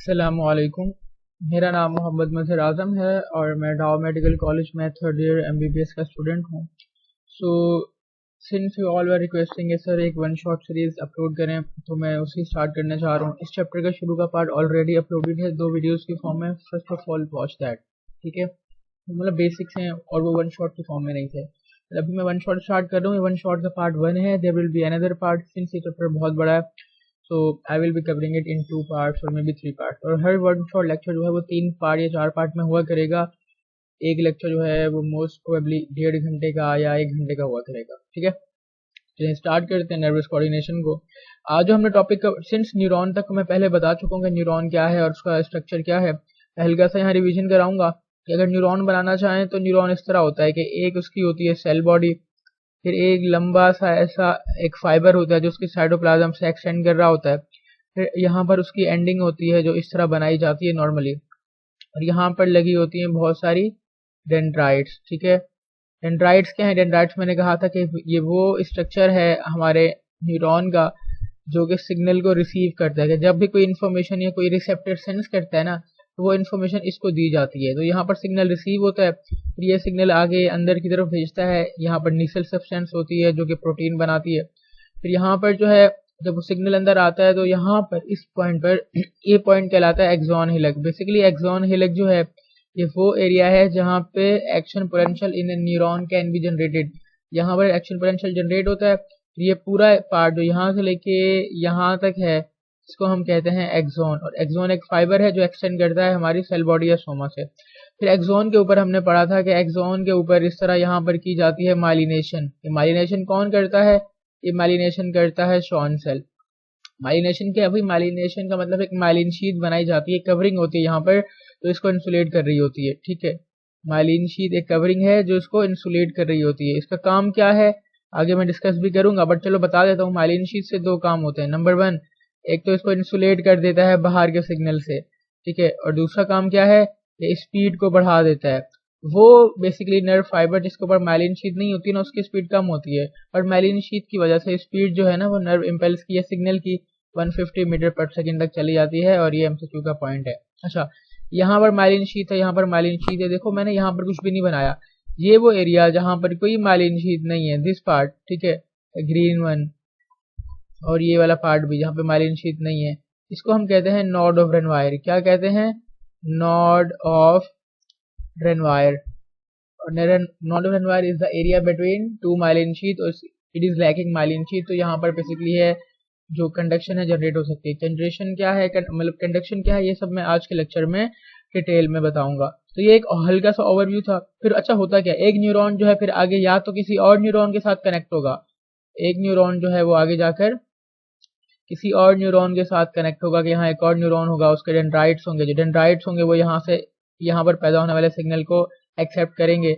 अस्सलामुअलैकुम। मेरा नाम मोहम्मद मज़हर आज़म है और मैं डाउ मेडिकल कॉलेज में थर्ड ईयर MBBS का स्टूडेंट हूँ। So since you all were requesting sir एक वन शॉट सीरीज़ अपलोड करें, तो मैं उसी स्टार्ट करना चाह रहा हूँ। इस चैप्टर का शुरू का पार्ट ऑलरेडी अपलोडेड है 2 वीडियोज़ की फॉर्म में। First of all watch that, ठीक है। मतलब बेसिक्स हैं और वो वन शॉट की फॉर्म में नहीं थे। अभी मैं वन शॉट स्टार्ट कर रहा हूँ। वन शॉट का पार्ट 1 है। There will be another part since ये चैप्टर बहुत बड़ा है, so I will be covering it in 2 parts और मे बी 3 पार्ट। और हर वन शॉट लेक्चर जो है वो 3 पार्ट या 4 पार्ट में हुआ करेगा। एक लेक्चर जो है वो मोस्ट प्रोबेबली 1.5 घंटे का या 1 घंटे का हुआ करेगा, ठीक है। चलिए स्टार्ट करते हैं नर्वस कोऑर्डिनेशन को। आज जो हमने टॉपिक का सिंस न्यूरॉन तक मैं पहले बता चुका हूँ कि न्यूरॉन क्या है और उसका स्ट्रक्चर क्या है। हल्का सा यहाँ रिवीजन कराऊंगा कि अगर न्यूरॉन बनाना चाहें तो न्यूरॉन इस तरह होता है कि एक उसकी होती है सेल बॉडी, फिर एक लंबा सा ऐसा एक फाइबर होता है जो उसकी साइटोप्लाज्म से एक्सटेंड कर रहा होता है। फिर यहाँ पर उसकी एंडिंग होती है जो इस तरह बनाई जाती है नॉर्मली, और यहाँ पर लगी होती हैं बहुत सारी डेंड्राइट्स, ठीक है। डेंड्राइट्स क्या है? डेंड्राइट्स मैंने कहा था कि ये वो स्ट्रक्चर है हमारे न्यूरॉन का जो कि सिग्नल को रिसीव करता है कि जब भी कोई इन्फॉर्मेशन या कोई रिसेप्टर सेंस करता है ना, तो वो इन्फॉर्मेशन इसको दी जाती है। तो यहाँ पर सिग्नल रिसीव होता है, फिर ये सिग्नल आगे अंदर की तरफ भेजता है। यहाँ पर नीसल सब्सटेंस होती है जो कि प्रोटीन बनाती है। फिर यहाँ पर जो है जब वो सिग्नल अंदर आता है तो यहाँ पर इस पॉइंट पर ये पॉइंट कहलाता है एक्सॉन हिलक। बेसिकली एक्सॉन हिलक जो है ये वो एरिया है जहाँ पे action potential in neuron can be generated. यहाँ पर एक्शन पोटेंशियल जनरेट होता है। ये पूरा पार्ट जो यहाँ से लेके यहाँ तक है इसको हम कहते हैं एक्सॉन। और एक्सॉन एक फाइबर है जो एक्सटेंड करता है हमारी सेल बॉडी या सोमा से। फिर एक्सॉन के ऊपर हमने पढ़ा था कि एक्सॉन के ऊपर इस तरह यहाँ पर की जाती है माइलिनेशन। ये माइलिनेशन कौन करता है? ये माइलिनेशन करता है शॉन सेल। माइलिनेशन क्या? अभी माइलिनेशन का मतलब एक माइलिन शीट बनाई जाती है, कवरिंग होती है यहाँ पर, तो इसको इंसुलेट कर रही होती है, ठीक है। माइलिन शीट एक कवरिंग है जो इसको इंसुलेट कर रही होती है। इसका काम क्या है आगे मैं डिस्कस भी करूंगा, बट चलो बता देता हूँ। माइलिन शीट से 2 काम होते हैं। नंबर 1, एक तो इसको इंसुलेट कर देता है बाहर के सिग्नल से, ठीक है। और दूसरा काम क्या है? ये स्पीड को बढ़ा देता है। वो बेसिकली नर्व फाइबर जिसके ऊपर माइलिन शीट नहीं होती ना, उसकी स्पीड कम होती है, और माइलिन शीट की वजह से स्पीड जो है ना वो नर्व इम्पल्स की या सिग्नल की 150 मीटर पर सेकंड तक चली जाती है। और ये MCQ का पॉइंट है। अच्छा, यहाँ पर माइलिन शीट है, यहाँ पर माइलिन शीट है। देखो मैंने यहाँ पर कुछ भी नहीं बनाया। ये वो एरिया जहाँ पर कोई माइलिन शीट नहीं है, दिस पार्ट, ठीक है, ग्रीन वन, और ये वाला पार्ट भी जहाँ पे माइलिन शीट नहीं है, इसको हम कहते हैं नॉड ऑफ रेनवायर। क्या कहते हैं? Node of Ranvier. और node of Ranvier is the area between 2 myelin sheath और it is lacking myelin sheath. तो यहाँ पर बेसिकली है जो कंडक्शन है जनरेट हो सकती है। जनरेशन क्या है, मतलब कंडक्शन क्या है, ये सब मैं आज के लेक्चर में डिटेल में बताऊंगा। तो ये एक हल्का सा ओवरव्यू था। फिर अच्छा होता क्या, एक न्यूरॉन जो है फिर आगे या तो किसी और न्यूरॉन के साथ कनेक्ट होगा, एक न्यूरॉन जो है वो आगे जाकर किसी और न्यूरॉन के साथ कनेक्ट होगा कि यहाँ एक और न्यूरॉन होगा, उसके डेंड्राइट्स होंगे। जो डेंड्राइट्स होंगे वो यहाँ से यहाँ पर पैदा होने वाले सिग्नल को एक्सेप्ट करेंगे,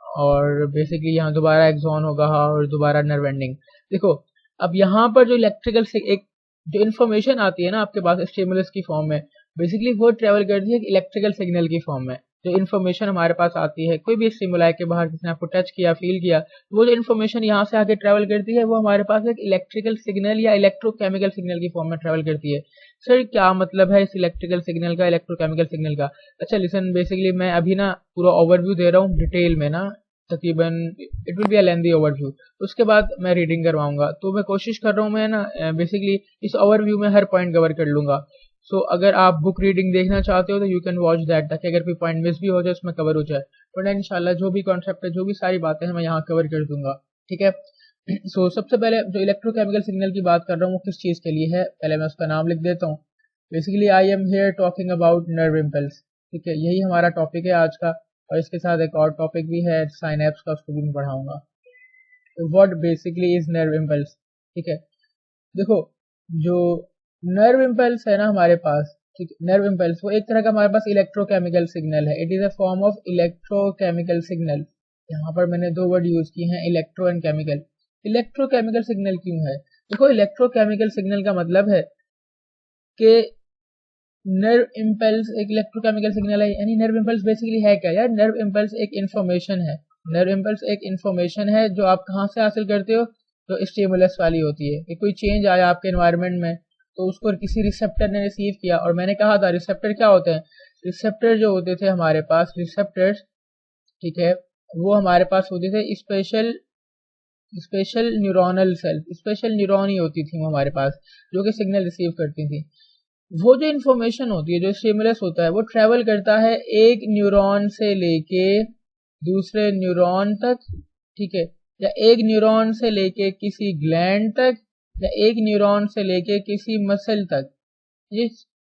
और बेसिकली यहाँ दोबारा एक्सॉन होगा और दोबारा नर्व एंडिंग। देखो अब यहाँ पर जो इलेक्ट्रिकल से एक जो इन्फॉर्मेशन आती है ना आपके पास स्टिमुलस की फॉर्म में, बेसिकली वो ट्रेवल करती है इलेक्ट्रिकल सिग्नल की फॉर्म में। जो इन्फॉर्मेशन हमारे पास आती है, कोई भी स्टिमुलाई के बाहर किसी ने आपको टच किया, फील किया, वो जो इन्फॉर्मेशन यहाँ से आगे ट्रेवल करती है वो हमारे पास एक इलेक्ट्रिकल सिग्नल या इलेक्ट्रोकेमिकल सिग्नल की फॉर्म में ट्रेवल करती है। सर क्या मतलब है इस इलेक्ट्रिकल सिग्नल का, इलेक्ट्रोकेमिकल सिग्नल का? अच्छा लिसन, बेसिकली मैं अभी ना पूरा ओवरव्यू दे रहा हूँ डिटेल में ना, तकरीबन it will be a lengthy overview. उसके बाद मैं रीडिंग करवाऊंगा, तो मैं कोशिश कर रहा हूँ मैं ना बेसिकली इस ओवरव्यू में हर पॉइंट कवर कर लूंगा। सो अगर आप बुक रीडिंग देखना चाहते हो तो यू कैन वॉच दैट, ताकि अगर कोई पॉइंट मिस भी हो जाए उसमें कवर हो जाए। वरना इंशाल्लाह जो भी कॉन्सेप्ट है, जो भी सारी बातें हैं, मैं यहाँ कवर कर दूंगा, ठीक है। सो सबसे पहले जो इलेक्ट्रोकेमिकल सिग्नल की बात कर रहा हूँ वो किस चीज़ के लिए है, पहले मैं उसका नाम लिख देता हूँ। Basically I am here talking about nerve impulse, ठीक है, यही हमारा टॉपिक है आज का। और इसके साथ एक और टॉपिक भी है साइनेप्स का, उसको भी मैं पढ़ाऊंगा। What basically is nerve impulse, ठीक है। देखो जो नर्व इम्पल्स है ना हमारे पास, ठीक, नर्व इम्पल्स वो एक तरह का हमारे पास इलेक्ट्रोकेमिकल सिग्नल है। It is a form of electrochemical signal. यहाँ पर मैंने 2 वर्ड यूज किए हैं, electro and chemical. Electrochemical signal क्यों है? देखो इलेक्ट्रोकेमिकल सिग्नल का मतलब है कि नर्व इम्पल्स एक इलेक्ट्रोकेमिकल सिग्नल है। यानी नर्व इम्पल्स बेसिकली है क्या यार? नर्व इम्पल्स एक इन्फॉर्मेशन है। नर्व इम्पल्स एक इन्फॉर्मेशन है जो आप कहाँ से हासिल करते हो? जो स्टिमुलस वाली होती है कि कोई चेंज आया आपके एनवायरनमेंट में, तो उसको किसी रिसेप्टर ने रिसीव किया, और मैंने कहा था रिसेप्टर क्या होते हैं, रिसेप्टर जो होते थे हमारे पास रिसेप्टर्स, ठीक है, वो हमारे पास होते थे special neuronal cell, special neuron ही होती थी वो हमारे पास, जो कि सिग्नल रिसीव करती थी। वो जो इन्फॉर्मेशन होती है, जो स्टिमुलस होता है, वो ट्रेवल करता है एक न्यूरॉन से लेके दूसरे न्यूरॉन तक, ठीक है, या एक न्यूरॉन से लेके किसी ग्लैंड तक, या एक न्यूरॉन से लेके किसी मसल तक,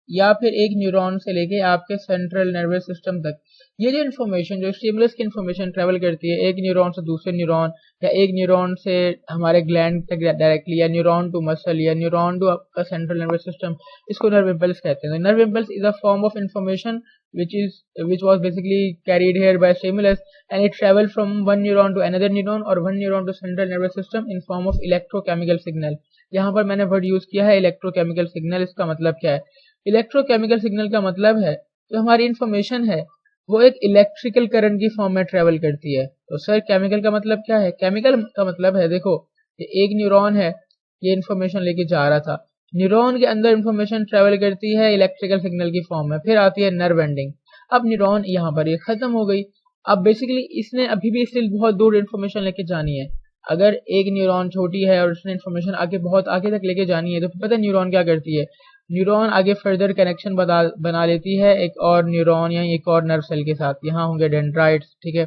या फिर एक न्यूरॉन से लेके आपके सेंट्रल नर्वस सिस्टम तक। ये जो इन्फॉर्मेशन, जो स्टिमुलस की इन्फॉर्मेशन ट्रेवल करती है एक न्यूरॉन से दूसरे न्यूरॉन, या एक न्यूरॉन से हमारे ग्लैंड तक डायरेक्टली, या न्यूरॉन टू मसल, या न्यूरॉन टू आपका सेंट्रल नर्वस सिस्टम, इसको नर्व इम्पल्स कहते हैं। Nerve impulse is a form of information which was basically carried here by stimulus, and it traveled from one neuron to another neuron or one neuron to central nervous system in form of electrochemical signal। यहाँ पर मैंने word use किया है electrochemical signal. इसका मतलब क्या है? Electrochemical signal का मतलब है जो हमारी इंफॉर्मेशन है वो एक इलेक्ट्रिकल करंट की फॉर्म में ट्रेवल करती है। तो सर केमिकल का मतलब क्या है? केमिकल का मतलब है, देखो ये एक न्यूरॉन है, ये इन्फॉर्मेशन लेके जा रहा था, न्यूरॉन के अंदर इन्फॉर्मेशन ट्रेवल करती है इलेक्ट्रिकल सिग्नल की फॉर्म में, फिर आती है नर्व एंडिंग। अब न्यूरॉन यहाँ पर ये खत्म हो गई। अब बेसिकली इसने अभी भी स्टिल बहुत दूर इन्फॉर्मेशन लेके जानी है। अगर एक न्यूरॉन छोटी है और उसने इन्फॉर्मेशन आगे बहुत आगे तक लेके जानी है, तो पता है न्यूरॉन क्या करती है? न्यूरॉन आगे फर्दर कनेक्शन बना लेती है एक और न्यूरॉन या एक और नर्व सेल के साथ। यहाँ होंगे डेंड्राइट्स, ठीक है,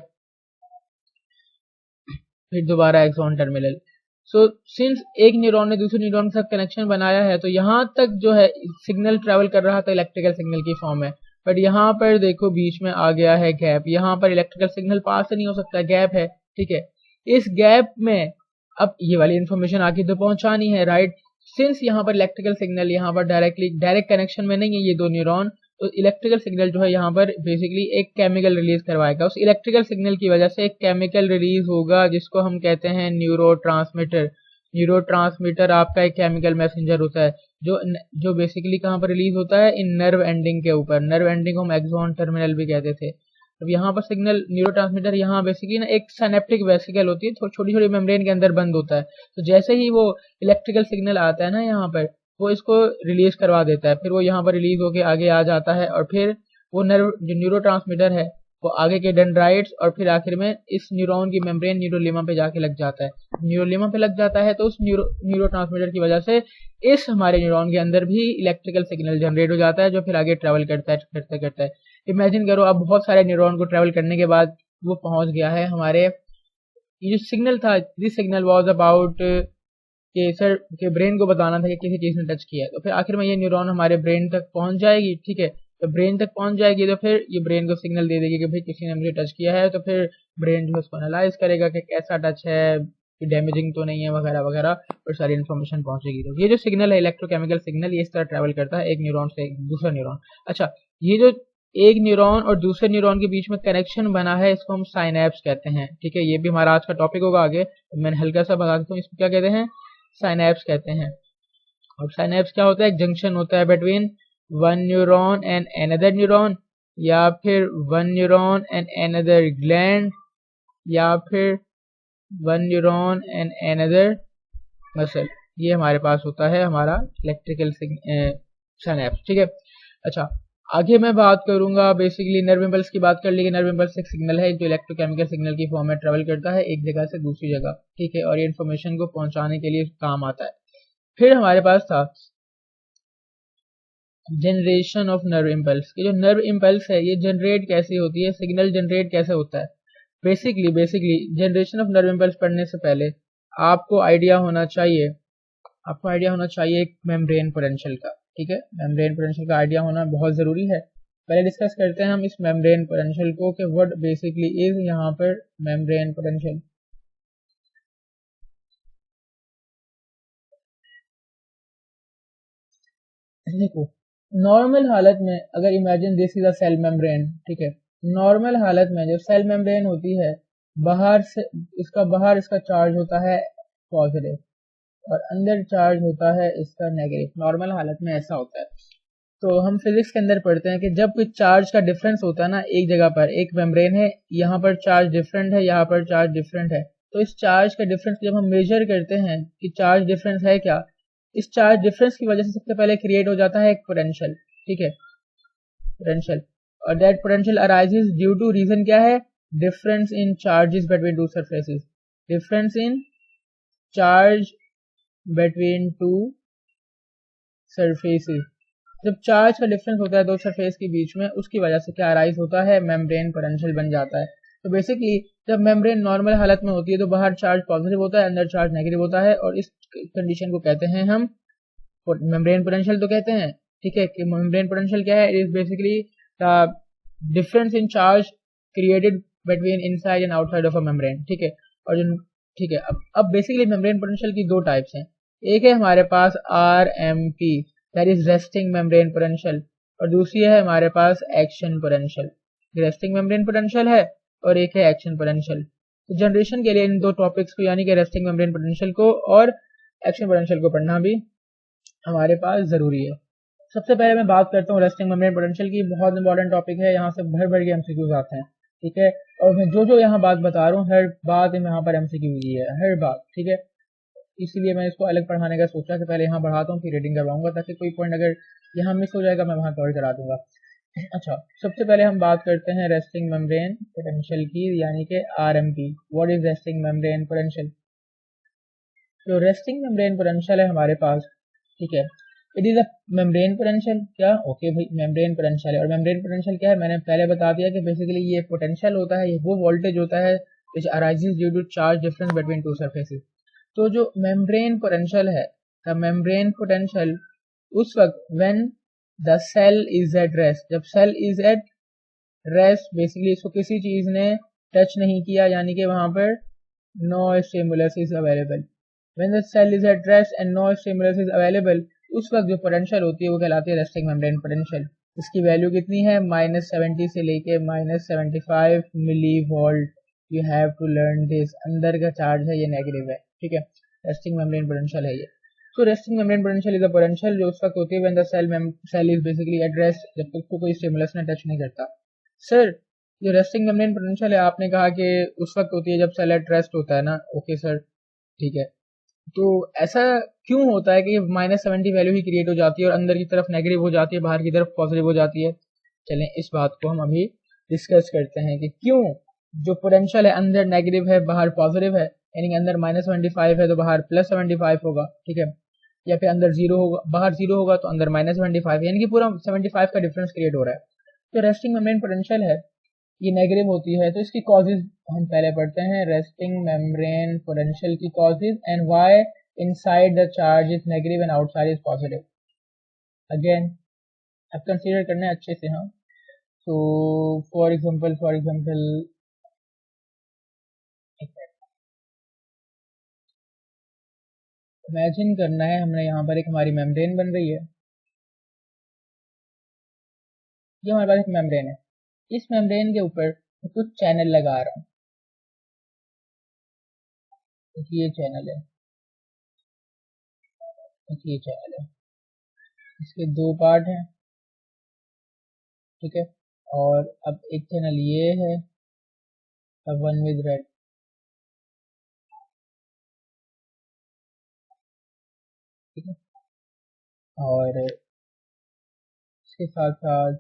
फिर दोबारा एक्सॉन टर्मिनल। सो सिंस एक न्यूरॉन ने दूसरे न्यूरॉन के साथ कनेक्शन बनाया है, तो यहाँ तक जो है सिग्नल ट्रेवल कर रहा था इलेक्ट्रिकल सिग्नल की फॉर्म में, बट यहाँ पर देखो बीच में आ गया है गैप, यहाँ पर इलेक्ट्रिकल सिग्नल पास नहीं हो सकता, गैप है, ठीक है। इस गैप में अब ये वाली इन्फॉर्मेशन आगे तो पहुंचानी है, राइट। सिंस यहाँ पर इलेक्ट्रिकल सिग्नल यहाँ पर डायरेक्ट कनेक्शन में नहीं है ये दो न्यूरॉन, तो इलेक्ट्रिकल सिग्नल जो है यहाँ पर बेसिकली एक केमिकल रिलीज करवाएगा। उस इलेक्ट्रिकल सिग्नल की वजह से एक केमिकल रिलीज होगा जिसको हम कहते हैं न्यूरोट्रांसमीटर। न्यूरोट्रांसमीटर आपका एक केमिकल मैसेंजर होता है जो बेसिकली कहाँ पर रिलीज होता है? इन नर्व एंडिंग के ऊपर। नर्व एंडिंग को हम एक्सॉन टर्मिनल भी कहते थे। अब यहाँ पर सिग्नल न्यूरोट्रांसमीटर यहाँ बेसिकली ना एक सिनेप्टिक वेसिकल होती है, छोटी छोटी मेम्ब्रेन के अंदर बंद होता है। तो जैसे ही वो इलेक्ट्रिकल सिग्नल आता है ना यहाँ पर, वो इसको रिलीज करवा देता है, फिर वो यहाँ पर रिलीज होके आगे आ जाता है, और फिर वो नर्व जो न्यूरोट्रांसमीटर है वो आगे के डेंड्राइट्स और फिर आखिर में इस न्यूरॉन की मेम्ब्रेन न्यूरोलिमा पे जाके लग जाता है। न्यूरोलिमा पे लग जाता है तो उस न्यूरोट्रांसमीटर की वजह से इस हमारे न्यूरॉन के अंदर भी इलेक्ट्रिकल सिग्नल जनरेट हो जाता है, जो फिर आगे ट्रेवल करता है। इमेजिन करो अब बहुत सारे न्यूरॉन को ट्रेवल करने के बाद वो पहुंच गया है हमारे, ये जो सिग्नल था, दिस सिग्नल वाज अबाउट कि सर के ब्रेन को बताना था कि किसी चीज ने टच किया है, तो फिर आखिर में ये न्यूरॉन हमारे ब्रेन तक पहुंच जाएगी, ठीक है। तो ब्रेन तक पहुंच जाएगी तो फिर ये ब्रेन को सिग्नल दे देगी कि भाई किसी ने मुझे टच किया है, तो फिर ब्रेन जो है उसको एनालाइज करेगा कि कैसा टच है, डैमेजिंग तो नहीं है, वगैरह वगैरह, और सारी इन्फॉर्मेशन पहुंचेगी। तो ये जो सिग्नल है इलेक्ट्रोकेमिकल सिग्नल, ये इस तरह ट्रेवल करता है एक न्यूरॉन से दूसरा न्यूरॉन। अच्छा, ये जो एक न्यूरॉन और दूसरे न्यूरॉन के बीच में कनेक्शन बना है इसको हम साइनैप्स कहते हैं, ठीक है। ये भी हमारा आज का टॉपिक होगा आगे, मैंने हल्का सा बता देता हूँ इसको क्या कहते हैं, साइनैप्स कहते हैं। और साइनैप्स क्या होता है? एक जंक्शन होता है between one neuron and another neuron, या फिर one neuron and another gland, या फिर one neuron and another muscle. ये हमारे पास होता है हमारा इलेक्ट्रिकल साइनैप्स, ठीक है। अच्छा, आगे मैं बात करूंगा बेसिकली नर्व इम्पल्स की बात कर ली। नर्व इम्पल्स एक सिग्नल है जो इलेक्ट्रोकेमिकल सिग्नल की फॉर्म में ट्रेवल करता है एक जगह से दूसरी जगह, ठीक है, और ये इन्फॉर्मेशन को पहुंचाने के लिए काम आता है। फिर हमारे पास था जनरेशन ऑफ नर्व इम्पल्स। कि जो नर्व इम्पल्स है ये जनरेट कैसे होती है, सिग्नल जनरेट कैसे होता है। Basically generation of nerve impulse पढ़ने से पहले आपको आइडिया होना चाहिए एक मेम्ब्रेन पोटेंशियल का, ठीक है। मेम्ब्रेन पोटेंशियल का आइडिया होना बहुत जरूरी है। पहले डिस्कस करते हैं हम इस मेम्ब्रेन पोटेंशियल को कि व्हाट बेसिकली इज यहाँ पर मेम्ब्रेन पोटेंशियल। देखो नॉर्मल हालत में अगर imagine this is a cell membrane, ठीक है, नॉर्मल हालत में जो सेल मेम्ब्रेन होती है बाहर इसका चार्ज होता है पॉजिटिव और अंदर चार्ज होता है इसका नेगेटिव। नॉर्मल हालत में ऐसा होता है। तो हम फिजिक्स के अंदर पढ़ते हैं कि जब कोई चार्ज का डिफरेंस होता है ना, एक जगह पर एक मेम्ब्रेन है, यहाँ पर चार्ज डिफरेंट है, यहाँ पर चार्ज डिफरेंट है, तो इस चार्ज का डिफरेंस जब हम मेजर करते हैं कि चार्ज डिफरेंस है क्या, इस चार्ज डिफरेंस की वजह से सबसे पहले क्रिएट हो जाता है एक पोटेंशियल, ठीक है, पोटेंशियल, और that potential arises due to, reason क्या है, difference in charges between two surfaces, difference in charge between two surfaces. जब चार्ज का डिफरेंस होता है दो सरफेस के बीच में, उसकी वजह से क्या अराइज होता है, मेम्ब्रेन पोटेंशियल बन जाता है। तो बेसिकली जब मेम्ब्रेन नॉर्मल हालत में होती है तो बाहर चार्ज पॉजिटिव होता है, अंदर चार्ज नेगेटिव होता है, और इस कंडीशन को कहते हैं हम मेम्ब्रेन पोटेंशियल तो कहते हैं, ठीक है। कि मेम्ब्रेन पोटेंशियल क्या है, it is basically the difference in charge created between inside and outside of a membrane, ठीक है। और जो ठीक है, अब बेसिकली मेम्ब्रेन पोटेंशियल की दो टाइप्स हैं। एक है हमारे पास RMP, that is resting membrane potential, और दूसरी है हमारे पास action potential. Resting membrane potential है और एक है एक्शन पोटेंशियल। तो जनरेशन के लिए इन दो टॉपिक्स को, यानी कि रेस्टिंग मेम्ब्रेन पोटेंशियल को और एक्शन पोटेंशियल को पढ़ना भी हमारे पास जरूरी है। सबसे पहले मैं बात करता हूँ रेस्टिंग मेम्ब्रेन पोटेंशियल की। बहुत इंपॉर्टेंट टॉपिक है, यहाँ से भर भर के एमसीक्यूज आते हैं, ठीक है। और मैं जो जो यहाँ बात बता रहा हूँ, हर बात यहाँ पर एमसीक्यू की है, हर बात, ठीक है। इसीलिए मैं इसको अलग पढ़ाने का सोचा कि पहले यहाँ पढ़ाता हूँ फिर रीडिंग करवाऊंगा, ताकि कोई पॉइंट अगर यहाँ मिस हो जाएगा मैं वहाँ कवर करा दूंगा। अच्छा, सबसे पहले हम बात करते हैं रेस्टिंग मेम्ब्रेन पोटेंशियल की, यानी कि RMP। What is resting membrane potential? जो रेस्टिंग मेम्ब्रेन पोटेंशियल है हमारे पास, ठीक है, it is a membrane potential. क्या? ओके भाई, मेम्ब्रेन पोटेंशियल है। और मेम्ब्रेन पोटेंशियल क्या है, मैंने पहले बता दिया कि बेसिकली ये पोटेंशियल होता है, ये वो वोल्टेज होता है which arises due to charge difference between two surfaces. तो जो मेम्ब्रेन पोटेंशियल है, द मेम्ब्रेन पोटेंशियल उस वक्त when the cell is at rest, जब cell is at rest, basically इसको किसी चीज ने टच नहीं किया, यानी कि वहां पर no stimulus is available. When the cell is at rest and no stimulus is available, उस वक्त जो पोटेंशियल होती है वो कहलाती है रेस्टिंग मेम्ब्रेन पोटेंशियल। इसकी वैल्यू कितनी है, -70 से लेके -75 millivolt. You have to learn this. अंदर का चार्ज है ये नेगेटिव है, ठीक है। रेस्टिंग मेम्ब्रेन पोटेंशियल है ये। तो resting membrane potential is a potential जो उस वक्त होती है when the cell is basically at rest, जब तक उसको कोई स्टिमुलस ने टच नहीं करता। सर, जो रेस्टिंग मेम्ब्रेन पोटेंशियल है आपने कहा कि उस वक्त होती है जब सेल एट रेस्ट होता है ना। ओके सर, ठीक है। तो ऐसा क्यों होता है कि -70 वैल्यू ही क्रिएट हो जाती है और अंदर की तरफ नेगेटिव हो जाती है, बाहर की तरफ पॉजिटिव हो जाती है? चलें इस बात को हम अभी डिस्कस करते हैं कि क्यों जो पोटेंशियल है अंदर नेगेटिव है बाहर पॉजिटिव है, यानी अंदर -75 है तो बाहर +75 होगा, ठीक है। या फिर अंदर 0 होगा, बाहर 0 होगा तो अंदर -75, यानी कि पूरा 75 का डिफरेंस क्रिएट हो रहा है। तो रेस्टिंग मेम्ब्रेन पोटेंशियल है, ये नेगेटिव होती है, तो इसकी कॉजेज हम पहले पढ़ते हैं। रेस्टिंग मेम्ब्रेन पोटेंशियल की causes and why inside the charge is negative and outside is positive. Again अब कंसीडर करना है अच्छे से, हाँ। तो फॉर एग्जांपल इमेजिन करना है हमने यहाँ पर एक हमारी मेम्ब्रेन बन रही है, ये हमारे पास एक मेम्ब्रेन है। इस मेम्ब्रेन के ऊपर कुछ चैनल लगा रहा हूँ, ये चैनल है, ये चैनल है, इसके दो पार्ट हैं, ठीक है। और अब एक चैनल ये है, अब वन विद रेड, ठीक है। और इसके साथ साथ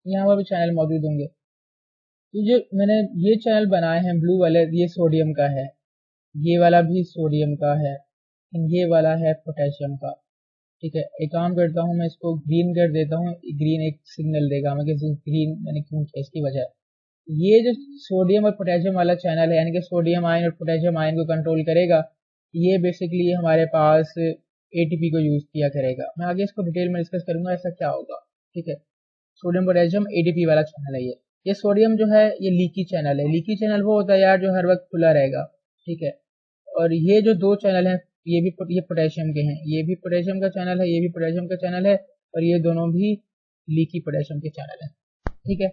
यहाँ पर भी चैनल मौजूद होंगे। तो जो मैंने ये चैनल बनाए हैं ब्लू वाले, ये सोडियम का है, ये वाला भी सोडियम का है, ये वाला है पोटेशियम का, ठीक है। एक काम करता हूँ, मैं इसको ग्रीन कर देता हूँ, ग्रीन एक सिग्नल देगा हमें कि ग्रीन मैंने क्यों किया, इसकी वजह ये जो सोडियम और पोटेशियम वाला चैनल है, यानी कि सोडियम आयन और पोटेशियम आयन को कंट्रोल करेगा, ये बेसिकली हमारे पास ATP को यूज किया करेगा। मैं आगे इसको डिटेल में डिस्कस करूंगा ऐसा क्या होगा, ठीक है। सोडियम पोटेशियम ATP वाला चैनल है ये सोडियम जो है ये लीकी चैनल है। लीकी चैनल वो होता है यार जो हर वक्त खुला रहेगा, ठीक है। और ये जो दो चैनल हैं ये पोटेशियम के हैं, ये भी पोटेशियम का चैनल है, ये भी पोटेशियम का चैनल है, और ये दोनों भी लीकी पोटेशियम के चैनल है, ठीक है।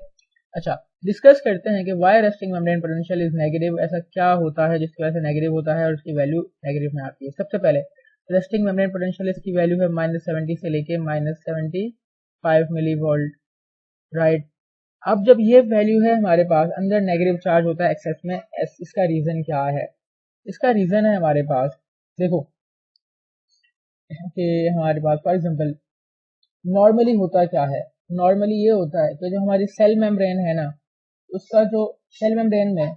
अच्छा, डिस्कस करते हैं कि why resting membrane potential is negative. ऐसा क्या होता है जिसकी वजह से नेगेटिव होता है और उसकी वैल्यू नेगेटिव में आती है? सबसे पहले रेस्टिंग मेम्ब्रेन पोटेंशियल, इसकी वैल्यू है -70 से लेके -75 मिली वोल्ट, राइट। अब जब ये वैल्यू है हमारे पास, अंदर नेगेटिव चार्ज होता है एक्सेस में, इसका रीजन क्या है? इसका रीजन है हमारे पास, देखो कि हमारे पास फॉर एग्जांपल नॉर्मली होता क्या है, नॉर्मली ये होता है कि जो हमारी सेल मेम्ब्रेन है ना, उसका जो सेल मेम्ब्रेन में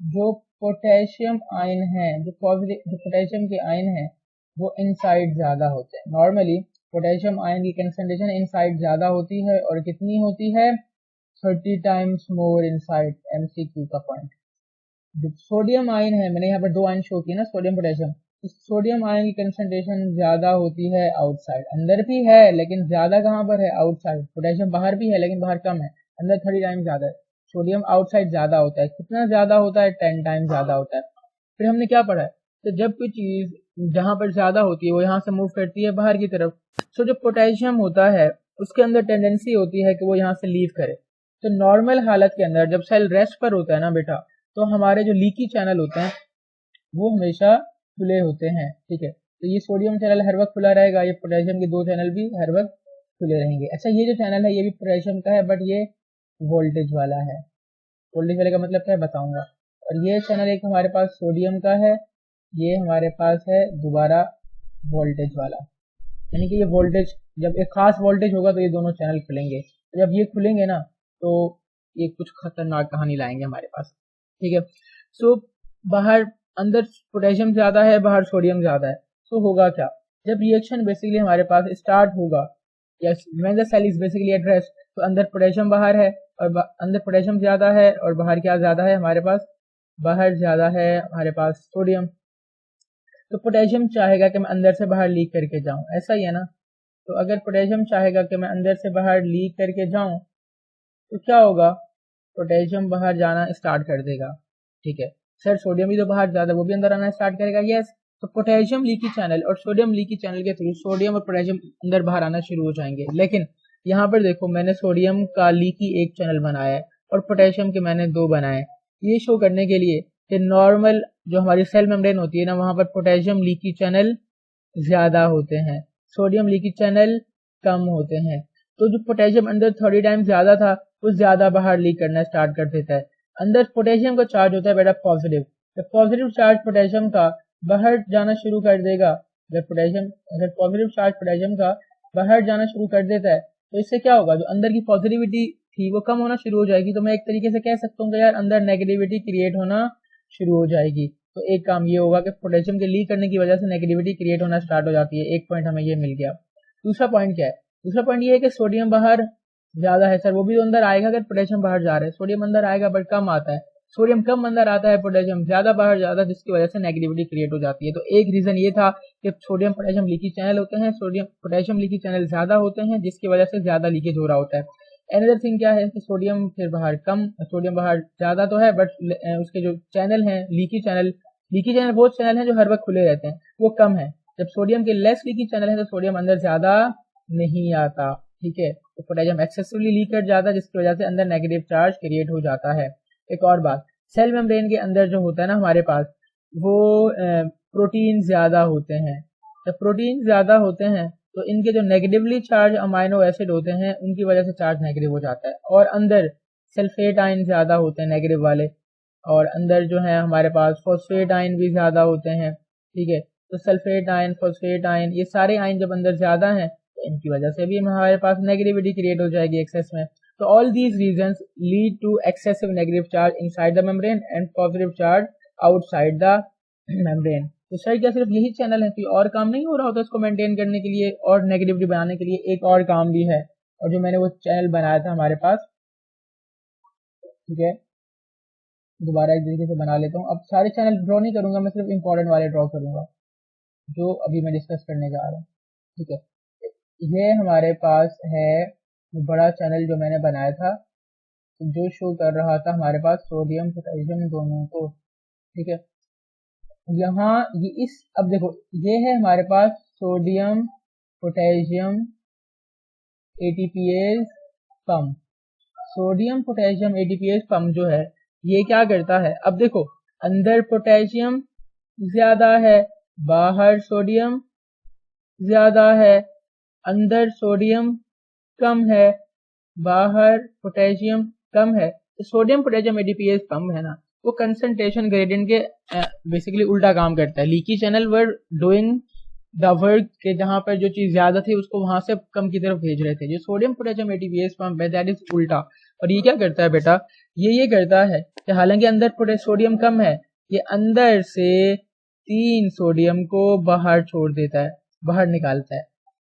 जो पोटेशियम आयन है, जो पोटेशियम के आयन है वो इनसाइड ज्यादा होते हैं। नॉर्मली पोटेशियम आयन की कंसंट्रेशन इनसाइड ज्यादा होती है, और कितनी होती है? 30 टाइम्स मोर इनसाइड। एमसीक्यू का पॉइंट। जो सोडियम आयन है, मैंने यहाँ पर दो आयन शो किए ना, सोडियम पोटेशियम, इस सोडियम आयन की कंसंट्रेशन ज्यादा होती है आउटसाइड। अंदर भी है लेकिन ज्यादा कहाँ पर है? आउटसाइड। पोटेशियम बाहर भी है लेकिन बाहर कम है, अंदर 30 टाइम्स ज्यादा है। सोडियम आउटसाइड ज्यादा होता है। कितना ज्यादा होता है? 10 टाइम्स ज्यादा होता है। फिर हमने क्या पढ़ा है? तो जब कोई चीज जहां पर ज्यादा होती है वो यहाँ से मूव करती है बाहर की तरफ, तो जो पोटेशियम होता है उसके अंदर टेंडेंसी होती है कि वो यहाँ से लीव करे। तो नॉर्मल हालत के अंदर जब सेल रेस्ट पर होता है ना बेटा, तो हमारे जो लीकी चैनल होते हैं वो हमेशा खुले होते हैं। ठीक है, तो ये सोडियम चैनल हर वक्त खुला रहेगा, ये पोटेशियम के दो चैनल भी हर वक्त खुले रहेंगे। अच्छा, ये जो चैनल है ये भी पोटेशियम का है, बट ये वोल्टेज वाला है। वोल्टेज वाले का मतलब क्या है बताऊंगा। और ये चैनल एक हमारे पास सोडियम का है, ये हमारे पास है दोबारा वोल्टेज वाला। यानी कि ये वोल्टेज, जब एक खास वोल्टेज होगा तो ये दोनों चैनल खुलेंगे। जब ये खुलेंगे ना तो ये कुछ खतरनाक कहानी लाएंगे हमारे पास। ठीक है, सो बाहर अंदर पोटेशियम ज्यादा है, बाहर सोडियम ज्यादा है, तो होगा क्या? जब रिएक्शन बेसिकली हमारे पास स्टार्ट होगा, या when the cell is basically at rest, तो अंदर पोटेशियम बाहर है और अंदर पोटेशियम ज्यादा है, और बाहर क्या ज्यादा है हमारे पास? बाहर ज्यादा है हमारे पास सोडियम। तो पोटेशियम चाहेगा कि मैं अंदर से बाहर लीक करके जाऊं, ऐसा ही है ना। तो अगर पोटेशियम चाहेगा कि मैं अंदर से बाहर लीक करके जाऊं, तो क्या होगा? पोटेशियम बाहर जाना स्टार्ट कर देगा। ठीक है सर, सोडियम भी तो बाहर ज्यादा, वो भी अंदर आना स्टार्ट करेगा। यस, तो पोटेशियम लीकी चैनल और सोडियम लीकी चैनल के थ्रू सोडियम और पोटेशियम अंदर बाहर आना शुरू हो जाएंगे। लेकिन यहाँ पर देखो, मैंने सोडियम का लीकी एक चैनल बनाया है और पोटेशियम के मैंने दो बनाए, ये शो करने के लिए कि नॉर्मल जो हमारी सेल मेम्ब्रेन होती है ना, वहां पर पोटेशियम लीकी चैनल ज्यादा होते हैं, सोडियम लीकी चैनल कम होते हैं। तो जो पोटेशियम अंदर 30 टाइम ज्यादा था वो ज्यादा बाहर लीक करना स्टार्ट कर देता है। अंदर पोटेशियम का चार्ज होता है बेटा पॉजिटिव, तो पॉजिटिव चार्ज पोटेशियम का बाहर जाना शुरू कर देगा। अगर पॉजिटिव चार्ज पोटेशियम का बाहर जाना शुरू कर देता है, तो इससे क्या होगा? जो अंदर की पॉजिटिविटी थी वो कम होना शुरू हो जाएगी। तो मैं एक तरीके से कह सकता हूँ कि यार अंदर नेगेटिविटी क्रिएट होना शुरू हो जाएगी। तो एक काम ये होगा कि पोटेशियम के लीक करने की वजह से नेगेटिविटी क्रिएट होना स्टार्ट हो जाती है। एक पॉइंट हमें ये मिल गया। दूसरा पॉइंट क्या है? दूसरा पॉइंट ये है कि सोडियम बाहर ज्यादा है सर, वो भी तो अंदर आएगा अगर पोटेशियम बाहर जा रहा है। सोडियम अंदर आएगा बट कम आता है, सोडियम कम अंदर आता है, पोटेशियम ज्यादा बाहर जाता है, जिसकी वजह से नेगेटिविटी क्रिएट हो जाती है। तो एक रीजन ये था कि सोडियम पोटेशियम लीकी चैनल होते हैं, सोडियम पोटेशियम लीकी चैनल ज्यादा होते हैं, जिसकी वजह से ज्यादा लीकेज हो रहा होता है। अनदर थिंग क्या है कि सोडियम फिर बाहर कम, सोडियम बाहर ज्यादा तो है बट उसके जो चैनल हैं लीकी चैनल वो चैनल हैं जो हर वक्त खुले रहते हैं, वो कम है। जब सोडियम के लेस लीकी चैनल है तो सोडियम अंदर ज्यादा नहीं आता। ठीक है, तो पोटेशियम एक्सेसिवली लीक कर जाता है, जिसकी वजह से अंदर नेगेटिव चार्ज क्रिएट हो जाता है। एक और बात, सेल मेम्ब्रेन के अंदर जो होता है ना हमारे पास, वो प्रोटीन ज्यादा होते हैं। जब प्रोटीन ज्यादा होते हैं तो इनके जो नेगेटिवली चार्ज अमाइनो एसिड होते हैं उनकी वजह से चार्ज नेगेटिव हो जाता है। और अंदर सल्फेट आयन ज्यादा होते हैं नेगेटिव वाले, और अंदर जो है हमारे पास फॉस्फेट आयन भी ज्यादा होते हैं। ठीक है, तो सल्फेट आयन, फॉस्फेट आयन, ये सारे आयन जब अंदर ज्यादा हैं तो इनकी वजह से भी हमारे पास नेगेटिविटी क्रिएट हो जाएगी एक्सेस में। तो all these reasons lead to excessive negative charge inside the membrane and positive charge outside the membrane. तो सर क्या सिर्फ यही चैनल है, कोई और काम नहीं हो रहा होता इसको मेंटेन करने के लिए और नेगेटिविटी बनाने के लिए? एक और काम भी है, और जो मैंने वो चैनल बनाया था हमारे पास, ठीक है, दोबारा एक तरीके से बना लेता हूँ। अब सारे चैनल ड्रॉ नहीं करूंगा, मैं सिर्फ इंपॉर्टेंट वाले ड्रॉ करूंगा जो अभी मैं डिस्कस करने जा रहा हूँ। ठीक है, ये हमारे पास है बड़ा चैनल जो मैंने बनाया था, जो शो कर रहा था हमारे पास सोडियम पोटेशियम दोनों को। ठीक है, यहाँ ये इस, अब देखो ये है हमारे पास sodium potassium ATPase pump. Sodium potassium ATPase pump जो है ये क्या करता है? अब देखो, अंदर पोटेशियम ज्यादा है, बाहर सोडियम ज्यादा है, अंदर सोडियम कम है, बाहर पोटेशियम कम है। तो सोडियम पोटेशियम एटीपीएज पंप है ना, वो कंसंट्रेशन ग्रेडियंट के बेसिकली उल्टा काम करता है। Leaky channel were doing the work के जहां पर जो चीज ज्यादा थी उसको वहां से कम की तरफ भेज रहे थे। जो सोडियम पोटेशियम एटीपीएस पंप है दैट इज उल्टा। और ये क्या करता है बेटा, ये करता है कि हालांकि अंदर सोडियम कम है, ये अंदर से 3 सोडियम को बाहर छोड़ देता है, बाहर निकालता है,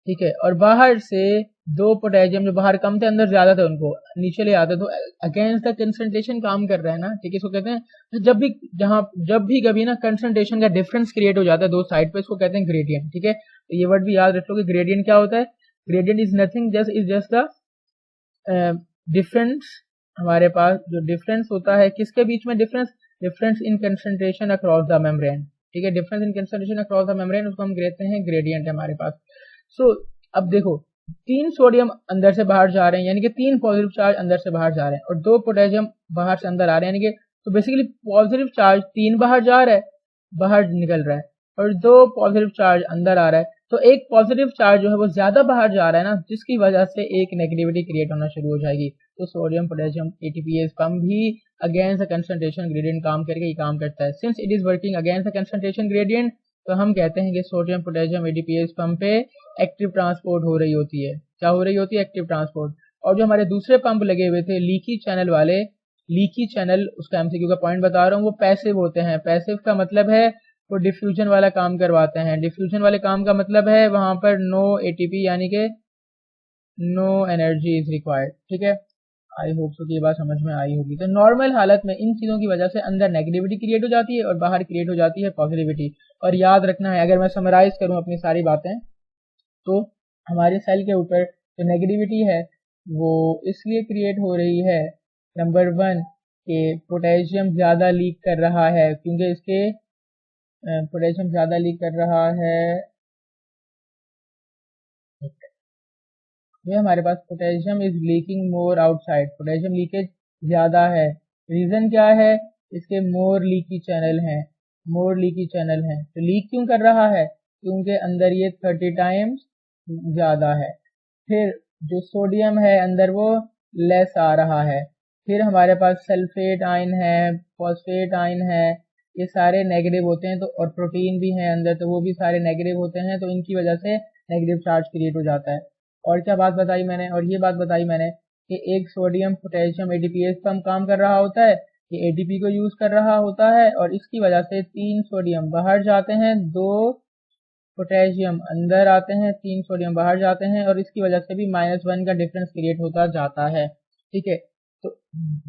ठीक है। और बाहर से 2 पोटेशियम जो बाहर कम थे अंदर ज्यादा थे उनको नीचे ले आते, तो अगेंस्ट द कंसंट्रेशन काम कर रहा है ना, ठीक है। इसको कहते हैं जब भी कभी ना कंसंट्रेशन का डिफरेंस क्रिएट हो जाता है दो साइड पे, इसको कहते हैं ग्रेडियंट, ठीक है। तो ये वर्ड भी याद रख लो कि ग्रेडियंट क्या होता है। Gradient is nothing just the difference, हमारे पास जो डिफरेंस होता है किसके बीच में, difference in concentration across the membrane, ठीक है। Difference in concentration across the membrane उसको हम कहते हैं ग्रेडियंट है हमारे पास। सो अब देखो 3 सोडियम अंदर से बाहर जा रहे हैं, यानी कि 3 पॉजिटिव चार्ज अंदर से बाहर जा रहे हैं, और 2 पोटेशियम बाहर से अंदर आ रहे हैं, यानी कि तो बेसिकली पॉजिटिव चार्ज 3 बाहर जा रहा है, बाहर निकल रहा है, और 2 पॉजिटिव चार्ज अंदर आ रहा है। तो एक पॉजिटिव चार्ज जो है वो ज्यादा बाहर जा रहा है ना, जिसकी वजह से एक नेगेटिविटी क्रिएट होना शुरू हो जाएगी। तो सोडियम पोटेशियम एटीपीएस पंप भी अगेंस्ट द कंसंट्रेशन ग्रेडियंट काम करके ये काम करता है। Since it is working against the concentration gradient, तो हम कहते हैं कि सोडियम पोटेशियम एटीपीएस पंप पे एक्टिव ट्रांसपोर्ट हो रही होती है। क्या हो रही होती है? Active transport. और जो हमारे दूसरे पंप लगे हुए थे लीकी चैनल वाले, लीकी चैनल उसका एमसीक्यू का पॉइंट बता रहा हूँ, वो पैसिव होते हैं। पैसिव का मतलब है वो डिफ्यूजन वाला काम करवाते हैं। डिफ्यूजन वाले काम का मतलब है वहां पर नो एटीपी यानी कि नो एनर्जी इज रिक्वायर्ड, ठीक है। आई होप सो कि ये बात समझ में आई होगी। तो नॉर्मल हालत में इन चीजों की वजह से अंदर नेगेटिविटी क्रिएट हो जाती है और बाहर क्रिएट हो जाती है पॉजिटिविटी। और याद रखना है, अगर मैं समराइज करूं अपनी सारी बातें, तो हमारे सेल के ऊपर जो नेगेटिविटी है वो इसलिए क्रिएट हो रही है, नंबर 1 कि पोटेशियम ज्यादा लीक कर रहा है, क्योंकि इसके पोटेशियम ज्यादा लीक कर रहा है, ये हमारे पास potassium is leaking more outside, potassium leakage ज्यादा है। रीजन क्या है? इसके मोर लीकी चैनल हैं, मोर लीकी चैनल हैं। तो लीक क्यों कर रहा है? क्योंकि अंदर ये 30 टाइम्स ज्यादा है। फिर जो सोडियम है अंदर वो लेस आ रहा है। फिर हमारे पास सल्फेट आयन है, फॉस्फेट आयन है, ये सारे नेगेटिव होते हैं। तो और प्रोटीन भी है अंदर, तो वो भी सारे नेगेटिव होते हैं। तो इनकी वजह से नेगेटिव चार्ज क्रिएट हो जाता है। और क्या बात बताई मैंने? और ये बात बताई मैंने कि एक सोडियम पोटेशियम एटीपीएस पंप काम कर रहा होता है, ये एटीपी को यूज कर रहा होता है, और इसकी वजह से 3 सोडियम बाहर जाते हैं, 2 पोटेशियम अंदर आते हैं, 3 सोडियम बाहर जाते हैं, और इसकी वजह से भी -1 का डिफरेंस क्रिएट होता जाता है, ठीक है। तो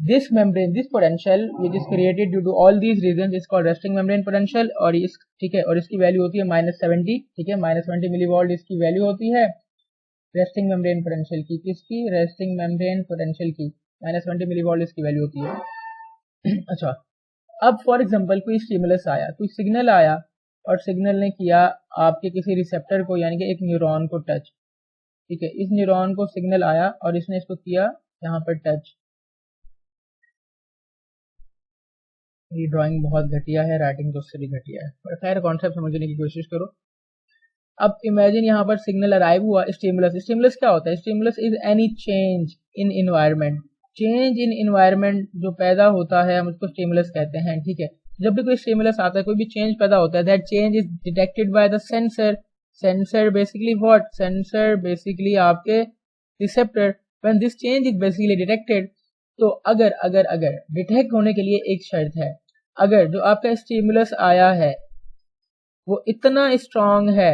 this membrane, this potential which is created due to all these reasons is called resting membrane potential. और इस ठीक है, और इसकी वैल्यू होती है -70, ठीक है, -70 मिलीवोल्ट इसकी वैल्यू होती है रेस्टिंग मेम्ब्रेन पोटेंशियल की। किसकी? रेस्टिंग मेम्ब्रेन पोटेंशियल की। -20 मिलीवोल्ट इसकी वैल्यू होती है। अच्छा, अब फॉर एग्जांपल कोई स्टिमुलस आया, कोई सिग्नल आया, और सिग्नल ने किया आपके किसी रिसेप्टर को, यानी कि एक न्यूरॉन को टच, ठीक है। इस न्यूरॉन को सिग्नल आया और इसने इसको किया यहाँ पर टच। ये ड्राइंग बहुत घटिया है, राइटिंग तो उससे भी घटिया है, पर खैर कॉन्सेप्ट समझने की कोशिश करो। अब इमेजिन यहाँ पर सिग्नल अराइव हुआ, स्टिमुलस। स्टिमुलस क्या होता है? Stimulus is any change in environment, change in environment जो पैदा होता है हम उसको स्टिमुलस कहते हैं, ठीक है। जब भी कोई स्टिमुलस आता है, कोई भी चेंज पैदा होता है, that change is detected by the sensor. Sensor basically what? Sensor basically आपके receptor. When this change is basically detected, तो अगर अगर अगर डिटेक्ट होने के लिए एक शर्त है, अगर जो आपका स्टिमुलस आया है वो इतना स्ट्रांग है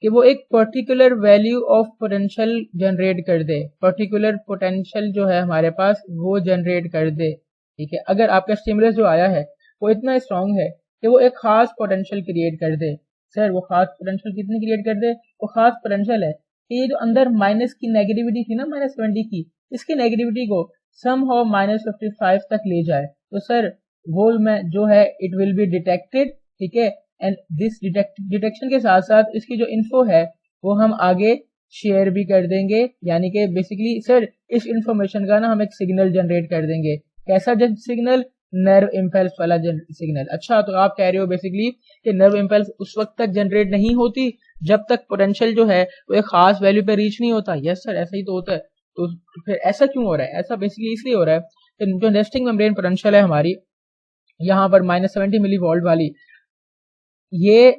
कि वो एक particular value of potential generate कर दे, पर्टिकुलर पोटेंशियल जो है हमारे पास वो जनरेट कर दे, ठीक है। अगर आपका स्टिमुलस जो आया है वो इतना स्ट्रांग है कि वो एक खास पोटेंशियल क्रिएट कर दे। सर वो खास पोटेंशियल कितनी क्रिएट कर दे? वो खास पोटेंशियल है कि ये जो अंदर माइनस की नेगेटिविटी थी ना, -20 की, इसकी नेगेटिविटी को समहाउ -55 तक ले जाए। तो सर वो में जो है इट विल बी डिटेक्टेड, ठीक है। एंड दिस डिटेक्शन के साथ साथ इसकी जो इन्फो है वो हम आगे शेयर भी कर देंगे, यानी कि बेसिकली सर इस इंफॉर्मेशन का ना हम एक सिग्नल जनरेट कर देंगे। कैसा सिग्नल? नर्व इम्पल्स वाला सिग्नल। अच्छा, तो आप कह रहे हो बेसिकली कि नर्व इम्पल्स उस वक्त तक जनरेट नहीं होती जब तक पोटेंशियल जो है वो एक खास वैल्यू पे रीच नहीं होता। यस सर, ऐसा ही तो होता है। तो फिर ऐसा क्यों हो रहा है? ऐसा बेसिकली इसलिए हो रहा है कि जो रेस्टिंग मेम्ब्रेन पोटेंशियल है हमारी यहाँ पर -70 मिलीवोल्ट वाली, ये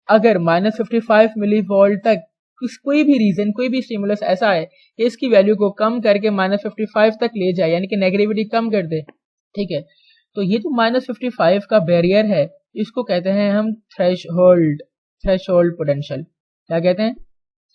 अगर -55 मिली वोल्ट तक कोई भी रीजन, कोई भी स्टिमुलस ऐसा है कि इसकी वैल्यू को कम करके -55 तक ले जाए, यानी कि नेगेटिविटी कम कर दे, ठीक है, तो ये जो -55 का बैरियर है, इसको कहते हैं हम थ्रेशोल्ड पोटेंशियल। क्या कहते हैं?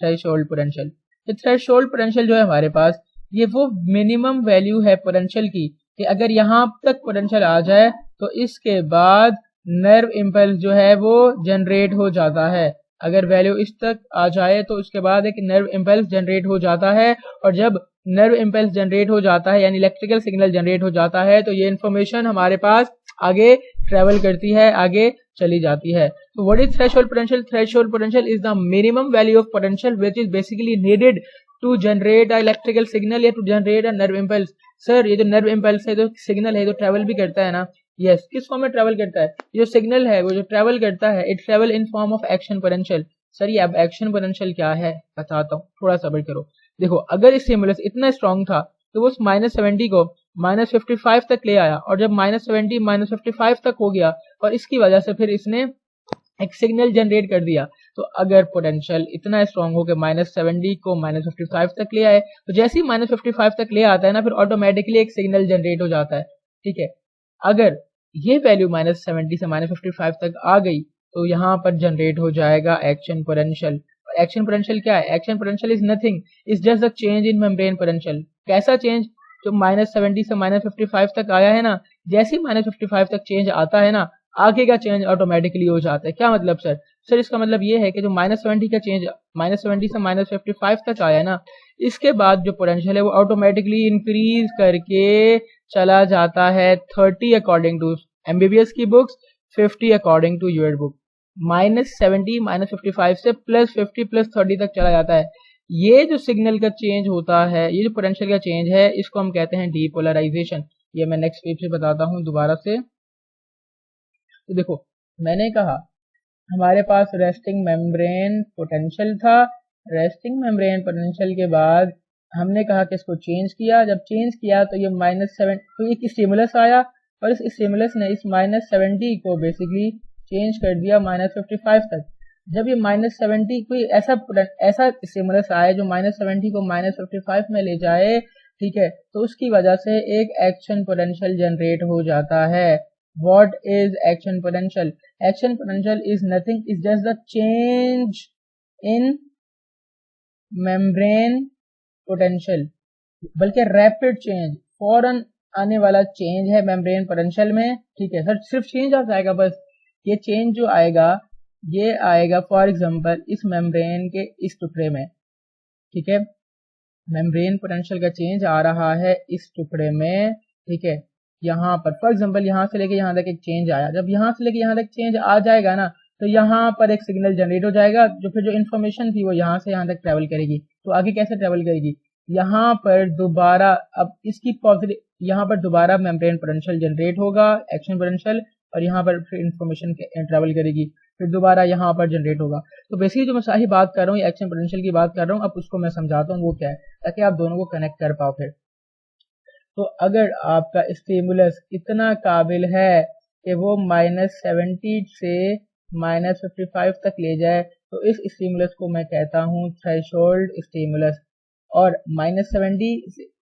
Threshold potential. ये थ्रेशोल्ड पोटेंशियल जो है हमारे पास, ये वो मिनिमम वैल्यू है पोटेंशियल की कि अगर यहाँ तक पोटेंशियल आ जाए तो इसके बाद नर्व इम्पल्स जो है वो जनरेट हो जाता है। अगर वैल्यू इस तक आ जाए तो उसके बाद एक नर्व इम्पल्स जनरेट हो जाता है, और जब नर्व इम्पल्स जनरेट हो जाता है यानी इलेक्ट्रिकल सिग्नल जनरेट हो जाता है, तो ये इन्फॉर्मेशन हमारे पास आगे ट्रेवल करती है, आगे चली जाती है। तो what is threshold potential? Threshold potential is the minimum value of potential which is basically needed to generate a electrical signal या to generate a nerve impulse. Sir ये जो नर्व इम्पल्स है, जो सिग्नल है, जो ट्रेवल भी करता है ना, यस, किस फॉर्म में ट्रेवल करता है? जो सिग्नल है वो जो ट्रेवल करता है, it travel in form of action potential. Sir ये अब एक्शन पोटेंशियल क्या है बताता हूँ, थोड़ा सब्र करो। देखो, अगर इस स्टिमुलस इतना स्ट्रॉन्ग था तो वो उस -70 को -55 तक ले आया, और जब -70 -55 तक हो गया और इसकी वजह से फिर इसने एक सिग्नल जनरेट कर दिया। तो अगर पोटेंशियल इतना स्ट्रॉन्ग हो कि -70 को -55 तक ले आए, तो जैसे ही -55 तक ले आता है ना, फिर ऑटोमेटिकली एक सिग्नल जनरेट हो जाता है, ठीक है। अगर ये वैल्यू -70 से -55 तक आ गई तो यहाँ पर जनरेट हो जाएगा एक्शन पोटेंशियल। एक्शन पोटेंशियल क्या है? Action potential is nothing, is just the change in membrane potential. कैसा चेंज? जो -70 से -55 तक आया है ना, जैसे ही -55 तक चेंज आता है ना, आगे का चेंज ऑटोमेटिकली हो जाता है। क्या मतलब सर? सर इसका मतलब ये है कि जो -70 का चेंज -70 से -55 तक आया है ना, इसके बाद जो पोटेंशियल है वो ऑटोमेटिकली इंक्रीज करके चला जाता है 30 अकॉर्डिंग टू एमबीबीएस की बुक्स, 50 अकॉर्डिंग टू यूएड बुक। -70 -55 से +50 +30 तक चला जाता है। ये जो सिग्नल का चेंज होता है, ये जो पोटेंशियल का चेंज है, इसको हम कहते हैं डीपोलराइजेशन। ये मैं नेक्स्ट पेज पे बताता हूँ दोबारा से। तो देखो, मैंने कहा हमारे पास रेस्टिंग मेम्ब्रेन पोटेंशियल था। रेस्टिंग मेम्ब्रेन पोटेंशियल के बाद हमने कहा कि इसको चेंज किया। जब चेंज किया तो ये -7, तो एक स्टिमुलस आया और इस स्टिमुलस ने इस -70 को बेसिकली चेंज कर दिया -55 तक। जब ये -70 कोई ऐसा स्टिमुलस आए जो -70 को -55 में ले जाए, ठीक है, तो उसकी वजह से एक एक्शन पोटेंशियल जनरेट हो जाता है। What is action potential? Action potential is nothing, is just the change in membrane potential, बल्कि रैपिड चेंज, फौरन आने वाला चेंज है मेम्ब्रेन पोटेंशियल में, ठीक है सर। सिर्फ चेंज आ जाएगा बस। ये चेंज जो आएगा, ये आएगा फॉर एग्जांपल इस मेम्ब्रेन के इस टुकड़े में, ठीक है, मेम्ब्रेन पोटेंशियल का चेंज आ रहा है इस टुकड़े में, ठीक है। यहाँ पर फॉर एग्जांपल यहाँ से लेके यहाँ तक एक चेंज आया। जब यहाँ से लेके यहाँ तक चेंज आ जाएगा ना, तो यहाँ पर एक सिग्नल जनरेट हो जाएगा, जो फिर जो इन्फॉर्मेशन थी वो यहाँ से यहाँ तक ट्रेवल करेगी। तो आगे कैसे ट्रेवल करेगी? यहाँ पर दोबारा, अब इसकी पॉजिटिव, यहाँ पर दोबारा मेम्ब्रेन पोटेंशियल जनरेट होगा, एक्शन पोटेंशियल, और यहाँ पर फिर इन्फॉर्मेशन ट्रेवल करेगी, फिर दोबारा यहाँ पर जनरेट होगा। तो बेसिकली जो मैं सारी बात कर रहा हूँ, एक्शन पोटेंशियल की बात कर रहा हूँ, अब उसको मैं समझाता हूँ वो क्या है, ताकि आप दोनों को कनेक्ट कर पाओ फिर। तो अगर आपका स्टिमुलस इतना काबिल है कि वो -70 से -55 तक ले जाए, तो इस स्टिमुलस को मैं कहता हूँ थ्रेशोल्ड स्टिमुलस। और -70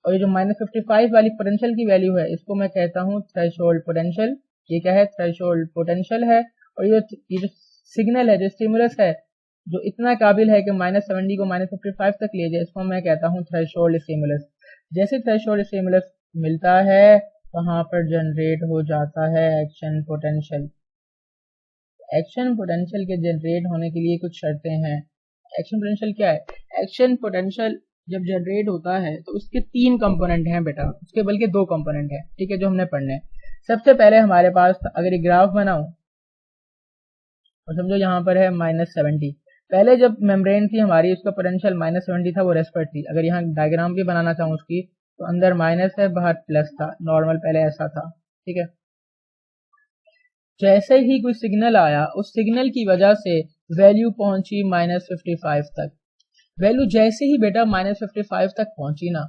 और ये जो -55 वाली पोटेंशियल की वैल्यू है, इसको मैं कहता हूँ थ्रेशोल्ड पोटेंशियल। ये क्या है? थ्रेशोल्ड पोटेंशियल है। और ये जो सिग्नल है, जो स्टिमुलस है, जो इतना काबिल है कि -70 को -55 तक ले जाए, इसको मैं कहता हूँ थ्रेशोल्ड स्टिमुलस। जैसे थ्रेशोल्ड स्टिमुलस मिलता है, वहां पर जनरेट हो जाता है एक्शन पोटेंशियल। एक्शन पोटेंशियल के जनरेट होने के लिए कुछ शर्तें हैं। एक्शन पोटेंशियल क्या है? एक्शन पोटेंशियल जब जनरेट होता है तो उसके 3 कंपोनेंट हैं बेटा, उसके बल्कि 2 कंपोनेंट हैं, ठीक है, जो हमने पढ़ने हैं। सबसे पहले हमारे पास अगर ये ग्राफ बनाऊं और समझो यहाँ पर है -70, पहले जब मेम्ब्रेन थी हमारी, उसका पोटेंशियल -70 था, वो रेस्ट पर थी। अगर यहाँ डायग्राम भी बनाना चाहूँ उसकी, तो अंदर माइनस है, बाहर प्लस था, नॉर्मल पहले ऐसा था, ठीक है। जैसे ही कोई सिग्नल आया, उस सिग्नल की वजह से वैल्यू पहुंची -55 तक। वैल्यू जैसे ही बेटा -55 तक पहुंची ना,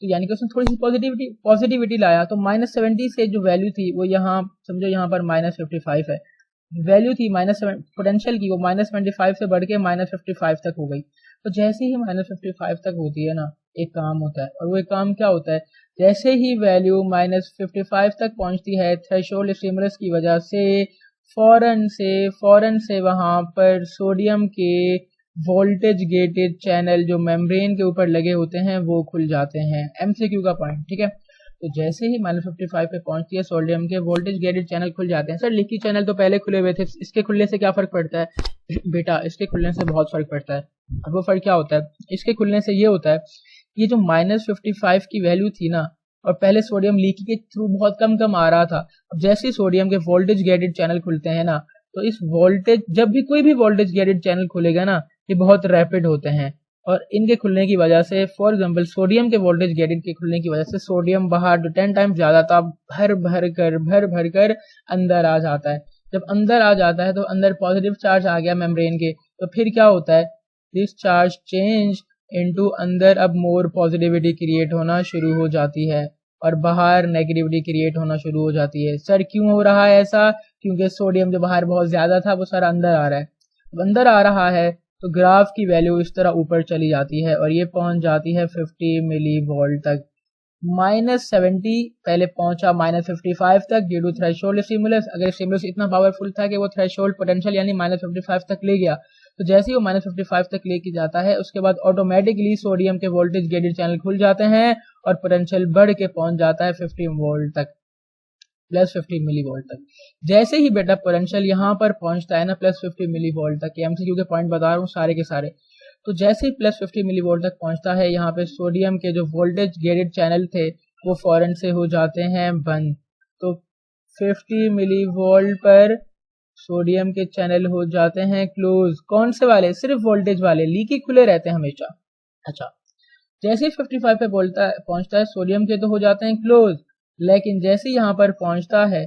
तो यानी कि उसने थोड़ी सी पॉजिटिविटी लाया, तो -70 से जो वैल्यू थी वो यहाँ समझो यहाँ पर -55 है, वैल्यू थी पोटेंशियल की वो -25 से बढ़ के -55 तक हो गई। तो जैसे ही -55 तक होती है ना, एक काम होता है, और वो एक काम क्या होता है, जैसे ही वैल्यू -55 तक पहुंचती है थ्रेशोल्ड स्टिमुलस की वजह से फौरन से वहां पर सोडियम के वोल्टेज गेटेड चैनल जो मेम्ब्रेन के ऊपर लगे होते हैं वो खुल जाते हैं। MCQ का पॉइंट, ठीक है। तो जैसे ही -55 पे पहुंचती है सोडियम के वोल्टेज गेटेड चैनल खुल जाते हैं। सर लीकी चैनल तो पहले खुले हुए थे, इसके खुलने से क्या फर्क पड़ता है? बेटा इसके खुलने से बहुत फर्क पड़ता है। अब वो फर्क क्या होता है? इसके खुलने से ये होता है, ये जो -55 की वैल्यू थी ना, और पहले सोडियम लीकी के थ्रू बहुत कम आ रहा था, अब जैसे ही सोडियम के वोल्टेज गेटेड चैनल खुलते हैं ना, तो इस वोल्टेज, जब भी कोई भी वोल्टेज गेटेड चैनल खुलेगा ना, ये बहुत रैपिड होते हैं, और इनके खुलने की वजह से, फॉर एग्जांपल सोडियम के वोल्टेज गेटेड के खुलने की वजह से सोडियम बाहर जो 10 टाइम्स ज्यादा था भर भर कर अंदर आ जाता है। जब अंदर आ जाता है तो अंदर पॉजिटिव चार्ज आ गया मेम्ब्रेन के, तो फिर क्या होता है, दिस चार्ज चेंज इनटू अंदर अब मोर पॉजिटिविटी क्रिएट होना शुरू हो जाती है और बाहर नेगेटिविटी क्रिएट होना शुरू हो जाती है। सर क्यों हो रहा है ऐसा? क्योंकि सोडियम जो बाहर बहुत ज्यादा था वो सारा अंदर आ रहा है। अब अंदर आ रहा है तो ग्राफ की वैल्यू इस तरह ऊपर चली जाती है और ये पहुंच जाती है 50 मिली वोल्ट तक। -70 पहले पहुंचा -55 तक ड्यू टू थ्रेशोल्ड स्टिमुलस। अगर स्टिमुलस इतना पावरफुल था कि वो थ्रेशोल्ड पोटेंशियल यानी -55 तक ले गया, तो जैसे ही वो -55 तक लेके जाता है उसके बाद ऑटोमेटिकली सोडियम के वोल्टेज गेटेड चैनल खुल जाते हैं और पोटेंशियल बढ़ के पहुंच जाता है 50 वोल्ट तक, +50 मिली वोल्ट तक। जैसे ही बेटा पोटेंशियल यहाँ पर पहुंचता है ना +50 मिली वोल्ट तक, MCQ के पॉइंट बता रहा हूँ सारे के सारे, तो जैसे ही +50 मिली वोल्ट तक पहुंचता है, यहाँ पे सोडियम के जो वोल्टेज गेटेड चैनल थे वो फौरन से हो जाते हैं बंद। तो 50 मिली वोल्ट पर सोडियम के चैनल हो जाते हैं क्लोज। कौन से वाले? सिर्फ वोल्टेज वाले, लीकी खुले रहते हैं हमेशा। अच्छा, जैसे ही 55 पे पहुंचता है सोडियम के तो हो जाते हैं क्लोज, लेकिन जैसे यहाँ पर पहुंचता है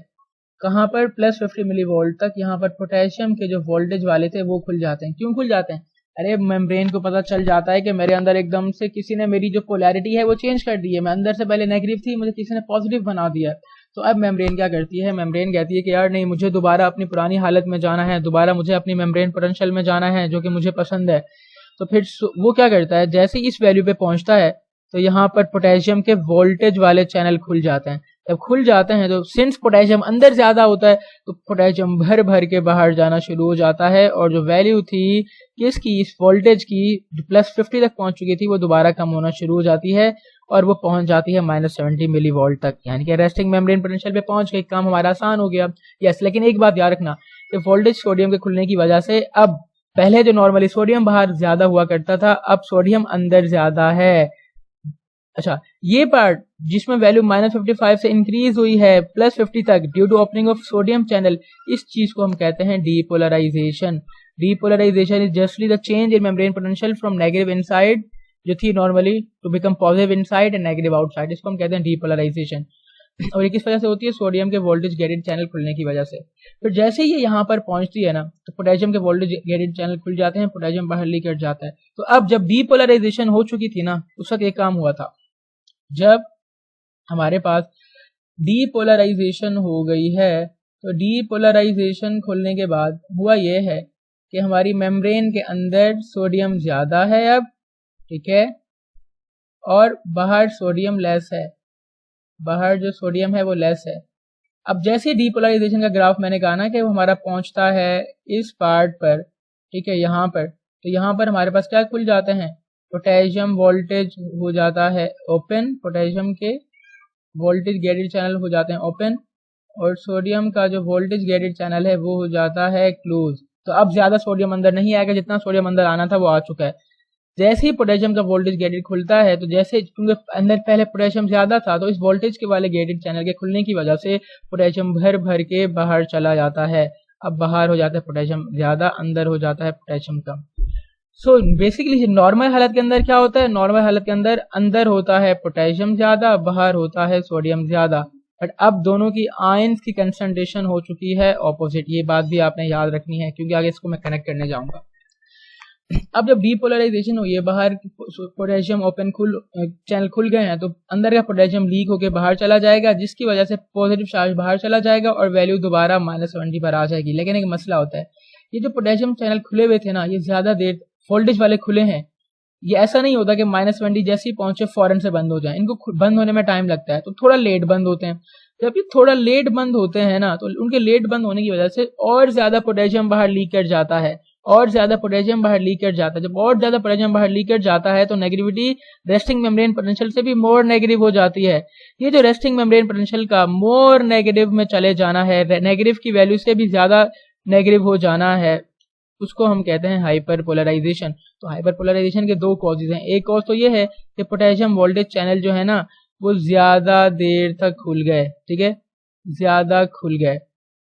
कहाँ पर, +50 मिली वोल्ट तक, यहाँ पर पोटेशियम के जो वोल्टेज वाले थे वो खुल जाते हैं। क्यों खुल जाते हैं? अरे मेम्ब्रेन को पता चल जाता है कि मेरे अंदर एकदम से किसी ने मेरी जो पोलैरिटी है वो चेंज कर दी है, मैं अंदर से पहले नेगेटिव थी, मुझे किसी ने पॉजिटिव बना दिया। तो अब मेम्ब्रेन क्या करती है, मेम्ब्रेन कहती है कि यार नहीं, मुझे दोबारा अपनी पुरानी हालत में जाना है, दोबारा मुझे अपनी मेम्ब्रेन पोटेंशियल में जाना है जो कि मुझे पसंद है। तो फिर वो क्या करता है, जैसे ही इस वैल्यू पे पहुंचता है तो यहाँ पर पोटेशियम के वोल्टेज वाले चैनल खुल जाते हैं। जब खुल जाते हैं तो सिंस पोटेशियम अंदर ज्यादा होता है तो पोटेशियम भर के बाहर जाना शुरू हो जाता है, और जो वैल्यू थी किसकी, इस वोल्टेज की जो +50 तक पहुंच चुकी थी वो दोबारा कम होना शुरू हो जाती है और वो पहुंच जाती है -70 मिली वोल्ट तक, यानी कि रेस्टिंग मेम्ब्रेन पोटेंशियल पे पहुंच गई, काम हमारा आसान हो गया। यस, लेकिन एक बात याद रखना, ये वोल्टेज सोडियम के खुलने की वजह से अब पहले जो नॉर्मली सोडियम बाहर ज्यादा हुआ करता था, अब सोडियम अंदर ज्यादा है। अच्छा, ये पार्ट जिसमें वैल्यू -55 से इंक्रीज हुई है +50 तक due to opening of sodium channel, इस चीज को हम कहते हैं depolarisation. Depolarisation is justly the change in membrane potential from negative inside, जो थी normally, to become positive inside and negative outside. इसको हम कहते हैं डीपोलराइजेशन। और ये किस वजह से होती है? सोडियम के वोल्टेज गेटेड चैनल खुलने की वजह से। फिर जैसे ही ये यहाँ पर पहुंचती है ना, तो पोटेशियम के वोल्टेज गेटेड चैनल खुल जाते हैं, पोटेशियम बाहर लीक कर जाता है। तो अब जब डीपोलराइजेशन हो चुकी थी ना, उस वक्त एक काम हुआ था, जब हमारे पास डीपोलराइजेशन हो गई है, तो डीपोलराइजेशन खुलने के बाद हुआ ये है कि हमारी मेम्ब्रेन के अंदर सोडियम ज्यादा है अब, ठीक है, और बाहर सोडियम लेस है, बाहर जो सोडियम है वो लेस है। अब जैसे डीपोलराइजेशन का ग्राफ मैंने कहा ना कि वो हमारा पहुंचता है इस पार्ट पर, ठीक है, यहाँ पर, तो यहाँ पर हमारे पास क्या खुल जाते हैं, पोटेशियम वोल्टेज हो जाता है ओपन, पोटेशियम के वोल्टेज गेटेड चैनल हो जाते हैं ओपन, और सोडियम का जो वोल्टेज गेटेड चैनल है वो हो जाता है क्लोज। तो अब ज्यादा सोडियम अंदर नहीं आएगा, जितना सोडियम अंदर आना था वो आ चुका है। जैसे ही पोटेशियम का वोल्टेज गेटेड खुलता है, तो जैसे क्योंकि अंदर पहले पोटेशियम ज्यादा था, तो इस वोल्टेज के वाले गेटेड चैनल के खुलने की वजह से पोटेशियम भर के बाहर चला जाता है। अब बाहर हो जाता है पोटेशियम ज्यादा, अंदर हो जाता है पोटेशियम कम। सो बेसिकली नॉर्मल हालत के अंदर क्या होता है, नॉर्मल हालत के अंदर होता है पोटेशियम ज्यादा, बाहर होता है सोडियम ज्यादा। बट अब दोनों की आयंस की कंसंट्रेशन हो चुकी है ऑपोजिट। ये बात भी आपने याद रखनी है क्योंकि आगे इसको मैं कनेक्ट करने जाऊंगा। अब जब डीपोलराइजेशन हुई है, बाहर पोटेशियम ओपन चैनल खुल गए हैं, तो अंदर का पोटेशियम लीक होकर बाहर चला जाएगा, जिसकी वजह से पॉजिटिव चार्ज बाहर चला जाएगा और वैल्यू दोबारा -70 पर आ जाएगी। लेकिन एक मसला होता है, ये जो पोटेशियम चैनल खुले हुए थे ना, ये ज्यादा देर वोल्टेज वाले खुले हैं। ये ऐसा नहीं होता कि -20 जैसे ही पहुंचे फौरन से बंद हो जाए, इनको बंद होने में टाइम लगता है, तो थोड़ा लेट बंद होते हैं। जब ये थोड़ा लेट बंद होते हैं ना, तो उनके लेट बंद होने की वजह से और ज्यादा पोटेशियम बाहर लीक कर जाता है, और ज्यादा पोटेशियम बाहर लीक कर जाता है। जब और ज्यादा पोटेशियम बाहर लीक कर जाता है तो नेगेटिविटी रेस्टिंग मेम्ब्रेन पोटेंशियल से भी मोर नेगेटिव हो जाती है। ये जो रेस्टिंग मेम्ब्रेन पोटेंशियल का मोर नेगेटिव में चले जाना है, नेगेटिव की वैल्यू से भी ज्यादा नेगेटिव हो जाना है, उसको हम कहते हैं हाइपर पोलराइजेशन। तो हाइपर पोलराइजेशन के दो कॉजेज हैं। एक कॉज तो ये है कि पोटेशियम वोल्टेज चैनल जो है ना, वो ज्यादा देर तक खुल गए, ठीक है, ज्यादा खुल गए।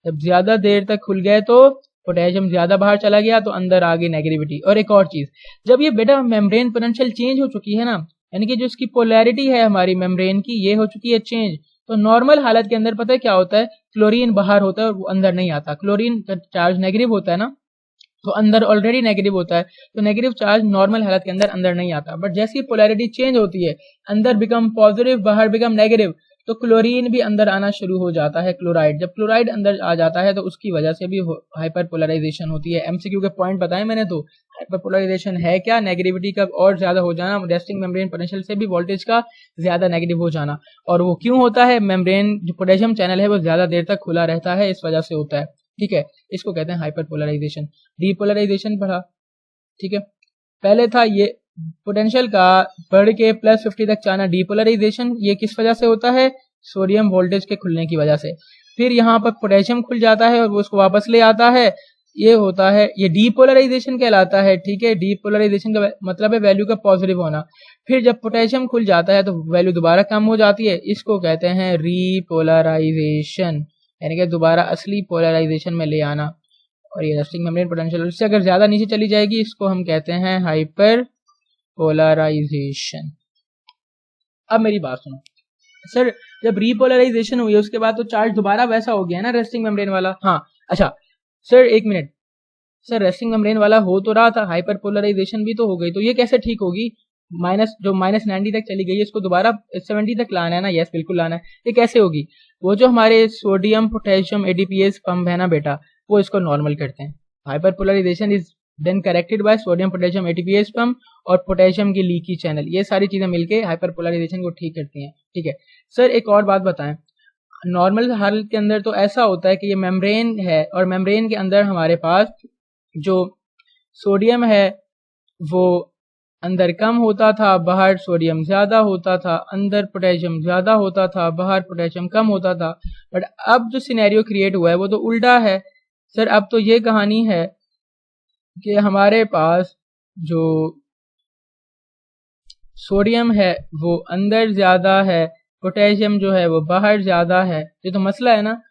जब ज्यादा देर तक खुल गए तो पोटेशियम ज्यादा बाहर चला गया, तो अंदर आ गई नेगेटिविटी। और एक और चीज, जब ये बेटा मेम्ब्रेन पोटेंशियल चेंज हो चुकी है ना, यानी कि जो इसकी पोलैरिटी है हमारी मेम्ब्रेन की, ये हो चुकी है चेंज, तो नॉर्मल हालत के अंदर पता है क्या होता है, क्लोरीन बाहर होता है और वो अंदर नहीं आता। क्लोरीन का चार्ज नेगेटिव होता है ना, तो अंदर ऑलरेडी नेगेटिव होता है, तो नेगेटिव चार्ज नॉर्मल हालत के अंदर अंदर नहीं आता। बट जैसे ही पोलैरिटी चेंज होती है, अंदर बिकम पॉजिटिव, बाहर बिकम नेगेटिव, तो क्लोरीन भी अंदर आना शुरू हो जाता है, क्लोराइड। जब क्लोराइड अंदर आ जाता है तो उसकी वजह से भी हाइपर पोलराइजेशन होती है। एमसीक्यू के पॉइंट बताए मैंने, तो हाइपर पोलराइजेशन है क्या, नेगेटिविटी का और ज्यादा हो जाना, रेस्टिंग मेम्ब्रेन पोटेंशियल से भी वोल्टेज का ज्यादा नेगेटिव हो जाना। और वो क्यों होता है, मेम्ब्रेन जो पोटेशियम चैनल है वो ज्यादा देर तक खुला रहता है, इस वजह से होता है, ठीक है। इसको कहते हैं हाइपर पोलराइजेशन। डीपोलराइजेशन पढ़ा, ठीक है। पहले था ये पोटेंशियल का बढ़ के +50 तक जाना, डीपोलराइजेशन। ये किस वजह से होता है, सोडियम वोल्टेज के खुलने की वजह से। फिर यहाँ पर पोटेशियम खुल जाता है और वो उसको वापस ले आता है, ये होता है, ये डीपोलराइजेशन कहलाता है, ठीक है। डीपोलराइजेशन का मतलब है वैल्यू का पॉजिटिव होना। फिर जब पोटेशियम खुल जाता है तो वैल्यू दोबारा कम हो जाती है, इसको कहते हैं रीपोलराइजेशन, यानी कि दोबारा असली पोलराइजेशन में ले आना। और ये रेस्टिंग मेम्ब्रेन पोटेंशियल इससे अगर ज्यादा नीचे चली जाएगी, इसको हम कहते हैं हाइपर पोलराइजेशन। अब मेरी बात सुनो सर, जब रीपोलराइजेशन हुई उसके बाद तो चार्ज दोबारा वैसा हो गया ना रेस्टिंग मेम्ब्रेन वाला। हाँ अच्छा सर, एक मिनट सर, रेस्टिंग मेम्ब्रेन वाला हो तो रहा था, हाइपर पोलराइजेशन भी तो हो गई, तो ये कैसे ठीक होगी, जो -90 तक चली गई है इसको दोबारा 70 तक लाना है ना। यस बिल्कुल लाना है। ये कैसे होगी, वो जो हमारे सोडियम पोटेशियम एडीपीएस पंप है ना बेटा, वो इसको नॉर्मल करते हैं। Hyperpolarization is then corrected by sodium potassium ATPase pump और पोटेशियम की लीकी चैनल, ये सारी चीजें मिलके हाइपर पोलराइजेशन को ठीक करती हैं, ठीक है। सर एक और बात बताएं, नॉर्मल हालत के अंदर तो ऐसा होता है कि ये मेम्ब्रेन है और मेम्ब्रेन के अंदर हमारे पास जो सोडियम है वो अंदर कम होता था, बाहर सोडियम ज्यादा होता था, अंदर पोटेशियम ज्यादा होता था, बाहर पोटेशियम कम होता था। बट अब जो सिनेरियो क्रिएट हुआ है वो तो उल्टा है सर। अब तो ये कहानी है कि हमारे पास जो सोडियम है वो अंदर ज्यादा है, पोटेशियम जो है वो बाहर ज्यादा है। ये तो मसला है ना।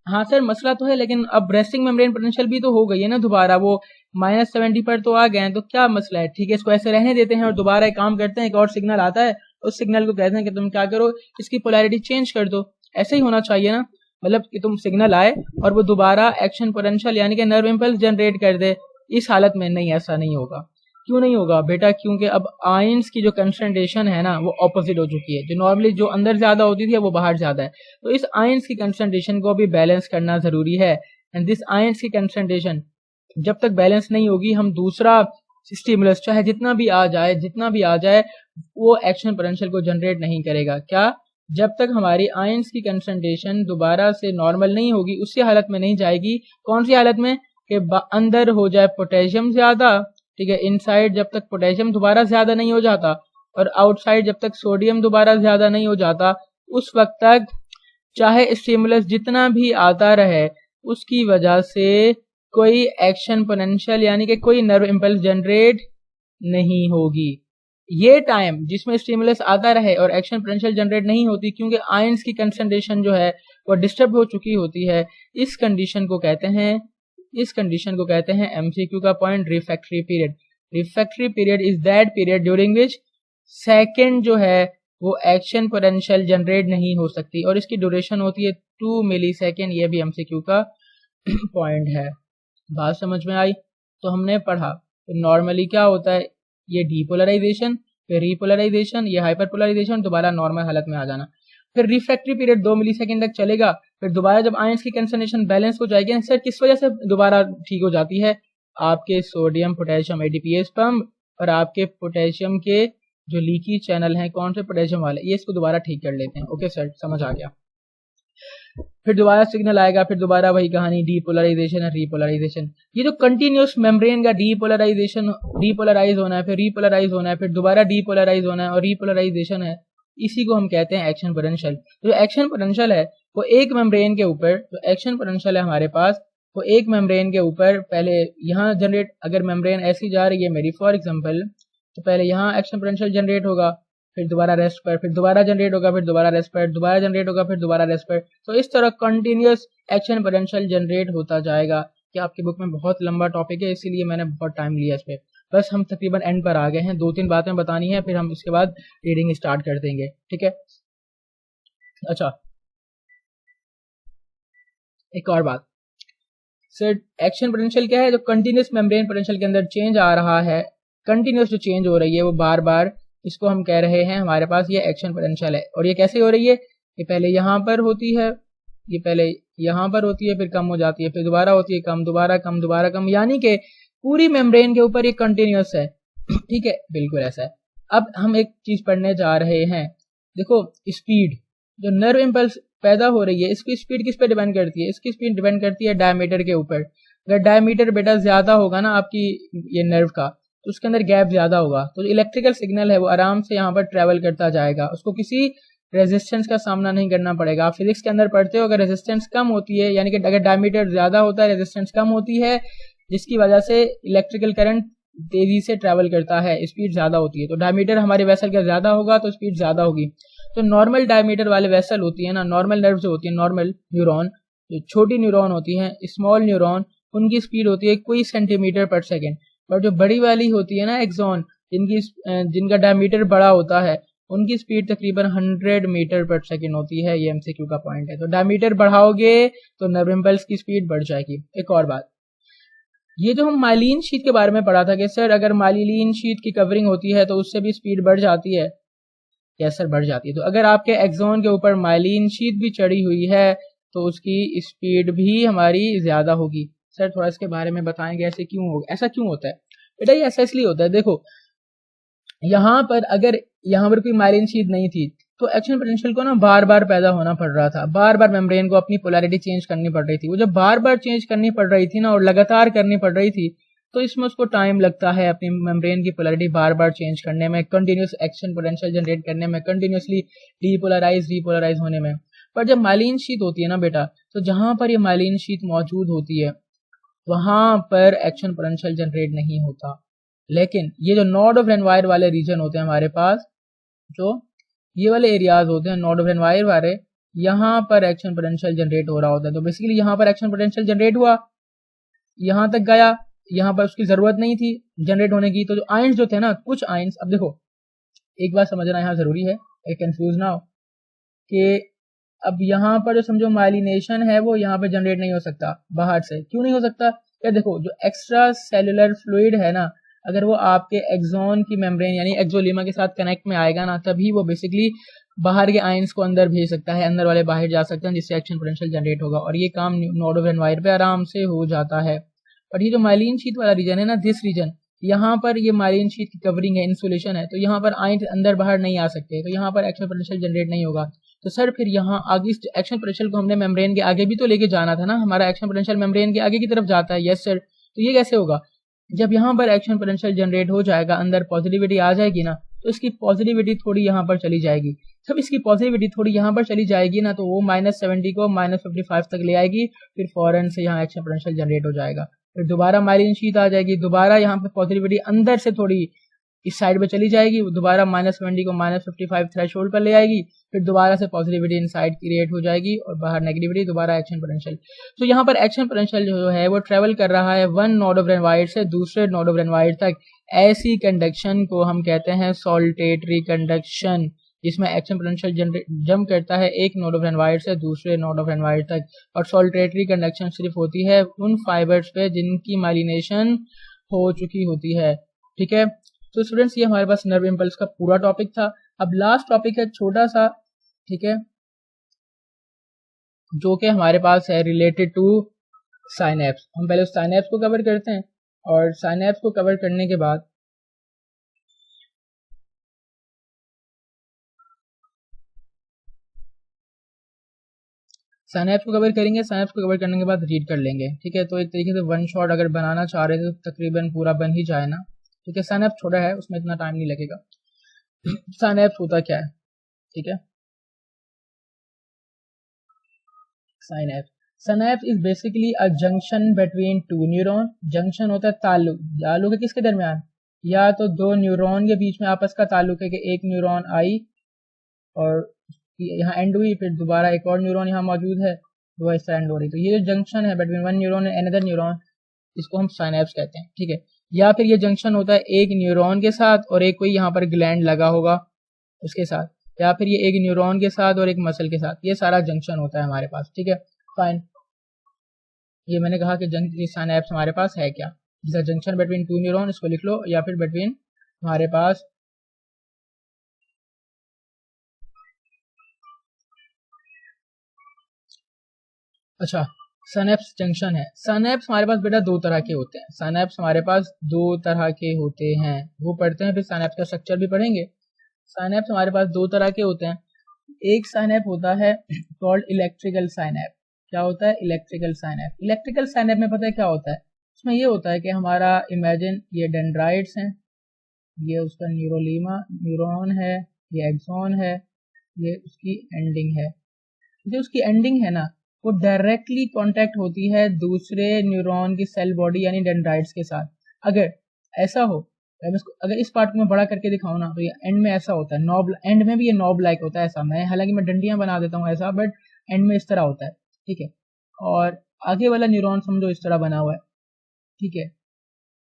हाँ सर मसला तो है, लेकिन अब रेस्टिंग मेम्ब्रेन पोटेंशियल भी तो हो गई है ना दोबारा, वो -70 पर तो आ गए हैं, तो क्या मसला है, ठीक है इसको ऐसे रहने देते हैं और दोबारा एक काम करते हैं, एक और सिग्नल आता है, उस सिग्नल को कहते हैं कि तुम क्या करो, इसकी पोलैरिटी चेंज कर दो। ऐसे ही होना चाहिए ना, मतलब कि तुम सिग्नल आए और वो दोबारा एक्शन पोटेंशियल यानी कि नर्व इम्पल्स जनरेट कर दे। इस हालत में नहीं, ऐसा नहीं होगा। क्यों नहीं होगा बेटा, क्योंकि अब आयंस की जो कंसंट्रेशन है ना वो ऑपोजिट हो चुकी है। जो नॉर्मली जो अंदर ज्यादा होती थी वो बाहर ज्यादा है, तो इस आयंस की कंसंट्रेशन को भी बैलेंस करना जरूरी है। एंड दिस आयंस की कंसंट्रेशन जब तक बैलेंस नहीं होगी, हम दूसरा स्टिमुलस चाहे जितना भी आ जाए वो एक्शन पोटेंशियल को जनरेट नहीं करेगा। क्या, जब तक हमारी आयंस की कंसंट्रेशन दोबारा से नॉर्मल नहीं होगी, उसी हालत में नहीं जाएगी। कौन सी हालत में, कि अंदर हो जाए पोटेशियम ज्यादा, ठीक है, इनसाइड जब तक पोटेशियम दोबारा ज्यादा नहीं हो जाता और आउटसाइड जब तक सोडियम दोबारा ज्यादा नहीं हो जाता, उस वक्त तक चाहे स्टिमुलस जितना भी आता रहे उसकी वजह से कोई एक्शन पोटेंशियल यानी कि कोई नर्व इम्पल्स जनरेट नहीं होगी। ये टाइम जिसमें स्टिमुलस आता रहे और एक्शन पोटेंशियल जनरेट नहीं होती, क्योंकि आयंस की कंसंट्रेशन जो है वो डिस्टर्ब हो चुकी होती है। इस कंडीशन को कहते हैं एमसीक्यू का point, refractory period. Refractory period is that period during which second जो है वो एक्शन पोटेंशियल जनरेट नहीं हो सकती, और इसकी ड्यूरेशन होती है 2 मिलीसेकंड। ये भी एमसीक्यू का पॉइंट है। बात समझ में आई? तो हमने पढ़ा तो नॉर्मली क्या होता है, ये डीपोलराइजेशन, फिर रीपोलराइजेशन, ये हाइपरपोलराइजेशन, दोबारा नॉर्मल हालत में आ जाना। फिर रिफ्रैक्टरी पीरियड 2 मिलीसेकंड तक चलेगा, फिर दोबारा जब आयंस की कंसंट्रेशन बैलेंस हो जाएगी ना, सर किस वजह से दोबारा ठीक हो जाती है, आपके सोडियम पोटेशियम एडीपीएस पंप और आपके पोटेशियम के जो लीकी चैनल हैं कौन से, पोटेशियम वाले, ये इसको दोबारा ठीक कर लेते हैं। ओके सर, समझ आ गया। फिर दोबारा सिग्नल आएगा, फिर दोबारा वही कहानी, डीपोलराइजेशन और रीपोलराइजेशन। ये जो कंटिन्यूस मेम्ब्रेन का डीपोलराइजेशन, डीपोलराइज होना है, फिर रीपोलराइज होना है, फिर दोबारा डीपोलराइज होना है और रीपोलराइजेशन है, इसी को हम कहते हैं एक्शन पोटेंशियल। जो एक्शन पोटेंशियल है वो एक मेम्ब्रेन के ऊपर, जो एक्शन पोटेंशियल है हमारे पास, वो एक मेम्ब्रेन के ऊपर पहले यहाँ जनरेट, अगर मेम्ब्रेन ऐसी जा रही है मेरी फॉर एग्जांपल, तो पहले यहाँ एक्शन पोटेंशियल जनरेट होगा, फिर दोबारा रेस्ट पर, फिर दोबारा जनरेट होगा, फिर दोबारा रेस्ट पर, दोबारा जनरेट होगा, फिर दोबारा रेस्ट पर। तो इस तरह कंटिन्यूस एक्शन पोटेंशियल जनरेट होता जाएगा। कि आपकी बुक में बहुत लंबा टॉपिक है, इसीलिए मैंने बहुत टाइम लिया इस पर। बस हम तकरीबन एंड पर आ गए हैं, 2-3 बातें बतानी है, फिर हम इसके बाद रीडिंग स्टार्ट कर देंगे, ठीक है। अच्छा, एक और बात सर, एक्शन पोटेंशियल क्या है, जो कंटिन्यूस मेम्ब्रेन पोटेंशियल के अंदर चेंज आ रहा है, कंटिन्यूस जो चेंज हो रही है वो बार बार, इसको हम कह रहे हैं हमारे पास ये एक्शन पोटेंशियल है। और ये कैसे हो रही है, ये पहले यहाँ पर होती है, ये पहले यहाँ पर होती है, फिर कम हो जाती है, फिर दोबारा होती है कम, दोबारा कम, दोबारा कम, यानी कि पूरी मेम्ब्रेन के ऊपर ये कंटिन्यूस है। ठीक है, बिल्कुल ऐसा है। अब हम एक चीज पढ़ने जा रहे हैं, देखो स्पीड, जो नर्व इम्पल्स पैदा हो रही है, इसकी स्पीड किस पे डिपेंड करती है, इसकी स्पीड डिपेंड करती है डायमीटर के ऊपर। अगर डायमीटर बेटा ज्यादा होगा ना आपकी ये नर्व का, तो उसके अंदर गैप ज्यादा होगा, तो जो इलेक्ट्रिकल सिग्नल है वो आराम से यहाँ पर ट्रेवल करता जाएगा, उसको किसी रेजिस्टेंस का सामना नहीं करना पड़ेगा। आप फिजिक्स के अंदर पढ़ते हो, अगर रेजिस्टेंस कम होती है, यानी कि अगर डायमीटर ज्यादा होता है, रेजिस्टेंस कम होती है, जिसकी वजह से इलेक्ट्रिकल करंट तेजी से ट्रेवल करता है, स्पीड ज्यादा होती है, तो डायमीटर हमारे वेसल का ज्यादा होगा तो स्पीड ज्यादा होगी। तो नॉर्मल डायमीटर वाले वेसल होती है ना, नॉर्मल नर्व जो होती है, नॉर्मल न्यूरॉन, जो छोटी न्यूरॉन होती है, स्मॉल न्यूरॉन, उनकी स्पीड होती है कोई सेंटीमीटर पर सेकेंड। और जो बड़ी वाली होती है ना एक्सॉन, जिनका डायमीटर बड़ा होता है, उनकी स्पीड तकरीबन 100 मीटर पर सेकेंड होती है। ये एमसीक्यू का पॉइंट है। तो डायमीटर बढ़ाओगे तो नर्व इम्पल्स की स्पीड बढ़ जाएगी। एक और बात, ये जो हम माइलिन शीट के बारे में पढ़ा था कि सर अगर माइलिन शीट की कवरिंग होती है तो उससे भी स्पीड बढ़ जाती है। यस सर, बढ़ जाती है। तो अगर आपके एक्सॉन के ऊपर माइलिन शीट भी चढ़ी हुई है तो उसकी स्पीड भी हमारी ज्यादा होगी। सर थोड़ा इसके बारे में बताएंगे, ऐसे क्यों होगा, ऐसा क्यों होता है बेटा? ये ऐसा इसलिए होता है, देखो यहाँ पर अगर यहाँ पर कोई माइलिन शीट नहीं थी तो एक्शन पोटेंशियल को ना बार बार पैदा होना पड़ रहा था, बार बार मेम्ब्रेन को अपनी पोलैरिटी चेंज करनी पड़ रही थी। वो जब बार बार चेंज करनी पड़ रही थी ना, और लगातार करनी पड़ रही थी, तो इसमें उसको टाइम लगता है अपनी मेम्ब्रेन की पोलैरिटी बार बार चेंज करने में, कंटिन्यूस एक्शन पोटेंशियल जनरेट करने में, कंटिन्यूसली डीपोलराइज रीपोलराइज होने में। पर जब माइलिन शीट होती है ना बेटा, तो जहां पर ये माइलिन शीट मौजूद होती है वहां पर एक्शन पोटेंशियल जनरेट नहीं होता। लेकिन ये जो नोड ऑफ रेनवायर वाले रीजन होते हैं हमारे पास, जो ये वाले एरियाज होते हैं नोड ऑफ रेनवायर वाले, यहाँ पर एक्शन पोटेंशियल जनरेट हो रहा होता है। तो बेसिकली यहाँ पर एक्शन पोटेंशियल जनरेट हुआ, यहाँ तक गया, यहाँ पर उसकी जरूरत नहीं थी जनरेट होने की। तो जो आयंस जो थे ना, कुछ आयंस, अब देखो एक बात समझना यहाँ जरूरी है, कंफ्यूज ना हो कि अब यहाँ पर जो समझो माइलिनेशन है वो यहाँ पर जनरेट नहीं हो सकता बाहर से। क्यों नहीं हो सकता? या देखो जो एक्स्ट्रा सेलुलर फ्लूइड है ना, अगर वो आपके एक्सॉन की मेम्ब्रेन यानी एक्सोलीमा के साथ कनेक्ट में आएगा ना, तभी वो बेसिकली बाहर के आयंस को अंदर भेज सकता है, अंदर वाले बाहर जा सकते हैं, जिससे एक्शन पोटेंशियल जनरेट होगा। और ये काम नोड ऑफ रेनवायर पे आराम से हो जाता है। और ये जो माइलिन शीट वाला रीजन है ना, दिस रीजन, यहाँ पर ये माइलिन शीट की कवरिंग है, इंसुलेशन है, तो यहाँ पर आयंस अंदर बाहर नहीं आ सकते, तो यहाँ पर एक्शन पोटेंशियल जनरेट नहीं होगा। तो सर फिर यहाँ आगे एक्शन पोटेंशियल को हमने मेम्ब्रेन के आगे भी तो लेके जाना था ना, हमारा एक्शन पोटेंशियल मेम्ब्रेन के आगे की तरफ जाता है। यस सर, तो ये कैसे होगा? जब यहाँ पर एक्शन पोटेंशियल जनरेट हो जाएगा, अंदर पॉजिटिविटी आ जाएगी ना, तो इसकी पॉजिटिविटी थोड़ी यहाँ पर चली जाएगी। जब इसकी पॉजिटिविटी थोड़ी यहाँ पर चली जाएगी ना, तो वो -70 को -55 तक ले आएगी, फिर फौरन से यहाँ एक्शन पोटेंशियल जनरेट हो जाएगा। फिर दोबारा माइलिन शीट आ जाएगी, दोबारा यहाँ पे पॉजिटिविटी अंदर से थोड़ी इस साइड पे चली जाएगी, दोबारा -70 को -55 थ्रेशोल्ड पर ले आएगी, फिर दोबारा से पॉजिटिविटी इनसाइड क्रिएट हो जाएगी और बाहर नेगेटिविटी, दोबारा एक्शन पोटेंशियल। तो यहाँ पर एक्शन पोटेंशियल जो है वो ट्रेवल कर रहा है वन नोड ऑफ रेनवायर से दूसरे नोड ऑफ रेनवायर तक। ऐसी कंडक्शन को हम कहते हैं सॉल्टेटरी कंडक्शन, जिसमें एक्शन पोटेंशियल जंप करता है एक नोड ऑफ रेनवायर से दूसरे नोड ऑफ रेनवायर तक। और सॉल्टेटरी कंडक्शन सिर्फ होती है उन फाइबर्स पे जिनकी माइलिनेशन हो चुकी होती है। ठीक है, तो स्टूडेंट्स ये हमारे पास नर्व इम्पल्स का पूरा टॉपिक था। अब लास्ट टॉपिक है छोटा सा, ठीक है, जो कि हमारे पास है रिलेटेड टू साइनेप्स। हम पहले उस साइनेप्स को कवर करते हैं और साइनेप्स को कवर करने के बाद साइनेप्स को कवर करेंगे, साइनेप्स को कवर करने के बाद रीड कर लेंगे। ठीक है, तो एक तरीके से वन शॉट अगर बनाना चाह रहे थे तो तकरीबन पूरा बन ही जाए ना। ठीक है, साइनेप्स छोटा है, उसमें इतना टाइम नहीं लगेगा। साइनेप्स होता क्या है? ठीक है, synapse, synapse is basically a junction between two neuron. Junction होता है ताल्लुक, ताल्लुक है किसके दरमियान? या तो दो न्यूरॉन के बीच में आपस का ताल्लुक है कि एक न्यूरॉन आई और यहाँ एंड हुई, फिर दोबारा एक और न्यूरॉन यहाँ मौजूद है, वो इस तरह एंड हो रही। तो ये जो जंक्शन है between one neuron and another neuron, इसको हम साइनेप्स कहते हैं। ठीक है, या फिर ये जंक्शन होता है एक न्यूरॉन के साथ और एक कोई यहाँ पर ग्लैंड लगा होगा उसके साथ, या फिर ये एक न्यूरॉन के साथ और एक मसल के साथ, ये सारा जंक्शन होता है हमारे पास। ठीक है, फाइन, ये मैंने कहा कि साइनेप्स हमारे पास है क्या, जैसा जंक्शन बिटवीन टू न्यूरॉन, इसको लिख लो, या फिर बिटवीन हमारे पास अच्छा सिनेप्स जंक्शन है। सिनेप्स हमारे पास बेटा दो तरह के होते हैं, सिनेप्स हमारे पास दो तरह के होते हैं, वो पढ़ते हैं, फिर सिनेप्स का स्ट्रक्चर भी पढ़ेंगे। सिनेप्स हमारे पास दो तरह के होते हैं। एक सिनेप होता है कॉल्ड इलेक्ट्रिकल सिनेप। क्या होता है? इलेक्ट्रिकल सिनेप। इलेक्ट्रिकल सिनेप में पता है क्या होता है? उसमें ये होता है कि हमारा इमेजिन ये डेंड्राइट्स हैं, ये उसका न्यूरोलीमा न्यूरॉन है, ये एक्सॉन है, ये उसकी एंडिंग है। जो उसकी एंडिंग है ना, वो डायरेक्टली कांटेक्ट होती है दूसरे न्यूरॉन की सेल बॉडी यानी डेंड्राइट्स के साथ। अगर ऐसा हो, अगर इस पार्ट को मैं बड़ा करके दिखाऊं ना, तो ये एंड में ऐसा होता है, नॉब एंड में भी ये नॉब लाइक होता है ऐसा। मैं हालांकि मैं डंडियां बना देता हूँ ऐसा, बट एंड में इस तरह होता है। ठीक है, और आगे वाला न्यूरॉन समझो इस तरह बना हुआ है। ठीक है,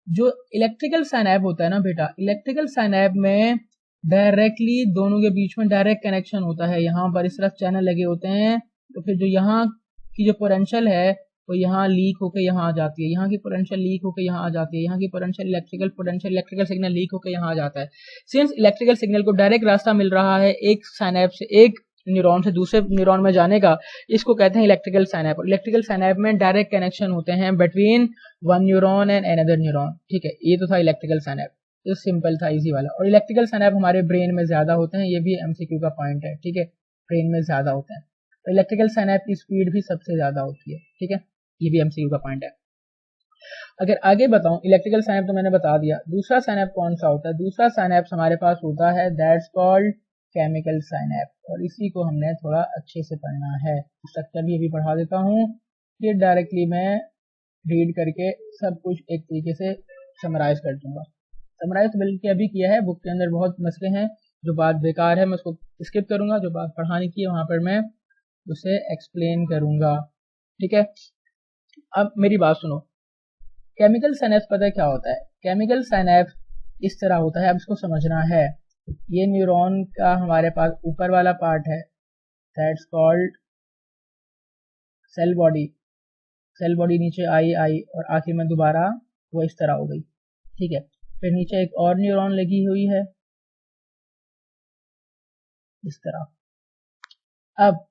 जो इलेक्ट्रिकल साइनैप होता है ना बेटा, इलेक्ट्रिकल साइनैप में डायरेक्टली दोनों के बीच में डायरेक्ट कनेक्शन होता है। यहाँ पर इस तरफ चैनल लगे होते हैं, तो फिर जो यहाँ की जो पोटेंशियल है वो यहाँ लीक होकर यहाँ आ जाती है, यहाँ की पोटेंशियल लीक होकर यहाँ आ जाती है, यहाँ की पोटेंशियल इलेक्ट्रिकल सिग्नल लीक होकर यहाँ आ जाता है। सिंस इलेक्ट्रिकल सिग्नल को डायरेक्ट रास्ता मिल रहा है एक साइनैप से, एक न्यूरॉन से दूसरे न्यूरॉन में जाने का, इसको कहते हैं इलेक्ट्रिकल साइनैप। इलेक्ट्रिकल साइनैप में डायरेक्ट कनेक्शन होते हैं between one neuron and another neuron. ठीक है, ये तो था इलेक्ट्रिकल साइनैप, तो सिंपल था, इजी वाला। और इलेक्ट्रिकल साइनैप हमारे ब्रेन में ज्यादा होते हैं, ये भी एमसीक्यू का पॉइंट है। ठीक है, ब्रेन में ज्यादा होते हैं, तो इलेक्ट्रिकल साइनैप की स्पीड भी सबसे ज्यादा होती है। ठीक है, ये भी एमसीक्यू का पॉइंट है। अगर आगे बताऊं, इलेक्ट्रिकल साइनैप तो मैंने बता दिया। दूसरा साइनैप कौन सा होता है? दूसरा साइनैप हमारे पास होता है दैट्स कॉल्ड केमिकल साइनैप, और इसी को हमने थोड़ा अच्छे से पढ़ना है। स्ट्रक्चर भी अभी पढ़ा देता हूँ, फिर डायरेक्टली मैं रीड करके सब कुछ एक तरीके से समराइज कर दूंगा। समराइज तो बल्कि अभी किया है, बुक के अंदर बहुत मसले हैं, जो बात बेकार है मैं उसको स्किप करूंगा, जो बात पढ़ाने की है वहां पर मैं उसे एक्सप्लेन करूंगा। ठीक है, अब मेरी बात सुनो। केमिकल साइनैप्स पता है क्या होता है? केमिकल साइनैप्स इस तरह होता है, अब इसको समझना है। ये न्यूरॉन का हमारे पास ऊपर वाला पार्ट है, that's called cell body. Cell body नीचे आई और आखिर में दोबारा वो इस तरह हो गई। ठीक है, फिर नीचे एक और न्यूरॉन लगी हुई है इस तरह। अब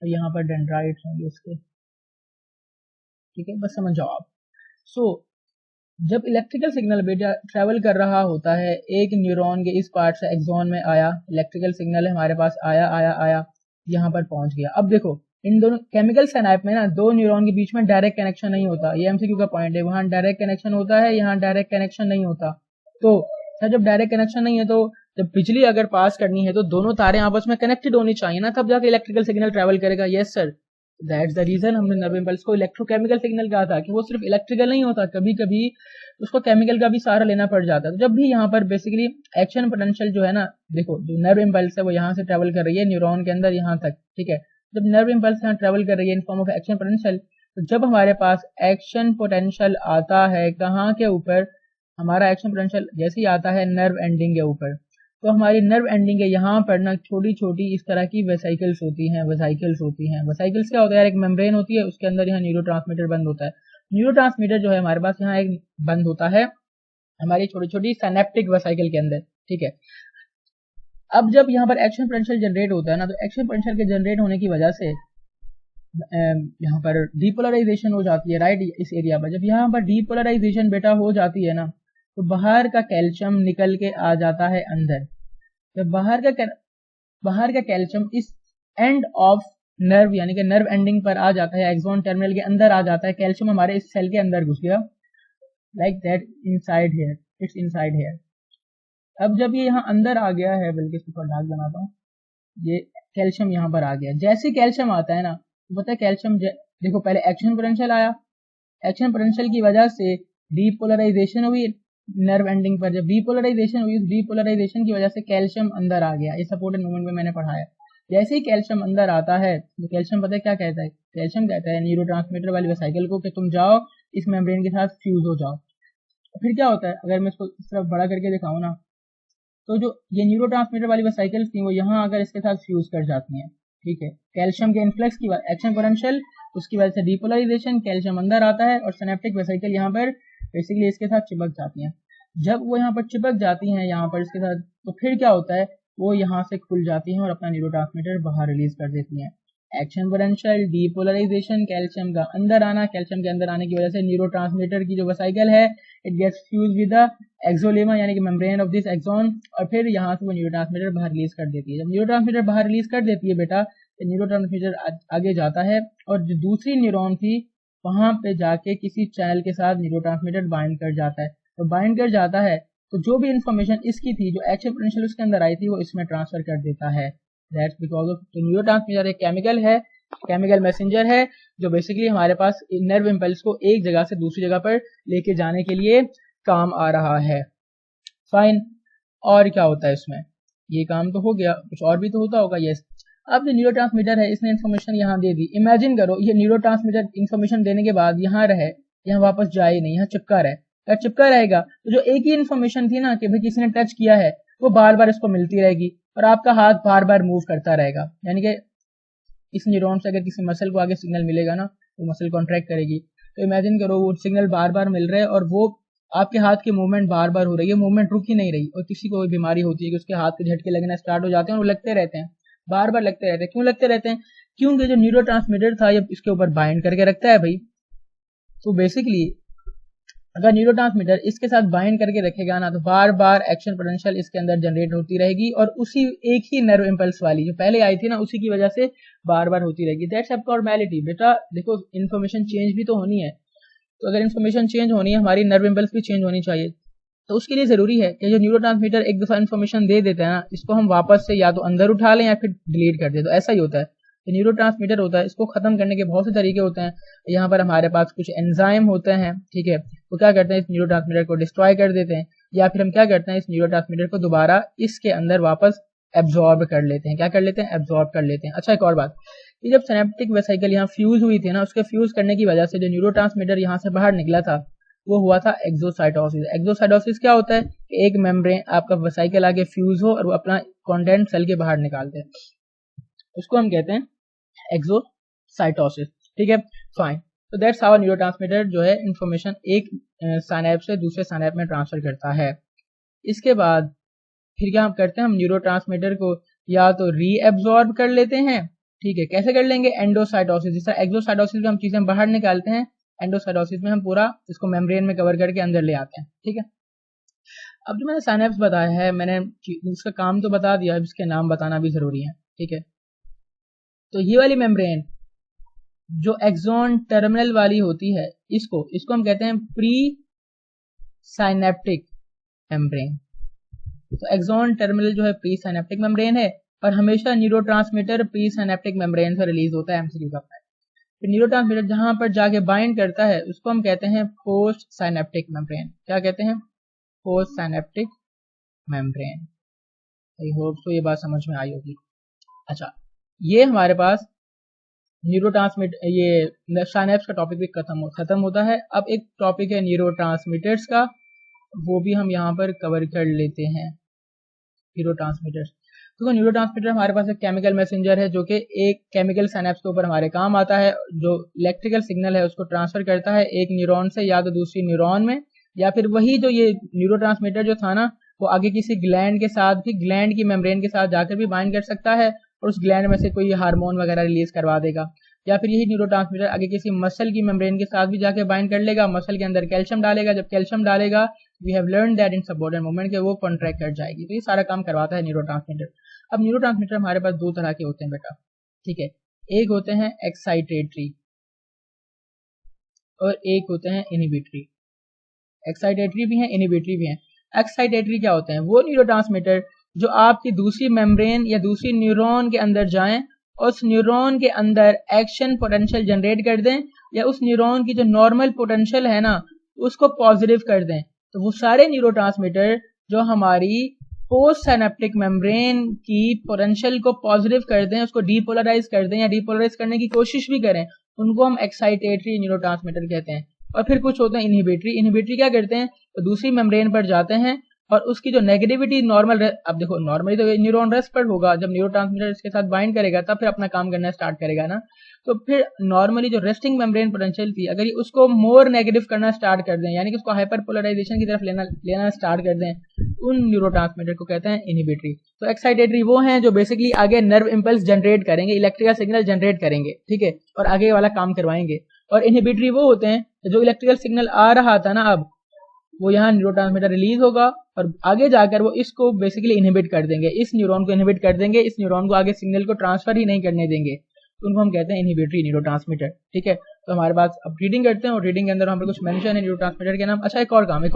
यहाँ पर डेंड्राइट्स होंगे उसके। ठीक है, बस समझ जाओ आप। जब इलेक्ट्रिकल सिग्नल बेटा ट्रेवल कर रहा होता है एक न्यूरॉन के इस पार्ट से एक्सॉन में आया, इलेक्ट्रिकल सिग्नल हमारे पास आया आया आया, यहाँ पर पहुंच गया। अब देखो इन दोनों केमिकल साइनैप में ना दो न्यूरॉन के बीच में डायरेक्ट कनेक्शन नहीं होता, ये एमसीक्यू का पॉइंट है। वहां डायरेक्ट कनेक्शन होता है, यहाँ डायरेक्ट कनेक्शन नहीं होता। तो सर जब डायरेक्ट कनेक्शन नहीं है, तो जब बिजली अगर पास करनी है तो दोनों तारें आपस में कनेक्टेड होनी चाहिए ना, तब जाके इलेक्ट्रिकल सिग्नल ट्रेवल करेगा। Yes sir, that's the reason हमने नर्व इम्पल्स को इलेक्ट्रोकेमिकल सिग्नल कहा था, कि वो सिर्फ इलेक्ट्रिकल नहीं होता, कभी कभी उसको केमिकल का भी सहारा लेना पड़ जाता है। तो जब भी यहाँ पर बेसिकली एक्शन पोटेंशियल जो है ना, देखो जो नर्व इम्पल्स है वो यहाँ से ट्रेवल कर रही है न्यूरॉन के अंदर यहाँ तक। ठीक है, जब नर्व इम्पल्स यहाँ ट्रेवल कर रही है in form of action potential, तो जब हमारे पास एक्शन पोटेंशियल आता है कहाँ के ऊपर, हमारा एक्शन पोटेंशियल जैसे ही आता है नर्व एंडिंग के ऊपर, तो हमारी नर्व एंडिंग है यहाँ पर ना छोटी छोटी इस तरह की वेसाइकल्स होती हैं। वेसाइकल्स क्या होता है यार? एक मेम्ब्रेन होती है, उसके अंदर यहाँ न्यूरोट्रांसमीटर बंद होता है। न्यूरोट्रांसमीटर जो है हमारे पास यहाँ एक बंद होता है, हमारी छोटी छोटी सिनेप्टिक वेसिकल के अंदर, ठीक है। अब जब यहाँ पर एक्शन पोटेंशियल जनरेट होता है ना, तो एक्शन पोटेंशियल के जनरेट होने की वजह से यहाँ पर डीपोलराइजेशन हो जाती है, राइट। इस एरिया पर जब यहाँ पर डीपोलराइजेशन बेटा हो जाती है ना, तो बाहर का कैल्शियम निकल के आ जाता है अंदर। तो बाहर का कैल्शियम इस एंड ऑफ नर्व यानी कि नर्व एंडिंग पर आ जाता है, एक्सॉन टर्मिनल के अंदर आ जाता है। कैल्शियम हमारे इस सेल के अंदर घुस गया, like that, inside here, it's inside here. अब जब ये यहाँ अंदर आ गया है, बल्कि इसको थोड़ा डार्क बनाता हूँ, ये कैल्शियम यहाँ पर आ गया। जैसे कैल्शियम आता है ना, तो पता है कैल्शियम देखो पहले एक्शन पोटेंशियल आया, एक्शन पोटेंशियल की वजह से डीपोलराइजेशन हुई नर्व एंडिंग पर। जब डीपोलराइजेशन हुई, डीपोलराइजेशन की वजह से कैल्शियम अंदर आ गया। ये सपोर्टेड मूवमेंट में मैंने पढ़ाया। जैसे ही कैल्शियम अंदर आता है, तो कैल्शियम पता है क्या कहता है, कैल्शियम कहता है न्यूरोट्रांसमीटर वाली वेसिकल को कि तुम जाओ इस मेम्ब्रेन के साथ फ्यूज हो जाओ। फिर क्या होता है, अगर मैं इसको इस तरफ बड़ा करके दिखाऊं ना, तो जो ये न्यूरोट्रांसमीटर वाली वेसिकल्स थी वो यहाँ आकर इसके साथ फ्यूज कर जाती हैं, ठीक है। कैल्शियम के इन्फ्लक्स की एक्शन पोटेंशियल, उसकी वजह से डीपोलराइजेशन, कैल्शियम अंदर आता है और सिनेप्टिक वेसिकल यहाँ पर बेसिकली इसके साथ चिपक जाती हैं। जब वो यहाँ पर चिपक जाती हैं यहाँ पर इसके साथ, तो फिर क्या होता है, वो यहाँ से खुल जाती हैं और अपना न्यूरोट्रांसमीटर बाहर रिलीज कर देती हैं। एक्शन पोटेंशियल, डीपोलराइजेशन, कैल्शियम का अंदर आना, कैल्शियम के अंदर आने की वजह से न्यूरोट्रांसमीटर की जो वेसिकल है it gets fuse with the axolemma यानी कि मेम्ब्रेन ऑफ दिस एक्सॉन, और फिर यहाँ से वो न्यूरोट्रांसमीटर बाहर रिलीज कर देती है। जब न्यूरोट्रांसमीटर बाहर रिलीज कर देती है बेटा, तो न्यूरोट्रांसमीटर आगे जाता है और जो दूसरी न्यूरॉन थी वहां पे जाके किसी चैनल के साथ न्यूरोट्रांसमीटर बाइंड कर जाता है। तो बाइंड कर जाता है तो जो भी इंफॉर्मेशन इसकी थी, जो एक्शन पोटेंशियल उसके अंदर आई थी, वो इसमें ट्रांसफर कर देता है। दैट्स बिकॉज ऑफ न्यूरोट्रांसमीटर एक केमिकल है, केमिकल मैसेंजर है, जो बेसिकली हमारे पास नर्व इंपल्स को एक जगह से दूसरी जगह पर लेके जाने के लिए काम आ रहा है। फाइन, और क्या होता है इसमें, ये काम तो हो गया, कुछ और भी तो होता होगा। यस, अब जो न्यूरोट्रांसमीटर है इसने इन्फॉर्मेशन यहाँ दे दी। इमेजिन करो ये न्यूरोट्रांसमीटर इन्फॉर्मेशन देने के बाद यहाँ रहे, यहाँ वापस जाए नहीं, यहाँ चिपका रहे। अगर चिपका रहेगा तो जो एक ही इन्फॉर्मेशन थी ना कि भाई किसी ने टच किया है, वो बार बार इसको मिलती रहेगी और आपका हाथ बार बार मूव करता रहेगा। यानी कि इस न्यूरॉन से अगर किसी मसल को आगे सिग्नल मिलेगा ना, तो मसल कॉन्ट्रैक्ट करेगी। तो इमेजिन करो वो सिग्नल बार बार मिल रहे हैं और वो आपके हाथ की मूवमेंट बार बार हो रही है, मूवमेंट रुक ही नहीं रही। और किसी को बीमारी होती है कि उसके हाथ के झटके लगना स्टार्ट हो जाते हैं और वो लगते रहते हैं, बार बार लगते रहते हैं। क्यों लगते रहते हैं? क्योंकि जो न्यूरोट्रांसमीटर था ये इसके ऊपर बाइंड करके रखता है भाई। तो बेसिकली अगर न्यूरोट्रांसमीटर इसके साथ बाइंड करके रखेगा ना, तो बार बार एक्शन पोटेंशियल इसके अंदर जनरेट होती रहेगी और उसी एक ही नर्व इंपल्स वाली जो पहले आई थी ना, उसी की वजह से बार बार होती रहेगी। दैट्स एब्नॉर्मैलिटी। बेटा देखो, इन्फॉर्मेशन चेंज भी तो होनी है, तो अगर इन्फॉर्मेशन चेंज होनी है, हमारी नर्व इंपल्स भी चेंज होनी चाहिए। तो उसके लिए जरूरी है कि जो न्यूरोट्रांसमीटर एक दफा इन्फॉर्मेशन दे देता है ना, इसको हम वापस से या तो अंदर उठा लें या फिर डिलीट कर दे। तो ऐसा ही होता है, तो न्यूरोट्रांसमीटर होता है, इसको खत्म करने के बहुत से तरीके होते हैं। यहाँ पर हमारे पास कुछ एंजाइम होते हैं, ठीक है, वो क्या करते हैं, इस न्यूरोट्रांसमीटर को डिस्ट्रॉय कर देते हैं, या फिर हम क्या करते हैं, इस न्यूरोट्रांसमीटर को दोबारा इसके अंदर वापस एब्जॉर्ब कर लेते हैं। क्या कर लेते हैं? एब्जॉर्ब कर लेते हैं। अच्छा, एक और बात, ये जब सिनेप्टिक वेसिकल यहाँ फ्यूज हुई थी ना, उसके फ्यूज करने की वजह से जो न्यूरोट्रांसमीटर यहाँ से बाहर निकला था वो हुआ था एक्सोसाइटोसिस। एक्सोसाइटोसिस क्या होता है कि एक मेम्ब्रेन आपका वेसिकल आगे फ्यूज हो और वो अपना कंटेंट सेल के बाहर निकालते हैं, उसको हम कहते हैं एक्सोसाइटोसिस, ठीक है। फाइन, तो दैट्स हाउ न्यूरोट्रांसमीटर जो है इंफॉर्मेशन एक साइनैप से दूसरे साइनैप में ट्रांसफर करता है। इसके बाद फिर क्या हम करते हैं, हम न्यूरोट्रांसमीटर को या तो रीएब्जॉर्ब कर लेते हैं, ठीक है। कैसे कर लेंगे? एंडोसाइटोसिस। जिस तरह एक्सोसाइटोसिस में हम चीजें बाहर निकालते हैं, एंडोसाइटोसिस में हम पूरा इसको मेम्ब्रेन में कवर करके अंदर ले आते हैं, ठीक है। अब जो मैंने साइनैप्स बताया है, मैंने इसका काम तो बता दिया, अब इसके नाम बताना भी जरूरी है, ठीक है। तो ये वाली मेम्ब्रेन जो एक्सॉन टर्मिनल वाली होती है, इसको हम कहते हैं प्री साइनेप्टिक मेम्ब्रेन। तो एक्सॉन टर्मिनल जो है प्री साइनेप्टिक मेम्ब्रेन है और हमेशा न्यूरोट्रांसमीटर प्री साइनेप्टिक मेम्ब्रेन से रिलीज होता है, एमसीक्यू का। फिर न्यूरोट्रांसमीटर जहां पर जाके बाइंड करता है उसको हम कहते हैं पोस्ट साइनेप्टिक मेम्ब्रेन। क्या कहते हैं? Post synaptic membrane. I hope so ये बात समझ में आई होगी। अच्छा, ये हमारे पास न्यूरोट्रांसमीटर, ये साइनैप्स का टॉपिक भी खत्म होता है। अब एक टॉपिक है न्यूरोट्रांसमीटर्स का, वो भी हम यहाँ पर कवर कर लेते हैं। न्यूरोट्रांसमीटर्स, तो न्यूरोट्रांसमीटर हमारे पास एक केमिकल मैसेंजर है जो कि एक केमिकल साइनैप्स के ऊपर हमारे काम आता है, जो इलेक्ट्रिकल सिग्नल है उसको ट्रांसफर करता है एक न्यूरॉन से या तो दूसरी न्यूरॉन में, या फिर वही जो ये न्यूरोट्रांसमीटर जो था ना, वो आगे किसी ग्लैंड के साथ भी, ग्लैंड की मेम्ब्रेन के साथ जाकर भी बाइंड कर सकता है और उस ग्लैंड में से कोई हार्मोन वगैरह रिलीज करवा देगा। या फिर यही न्यूरोट्रांसमीटर आगे किसी मसल की मेम्ब्रेन के साथ भी जाके बाइंड कर लेगा, मसल के अंदर कैल्शियम डालेगा, जब कैल्शियम डालेगा we have learn that in subordinate movement के वो कॉन्ट्रैक्ट कर जाएगी। तो ये सारा काम करवाता है न्यूरोट्रांसमीटर। अब न्यूरोट्रांसमीटर हमारे पास दो तरह के होते हैं बेटा, ठीक है, एक होते हैं एक्साइटेटरी और एक होते हैं इनहिबिटरी। एक्साइटेटरी भी हैं, इनहिबिटरी भी हैं। एक्साइटेटरी क्या होते हैं? वो न्यूरोट्रांसमीटर जो आपकी दूसरी मेम्ब्रेन या दूसरी न्यूरॉन के अंदर जाएं और उस न्यूरॉन के अंदर एक्शन पोटेंशियल जनरेट कर दें, या उस न्यूरॉन की जो नॉर्मल पोटेंशियल है ना उसको पॉजिटिव कर दें। तो वो सारे न्यूरोट्रांसमीटर जो हमारी पोस्ट सिनेप्टिक मेम्ब्रेन की पोटेंशियल को पॉजिटिव कर दें, उसको डीपोलराइज कर दें या डीपोलराइज करने की कोशिश भी करें, उनको हम एक्साइटेटरी न्यूरोट्रांसमीटर कहते हैं। और फिर कुछ होते हैं इनहिबिटरी। इनहिबिटरी क्या करते हैं? तो दूसरी मेम्ब्रेन पर जाते हैं और उसकी जो नेगेटिविटी नॉर्मल, अब देखो नॉर्मली तो न्यूरॉन रेस्ट पर होगा, जब न्यूरोट्रांसमीटर इसके साथ बाइंड करेगा तब फिर अपना काम करना स्टार्ट करेगा ना। तो फिर नॉर्मली जो रेस्टिंग मेम्ब्रेन पोटेंशियल थी, अगर ये उसको मोर नेगेटिव करना स्टार्ट कर दें, यानी कि उसको हाइपर पोलराइजेशन की तरफ लेना स्टार्ट कर दें, उन न्यूरोट्रांसमीटर को कहते हैं इनहिबिटरी। तो एक्साइटेटरी वो हैं जो बेसिकली आगे नर्व इंपल्स जनरेट करेंगे, इलेक्ट्रिकल सिग्नल जनरेट करेंगे, ठीक है, और आगे वाला काम करवाएंगे। और इनहिबिटरी वो होते हैं जो इलेक्ट्रिकल सिग्नल आ रहा था ना, अब वो यहाँ न्यूरोट्रांसमीटर रिलीज होगा और आगे जाकर वो इसको बेसिकली इनहिबिट कर देंगे, इस न्यूरॉन को इनहिबिट कर देंगे, इस न्यूरॉन को आगे सिग्नल को ट्रांसफर ही नहीं करने देंगे। तो उनको हम कहते हैं इनहिबिटरी न्यूरोट्रांसमीटर, ठीक है। तो हमारे पास अब रीडिंग करते हैं और रीडिंग के अंदर हम कुछ मेंशन है न्यूरोट्रांसमीटर के नाम। अच्छा, एक और काम,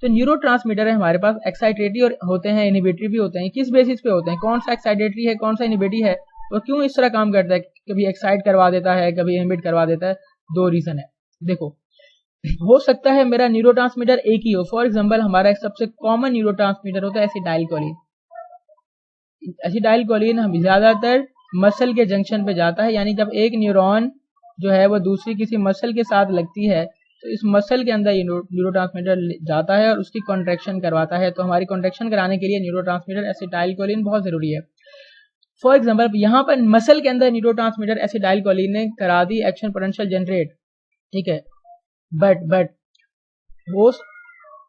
तो न्यूरोट्रांसमीटर है हमारे पास एक्साइटेटरी और होते हैं, इनहिबिटरी भी होते हैं। किस बेसिस पे होते हैं? कौन सा एक्साइटेटरी है, कौन सा इनहिबिटरी है, और क्यों इस तरह काम करता है? कभी एक्साइट करवा देता है, कभी इनहिबिट करवा देता है। दो रीजन है। देखो, हो सकता है मेरा न्यूरोट्रांसमीटर एक ही हो। फॉर एग्जांपल हमारा एक सबसे कॉमन न्यूरोट्रांसमीटर होता है एसिटाइलकोलिन। एसिटाइलकोलिन हम ज्यादातर मसल के जंक्शन पे जाता है, यानी जब एक न्यूरॉन जो है वो दूसरी किसी मसल के साथ लगती है तो इस मसल के अंदर न्यूरोट्रांसमीटर जाता है और उसकी कॉन्ट्रैक्शन करवाता है। तो हमारी कॉन्ट्रैक्शन कराने के लिए न्यूरोट्रांसमीटर एसिटाइलकोलिन बहुत जरूरी है। फॉर एग्जांपल यहाँ पर मसल के अंदर न्यूरोट्रांसमीटर एसिटाइलकोलिन ने करा दी एक्शन पोटेंशियल जनरेट, ठीक है, बट वो,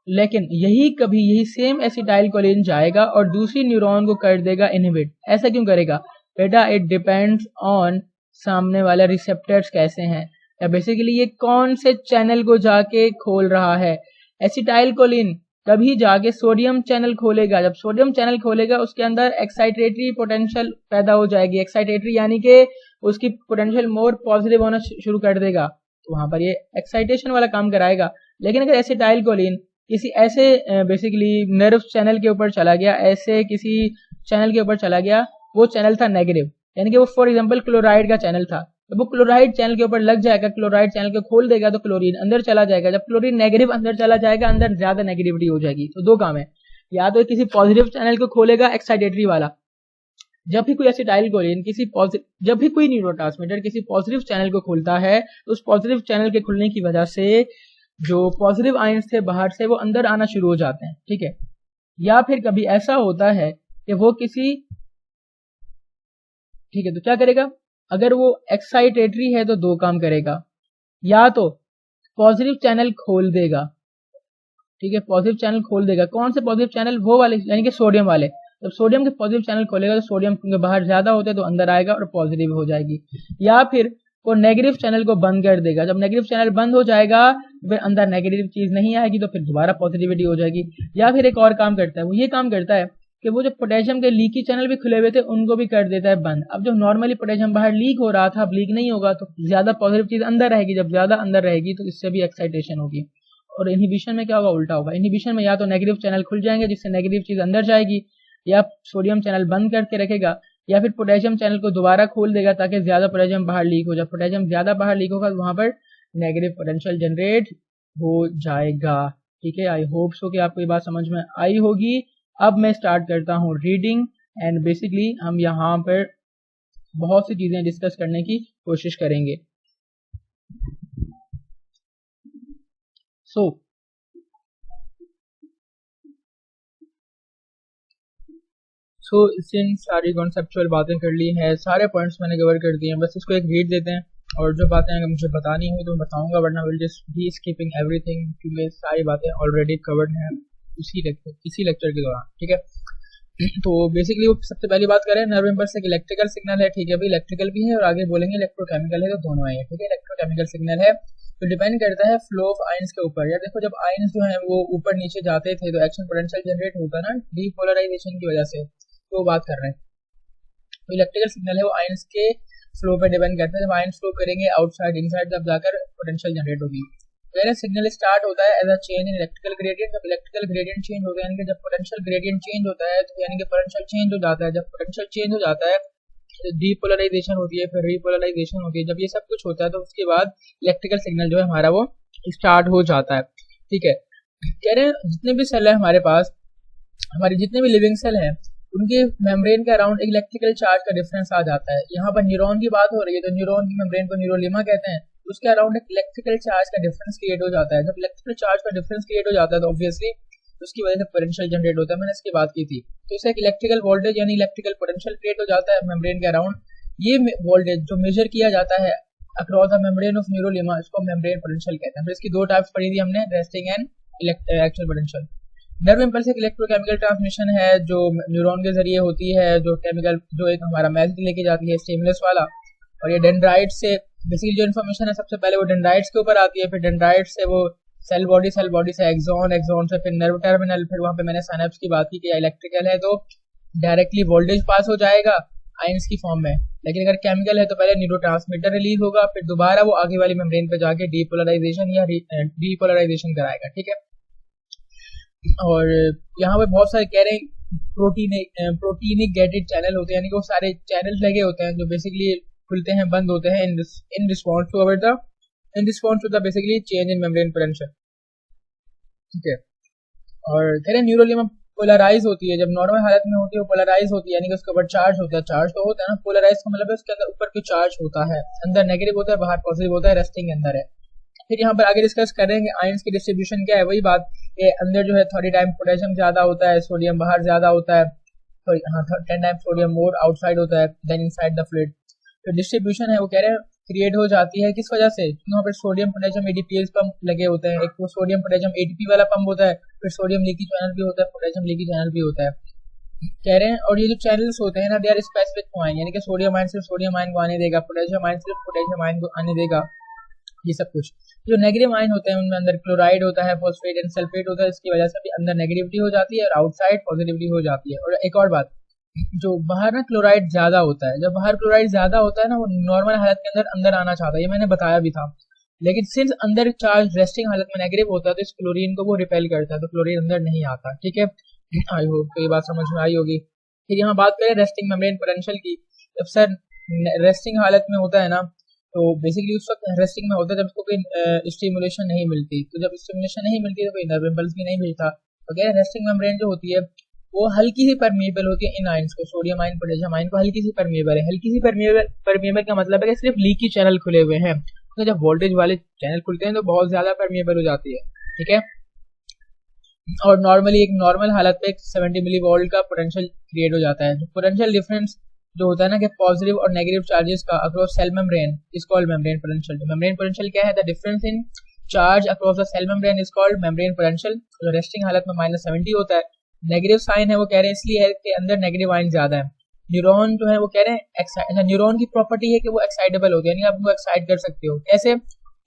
लेकिन यही सेम एसिटाइलकोलिन जाएगा और दूसरी न्यूरॉन को कर देगा इनहिबिट। ऐसा क्यों करेगा बेटा? इट डिपेंड्स ऑन सामने वाला रिसेप्टर्स कैसे हैं, या बेसिकली ये कौन से चैनल को जाके खोल रहा है। एसिटाइलकोलिन कभी जाके सोडियम चैनल खोलेगा, जब सोडियम चैनल खोलेगा उसके अंदर एक्साइटेटरी पोटेंशियल पैदा हो जाएगी। एक्साइटेटरी यानी कि उसकी पोटेंशियल मोर पॉजिटिव होना शुरू कर देगा, तो वहां पर ये एक्साइटेशन वाला काम कराएगा। लेकिन अगर एसिटाइलकोलिन किसी ऐसे बेसिकली नर्व चैनल के ऊपर चला गया, ऐसे किसी चैनल के ऊपर चला गया, वो चैनल था नेगेटिव, यानी कि वो फॉर एग्जांपल क्लोराइड का चैनल था, तो वो क्लोराइड चैनल के ऊपर लग जाएगा, क्लोराइड चैनल को खोल देगा तो क्लोरीन अंदर चला जाएगा। जब क्लोरीन नेगेटिव अंदर चला जाएगा, अंदर ज्यादा नेगेटिविटी हो जाएगी। तो दो काम है, या तो किसी पॉजिटिव चैनल को खोलेगा एक्साइटेटरी वाला, जब भी कोई एसिटाइलकोलिन जब भी कोई न्यूरोट्रांसमीटर किसी पॉजिटिव चैनल को खोलता है तो उस पॉजिटिव चैनल के खुलने की वजह से जो पॉजिटिव आयंस थे बाहर से वो अंदर आना शुरू हो जाते हैं, ठीक है। या फिर कभी ऐसा होता है कि वो किसी, ठीक है, तो क्या करेगा? अगर वो एक्साइटेटरी है तो दो काम करेगा, या तो पॉजिटिव चैनल खोल देगा, ठीक है, पॉजिटिव चैनल खोल देगा। कौन से पॉजिटिव चैनल? वो वाले, यानी कि सोडियम वाले। जब सोडियम के पॉजिटिव चैनल खोलेगा तो सोडियम क्योंकि बाहर ज्यादा होते हैं तो अंदर आएगा और पॉजिटिव हो जाएगी। या फिर वो नेगेटिव चैनल को बंद कर देगा, जब नेगेटिव चैनल बंद हो जाएगा फिर अंदर नेगेटिव चीज नहीं आएगी तो फिर दोबारा पॉजिटिविटी हो जाएगी। या फिर एक और काम करता है, वो ये काम करता है कि वो जो पोटेशियम के लीकी चैनल भी खुले हुए थे उनको भी कर देता है बंद। अब जो नॉर्मली पोटेशियम बाहर लीक हो रहा था अब लीक नहीं होगा, तो ज्यादा पॉजिटिव चीज अंदर रहेगी, जब ज्यादा अंदर रहेगी तो इससे भी एक्साइटेशन होगी। और इनहिबिशन में क्या होगा? उल्टा होगा। इनहिबिशन में या तो नेगेटिव चैनल खुल जाएंगे जिससे नेगेटिव चीज अंदर जाएगी, या सोडियम चैनल बंद करके रखेगा, या फिर पोटेशियम चैनल को दोबारा खोल देगा ताकि ज्यादा पोटेशियम बाहर लीक हो जाए। पोटेशियम ज्यादा बाहर लीक होगा तो वहां पर नेगेटिव पोटेंशियल जनरेट हो जाएगा, ठीक है। आई होप सो कि आपको ये बात समझ में आई होगी। अब मैं स्टार्ट करता हूँ रीडिंग, एंड बेसिकली हम यहाँ पर बहुत सी चीजें डिस्कस करने की कोशिश करेंगे। सो इससे सारी कॉन्सेप्चुअल बातें कर ली हैं, सारे पॉइंट्स मैंने कवर कर दिए हैं, बस इसको एक रीड देते हैं। और जो बातें अगर मुझे बतानी हो तो मैं बताऊंगा, वरना will just be skipping everything, क्योंकि सारी बातें ऑलरेडी कवर्ड हैं इसी लेक्चर के दौरान, ठीक है। तो बेसिकली वो सबसे पहली बात करें नर्व इम्पल्स एक इलेक्ट्रिकल सिग्नल है, ठीक है भाई, इलेक्ट्रिकल भी है और आगे बोलेंगे इलेक्ट्रोकेमिकल है, तो दोनों है, ठीक है। इलेक्ट्रोकेमिकल सिग्नल है तो डिपेंड करता है फ्लो ऑफ आयंस के ऊपर। यार देखो, जब आयंस जो है वो ऊपर नीचे जाते थे तो एक्शन पोटेंशियल जनरेट होता ना डीपोलराइजेशन की वजह से, तो बात कर रहे हैं। तो इलेक्ट्रिकल सिग्नल है वो आयंस के फ्लो पर डिपेंड करता है। जब आयंस फ्लो करेंगे आउटसाइड इनसाइड, तब जाकर पोटेंशियल जनरेट होगी। पहले सिग्नल स्टार्ट होता है as a change in electrical gradient. जब इलेक्ट्रिकल ग्रेडियंट चेंज होता है, यानी कि जब पोटेंशियल ग्रेडियंट चेंज होता है, तो यानी कि पोटेंशियल चेंज हो जाता है। जब पोटेंशियल चेंज हो जाता है तो डीपोलराइजेशन होती है, फिर रीपोलराइजेशन होती है। जब ये सब कुछ होता है तो उसके बाद इलेक्ट्रिकल सिग्नल जो है हमारा वो स्टार्ट हो जाता है, ठीक है। कह रहे हैं जितने भी सेल है हमारे पास, हमारे जितने भी लिविंग सेल हैं, उनके मेम्ब्रेन के अराउंड इलेक्ट्रिकल चार्ज का डिफरेंस आ जाता है। यहाँ पर न्यूरॉन की बात हो रही है तो न्यूरॉन की मेम्ब्रेन को न्यूरोलिमा कहते हैं, उसके अराउंड एक इलेक्ट्रिकल चार्ज का डिफरेंस क्रिएट हो जाता है। जब इलेक्ट्रिकल चार्ज का डिफरेंस क्रिएट हो जाता है तो ऑब्वियसली उसकी वजह से पोटेंशियल जनरेट होता है, मैंने इसकी बात की थी। तो इससे एक इलेक्ट्रिकल वोल्टेज यानी इलेक्ट्रिकल पोटेंशियल क्रिएट हो जाता है मेम्ब्रेन के अराउंड। ये वोल्टेज जो मेजर किया जाता है अक्रॉस द मेम्ब्रेन ऑफ न्यूरोलिमा, इसको मेम्ब्रेन पोटेंशियल कहते हैं। फिर इसकी दो टाइप्स पढ़ी थी हमने, resting and actual potential. Nerve impulse एक इलेक्ट्रोकेमिकल ट्रांसमिशन है जो न्यूरॉन के जरिए होती है, जो केमिकल जो एक हमारा मैसेज लेके जाती है स्टिमुलस वाला। और ये डेंड्राइट से बेसिकली जो इन्फॉर्मेशन है सबसे पहले वो डेंड्राइट्स के ऊपर आती है, फिर डेंड्राइट्स से वो सेल बॉडी से एक्सॉन, एक्सॉन से फिर नर्व टर्मिनल, फिर वहाँ पे मैंने साइनेप्स की बात की कि इलेक्ट्रिकल है तो डायरेक्टली वोल्टेज पास हो जाएगा आयंस की फॉर्म में, लेकिन अगर केमिकल है तो पहले न्यूरोट्रांसमीटर रिलीज होगा, फिर दोबारा वो आगे वाली मेम्ब्रेन पे जाके डीपोलराइजेशन या डीपोलराइजेशन कराएगा, ठीक है। और यहाँ पे बहुत सारे कह रहे हैं प्रोटीनिक गेटेड चैनल होते हैं, यानी कि वो सारे चैनल लगे होते हैं जो बेसिकली खुलते हैं बंद होते हैं in response to the basically change in membrane potential, ठीक है। और कह रहे हैं न्यूरोलिमा पोलराइज होती है, जब नॉर्मल हालत में होती है वो पोलराइज होती है, यानी कि उसके ऊपर चार्ज होता है। चार्ज तो होता है ना, पोलराइज का मतलब है उसके अंदर ऊपर कोई चार्ज होता है, अंदर नेगेटिव होता है बाहर पॉजिटिव होता है, रेस्टिंग अंदर है। फिर यहाँ पर आगे डिस्कस करेंगे आयंस की डिस्ट्रीब्यूशन क्या है, वही बात कि अंदर जो है 30 टाइम पोटेशियम ज्यादा होता है, सोडियम बाहर ज्यादा होता है, तो हाँ 10 टाइम सोडियम मोर आउटसाइड होता है देन इनसाइड द फ्लूइड। तो डिस्ट्रीब्यूशन है वो कह रहे हैं क्रिएट हो जाती है किस वजह से, यहाँ पर सोडियम पोटेशियम एडीपीएस पंप लगे होते हैं। एक तो सोडियम पोटेशियम एटीपी वाला पंप होता है, फिर सोडियम लीकी चैनल भी होता है, पोटेशियम लीकी चैनल भी होता है, कह रहे हैं। और ये जो चैनल्स होते हैं ना they are specific to ion, यानी कि सोडियम आयन सिर्फ सोडियम आयन को आने देगा, पोटेशियम आयन सिर्फ पोटेशियम आयन को आने देगा, ये सब कुछ। जो नेगेटिव आयन होते हैं उनमें अंदर क्लोराइड होता है, फॉस्फेट एंड सल्फेट होता है, इसकी वजह से भी अंदर नेगेटिविटी हो जाती है और आउटसाइड पॉजिटिविटी हो जाती है। और एक और बात, जो बाहर ना क्लोराइड ज्यादा होता है, जब बाहर क्लोराइड ज्यादा होता है ना वो नॉर्मल हालत के अंदर आना चाहता है, ये मैंने बताया भी था, लेकिन सिंस अंदर चार्ज रेस्टिंग हालत में नेगेटिव होता है तो इस क्लोरीन को वो रिपेल करता है, तो क्लोरीन अंदर नहीं आता, ठीक है। आई होप तो ये बात समझ में आई होगी। फिर यहाँ बात करें रेस्टिंग मेम्ब्रेन पोटेंशियल की। जब सर रेस्टिंग हालत में होता है ना तो बेसिकली उस वक्त रेस्टिंग में होता है जब उसको कोई स्टिमुलेशन नहीं मिलती, तो जब स्टिमुलेशन नहीं मिलती तो कोई नर्व इम्पल्स भी नहीं मिलता। तो क्या रेस्टिंग मेम्ब्रेन जो होती है वो हल्की सी परमिएबल होती है इन आयंस को, सोडियम आयन पोटेशियम आयन को हल्की सी परमिएबल है। हल्की सी परमिएबल का मतलब है कि सिर्फ लीकी चैनल खुले हुए हैं, तो जब वोल्टेज वाले चैनल खुलते हैं तो बहुत ज्यादा परमिएबल हो जाती है, ठीक है। और नॉर्मली एक नॉर्मल हालत पे 70 मिली वोल्ट का पोटेंशियल क्रिएट हो जाता है। पोटेंशियल डिफरेंस जो होता है ना कि पॉजिटिव और नेगेटिव चार्जेस का across cell membrane is called membrane potential. Membrane potential क्या है, the difference in charge across the cell membrane is called membrane potential. जो रेस्टिंग हालत में -70 होता है, नेगेटिव साइन है वो कह रहे हैं इसलिए है कि अंदर नेगेटिव आयन ज्यादा है। न्यूरॉन जो है वो कह रहे हैं न्यूरॉन की प्रॉपर्टी है कि वो एक्साइटेबल होते हैं, यानी आप उनको एक्साइट कर सकते हो। कैसे,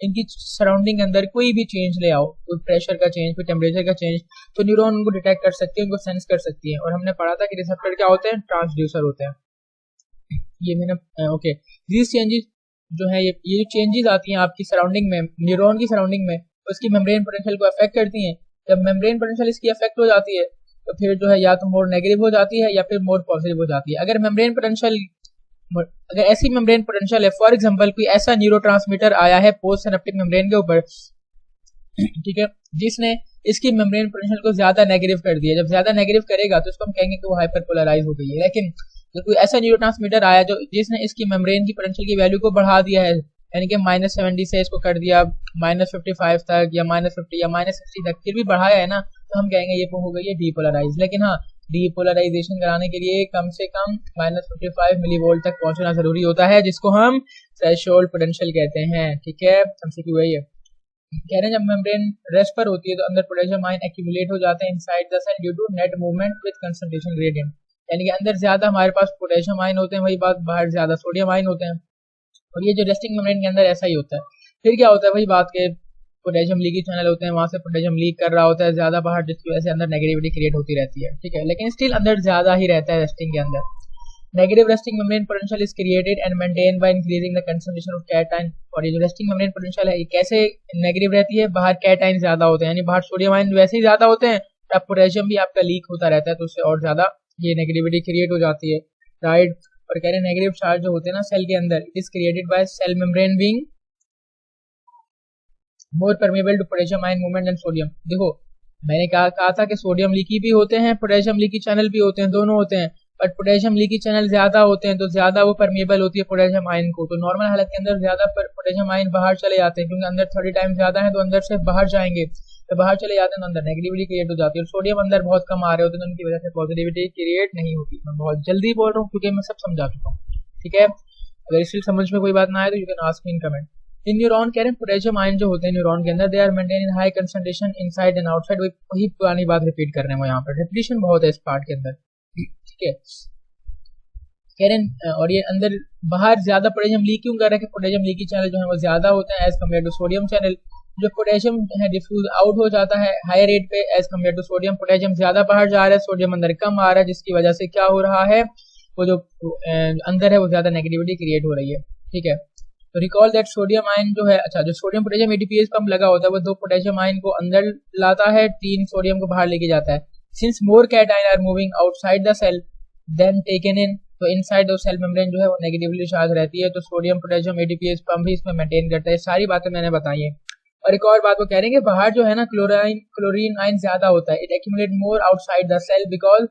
इनकी सराउंडिंग अंदर कोई भी चेंज ले आओ, कोई प्रेशर का चेंज, कोई टेम्परेचर का चेंज, तो न्यूरॉन उनको डिटेक्ट कर सकती है, उनको सेंस कर सकती है। और हमने पढ़ा था कि रिसेप्टर क्या होते हैं, ट्रांसड्यूसर होते हैं। ये मैंने ओके, दीज चेंजेस जो है ये चेंजेस आती हैं आपकी सराउंडिंग में, न्यूरॉन की सराउंडिंग में, उसकी मेम्ब्रेन पोटेंशियल को अफेक्ट करती हैं। जब मेम्ब्रेन पोटेंशियल इसकी अफेक्ट हो जाती है तो फिर जो है या तो मोर नेगेटिव हो जाती है या फिर मोर पॉजिटिव हो जाती है। अगर मेम्ब्रेन पोटेंशियल अगर ऐसी मेम्ब्रेन पोटेंशियल है, फॉर एग्जांपल कोई ऐसा न्यूरोट्रांसमीटर आया है पोस्ट सिनेप्टिक मेम्ब्रेन के ऊपर, ठीक है, जिसने इसकी मेम्ब्रेन पोटेंशियल को ज्यादा नेगेटिव कर दिया, जब ज्यादा नेगेटिव करेगा तो उसको हम कहेंगे कि वो हाइपरपोलराइज हो गई है। लेकिन जब कोई ऐसा न्यूरोट्रांसमीटर आया जो जिसने इसकी मेम्ब्रेन की पोटेंशियल की वैल्यू को बढ़ा दिया है, यानी कि -70 से इसको कर दिया -55 तक या -50 या -60 तक, फिर भी बढ़ाया है ना, तो हम कहेंगे ये हो गई है डीपोलराइज। लेकिन हाँ, डीपोलराइजेशन कराने के लिए कम से कम -55 मिलीवोल्ट तक पहुंचना जरूरी होता है, जिसको हम थ्रेशोल्ड पोटेंशियल कहते हैं। ठीक है, एमसीक्यू वही है। कह रहे हैं जब मेम्ब्रेन रेस्ट पर होती है तो अंदर पोटेशियम आयन एक्यूमुलेट हो जाते हैं inside the cell due to net movement with concentration gradient, यानी कि अंदर ज्यादा हमारे पास पोटेशियम आयन होते हैं, वही बात बाहर ज्यादा सोडियम आयन होते हैं। और ये जो रेस्टिंग मेम्ब्रेन के अंदर ऐसा ही होता है। फिर क्या होता है, वही बात के पोटेशियम लीकी चैनल होते हैं, वहां से पोटेशियम लीक कर रहा होता है ज्यादा बाहर, जिसकी वजह से अंदर नेगेटिविटी क्रिएट होती रहती है। ठीक है, लेकिन स्टिल अंदर ज्यादा ही रहता है रेस्टिंग के अंदर। Negative resting membrane potential is created and maintain by increasing the concentration of cation. और ये जो रेस्टिंग मेम्ब्रेन पोटेंशियल है ये कैसे नेगेटिव रहती है, बाहर कैटायन ज्यादा होते हैं, यानी बाहर सोडियम आयन वैसे ही ज्यादा होते हैं, अब पोटेशियम भी आपका लीक होता रहता है तो उससे और ज्यादा ये नेगेटिविटी क्रिएट हो जाती है, राइट। और कह रहे हैं नेगेटिव चार्ज जो होते हैं ना सेल के अंदर, it is created by cell membrane being more permeable to potassium ion movement and sodium. देखो मैंने कहा था कि सोडियम लीकी भी होते हैं, पोटेशियम लीकी चैनल भी होते हैं, दोनों होते हैं, बट पोटेशियम लीकी चैनल ज्यादा होते हैं तो ज्यादा वो परमेबल होती है पोटेशियम आयन को, तो नॉर्मल हालत के अंदर ज्यादा पोटेशियम आयन बाहर चले जाते हैं क्योंकि अंदर 30 टाइम ज्यादा है तो अंदर से बाहर जाएंगे, तो बाहर चले जाते हैं तो अंदर नेगेटिविटी क्रिएट हो जाती है। और सोडियम अंदर बहुत कम आ रहे होते हैं तो उनकी वजह से पॉजिटिविटी क्रिएट नहीं होती। मैं बहुत जल्दी बोल रहा हूँ क्योंकि मैं सब समझा चुका हूँ। ठीक है, अगर स्टिल समझ में कोई बात ना आए तो you can ask me in comment. In neuron कह रहे हैं पोटेशियम आयन जो होते हैं न्यूरॉन के अंदर, they are maintain in high concentration inside and outside. वही पुरानी बात रिपीट कर रहे हैं वो, यहाँ पर रिपीटिशन बहुत है इस पार्ट के अंदर। ठीक है, कह रहे हैं और ये अंदर बाहर ज्यादा पोटेशियम लीक क्यों कर रहे हैं, पोटेशियम लीकी चैनल जो है वो ज्यादा होते हैं as compare to sodium channel. जो पोटेशियम है डिफ्यूज आउट हो जाता है हाई रेट पे as compare to sodium, potassium ज्यादा बाहर जा रहा है, सोडियम अंदर कम आ रहा है, जिसकी वजह से क्या हो रहा है, वो जो अंदर है वो ज्यादा नेगेटिविटी क्रिएट हो रही है। ठीक है, तो रिकॉल दैट सोडियम आयन जो है, अच्छा जो सोडियम पोटेशियम एटीपीएस पंप लगा होता है वो 2 पोटेशियम आयन को अंदर लाता है, 3 सोडियम को बाहर लेके जाता है। Since more cation are moving outside the cell then taken in, तो इनसाइड द सेल मेम्ब्रेन जो है वो नेगेटिवली चार्ज रहती है, तो सोडियम पोटेशियम एटीपीएस पंप भी इसमें मेंटेन करता है। सारी बातें मैंने बताई हैं। और एक और बात वो कह रहे हैं कि बाहर जो है ना क्लोरीन आयन ज्यादा होता है, it accumulate more outside the cell because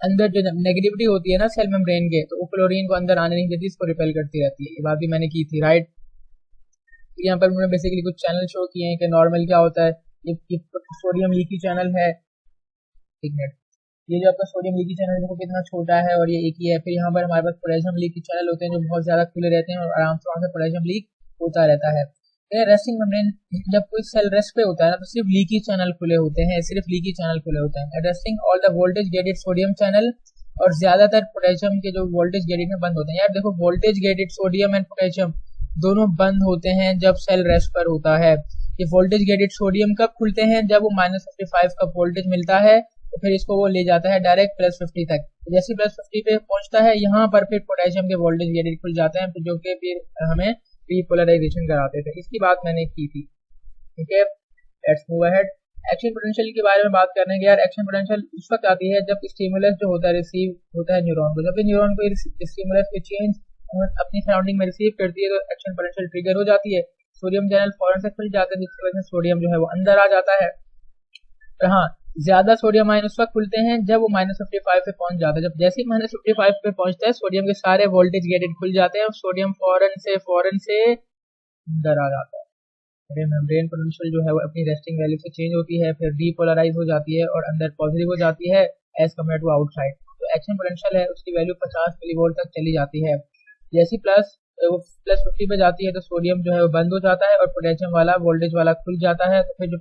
अंदर जो नेगेटिविटी होती है ना सेल मेम्ब्रेन के, तो वो क्लोरीन को अंदर आने नहीं देती, इसको रिपेल करती रहती है। ये बात भी मैंने की थी, राइट। यहाँ पर मैंने बेसिकली कुछ चैनल शो किए हैं कि नॉर्मल क्या होता है, ये सोडियम लीकी चैनल है, एक मिनट, ये जो आपका सोडियम लीकी चैनल देखो कितना छोटा है और ये एक ही है। फिर यहाँ पर हमारे पास पोटेशियम लीकी चैनल होते हैं जो बहुत ज्यादा खुले रहते हैं और आराम से वहां से पोटेशियम लीक होता रहता है। रेस्टिंग मेम्ब्रेन जब कोई सेल रेस्ट पे होता है ना तो सिर्फ लीकी चैनल खुले होते हैं, सिर्फ लीकी चैनल खुले होते हैं। Resting all the voltage gated sodium channel, और ज्यादातर पोटेशियम के जो वोल्टेज गेटेड में बंद होते हैं। यार देखो voltage gated sodium and potassium दोनों बंद होते हैं जब सेल रेस्ट पर होता है। ये वोल्टेज गेटेड सोडियम कब खुलते हैं, जब वो -55 का वोल्टेज मिलता है तो फिर इसको वो ले जाता है डायरेक्ट +50 तक। जैसे +50 पे पहुंचता है यहाँ पर फिर पोटेशियम के वोल्टेज गेटेड खुल जाते हैं, जो कि फिर हमें डीपोलराइजेशन कराते थे। इसकी बात मैंने की थी। ठीक है, let's move ahead. Action potential के बारे में बात करने के, यार एक्शन पोटेंशियल उस वक्त आती है जब स्टिमुलस जो होता है रिसीव होता है न्यूरॉन को, जब न्यूरॉन को स्टिमुलस की चेंज अपनी सराउंडिंग में रिसीव करती है तो एक्शन पोटेंशियल ट्रिगर हो जाती है। सोडियम चैनल फौरन से खुल जाते हैं जिसकी वजह से सोडियम जो है वो अंदर आ जाता है। तो हाँ, ज्यादा सोडियम आयन उस वक्त खुलते हैं जब वो -55 पे पहुंच जाता है। जब जैसे ही -55 पे पहुंचता है सोडियम के सारे वोल्टेज गेटेड खुल जाते हैं और सोडियम फौरन से अंदर आ जाता है। मेम्ब्रेन पोटेंशियल जो है वो अपनी रेस्टिंग वैल्यू से चेंज होती है, फिर डीपोलराइज हो जाती है और अंदर पॉजिटिव हो जाती है एज कम्पेयर टू आउटसाइड। तो एक्शन पोटेंशियल है उसकी वैल्यू 50 मिलीवोल्ट तक चली जाती है। जैसी वो +50 पे जाती है तो सोडियम जो है वो बंद हो जाता है और पोटेशियम वाला वोल्टेज वाला खुल जाता है। तो फिर जो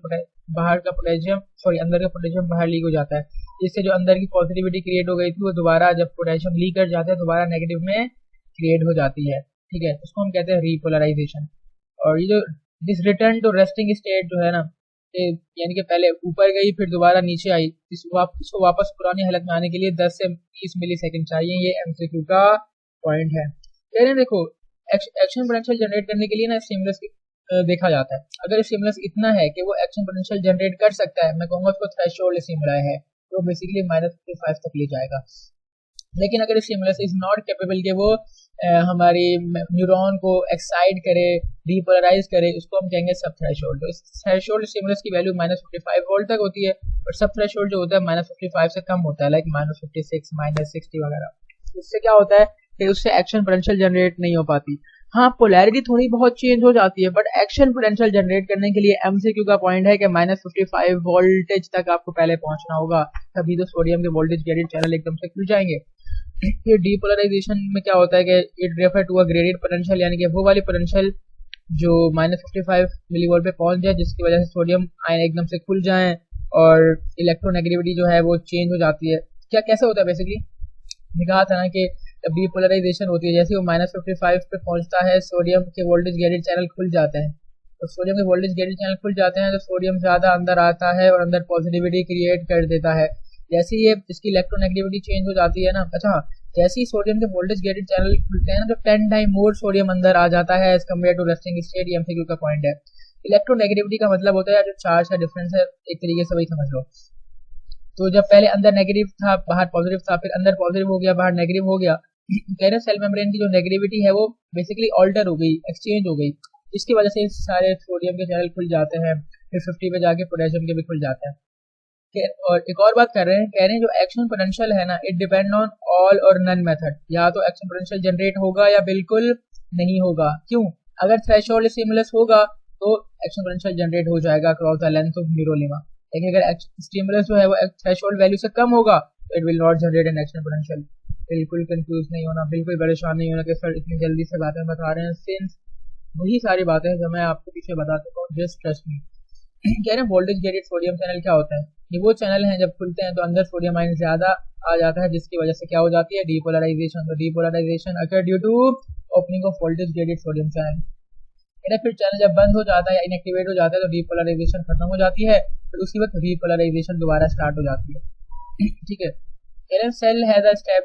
बाहर का पोटेशियम अंदर का पोटेशियम बाहर लीक हो जाता है, जिससे जो अंदर की पॉजिटिविटी क्रिएट हो गई थी वो दोबारा जब पोटेशियम लीक कर जाता है दोबारा नेगेटिव में क्रिएट हो जाती है। ठीक है, उसको हम कहते हैं रीपोलराइजेशन। और ये जो this return to resting state जो है ना, यानी कि पहले ऊपर गई फिर दोबारा नीचे आई, इसको वापस पुरानी हालत में आने के लिए 10 से 30 मिली सेकेंड चाहिए। ये एमसीक्यू का पॉइंट है। कह रहे हैं देखो एक्शन पोटेंशियल जनरेट करने के लिए ना स्टिमुलस देखा जाता है। अगर स्टिमुलस इतना है कि वो एक्शन पोटेंशियल जनरेट कर सकता है, मैं कहूँगा उसको थ्रेशोल्ड स्टिमुलस है, तो बेसिकली -55 तक ले जाएगा। लेकिन अगर स्टिमुलस इज नॉट कैपेबल के वो हमारी न्यूरॉन को एक्साइट करे, डीपोलराइज करे, उसको हम कहेंगे सब थ्रेशोल्ड। तो इस थ्रेशोल्ड स्टिमुलस की वैल्यू -55 वोल्ट तक होती है और सब थ्रेशोल्ड जो होता है -55 से कम होता है, लाइक -56 -60 वगैरह। इससे क्या होता है कि उससे एक्शन पोटेंशियल जनरेट नहीं हो पाती। हाँ, पोलैरिटी थोड़ी बहुत चेंज हो जाती है, बट एक्शन पोटेंशियल जनरेट करने के लिए एमसीक्यू का पॉइंट है कि -55 वोल्टेज तक आपको पहले पहुंचना होगा, तभी तो सोडियम के वोल्टेज गेटेड चैनल एकदम से खुल जाएंगे। ये डीपोलराइजेशन में क्या होता है कि it refer to a graded potential, यानी कि वो वाली पोटेंशियल जो -55 मिलीवोल्ट पे पहुंच जाए, जिसकी वजह से सोडियम आयन एकदम से खुल जाए और इलेक्ट्रोनेगेटिविटी जो है वो चेंज हो जाती है। क्या कैसे होता है बेसिकली, कहा था ना कि जब डीपोलराइजेशन होती है, जैसे वो -55 पे पहुंचता है, सोडियम के वोल्टेज गेटेड चैनल खुल जाते हैं। तो सोडियम के वोल्टेज गेटेड चैनल खुल जाते हैं तो सोडियम ज़्यादा अंदर आता है और अंदर पॉजिटिविटी क्रिएट कर देता है। जैसे ये इसकी इलेक्ट्रोनेगेटिविटी चेंज हो जाती है ना, अच्छा जैसे ही सोडियम के वोल्टेज गेटेड चैनल खुलते हैं ना, तो 10 टाइम मोर सोडियम अंदर आ जाता है as compare to resting state. ये एमसीक्यू का पॉइंट है। इलेक्ट्रोनेगेटिविटी का मतलब होता है जो चार्ज का डिफरेंस है, एक तरीके से वही समझ लो। तो जब पहले अंदर नेगेटिव था बाहर पॉजिटिव था, फिर अंदर पॉजिटिव हो गया बाहर नेगेटिव हो गया, कह रहे सेल मेम्ब्रेन की जो नेगेटिविटी है वो बेसिकली ऑल्टर हो गई, एक्सचेंज हो गई। इसकी वजह से सारे सोडियम के चैनल खुल जाते हैं, फिर 50 पे जाके पोटेशियम के भी खुल जाते हैं। और एक और बात कर रहे हैं, कह रहे हैं जो एक्शन पोटेंशियल है ना, इट डिपेंड ऑन ऑल और नन मेथड। या तो एक्शन पोटेंशियल जनरेट होगा या बिल्कुल नहीं होगा। क्यों? अगर थ्रेशोल्ड स्टिमुलस होगा तो एक्शन पोटेंशियल जनरेट हो जाएगा अक्रॉस द लेंथ ऑफ न्यूरोलिमा, लेकिन अगर स्टिमुलस जो है वो थ्रेशोल्ड वैल्यू से कम होगा तो it will not generate an action potential. बिल्कुल कंफ्यूज नहीं होना, बिल्कुल परेशान नहीं होना कि सर इतनी जल्दी से बातें बता रहे हैं, सिंस वही सारी बातें जो मैं आपको पीछे बता चुका हूँ, जस्ट ट्रस्ट मी। कह रहे हैं वोल्टेज गेटेड सोडियम चैनल क्या होता है, ये वो चैनल हैं जब खुलते हैं तो अंदर सोडियम आयन ज्यादा आ जाता है, जिसकी वजह से क्या हो जाती है, डीपोलराइजेशन। तो depolarization occur due to opening of voltage gated sodium channel. फिर चैनल जब बंद हो जाता है या इनएक्टिवेट हो जाता है तो डीपोलराइजेशन खत्म हो जाती है, फिर उसी वक्त रीपोलराइजेशन दोबारा स्टार्ट हो जाती है। ठीक है, सेल हैज अ स्टेप,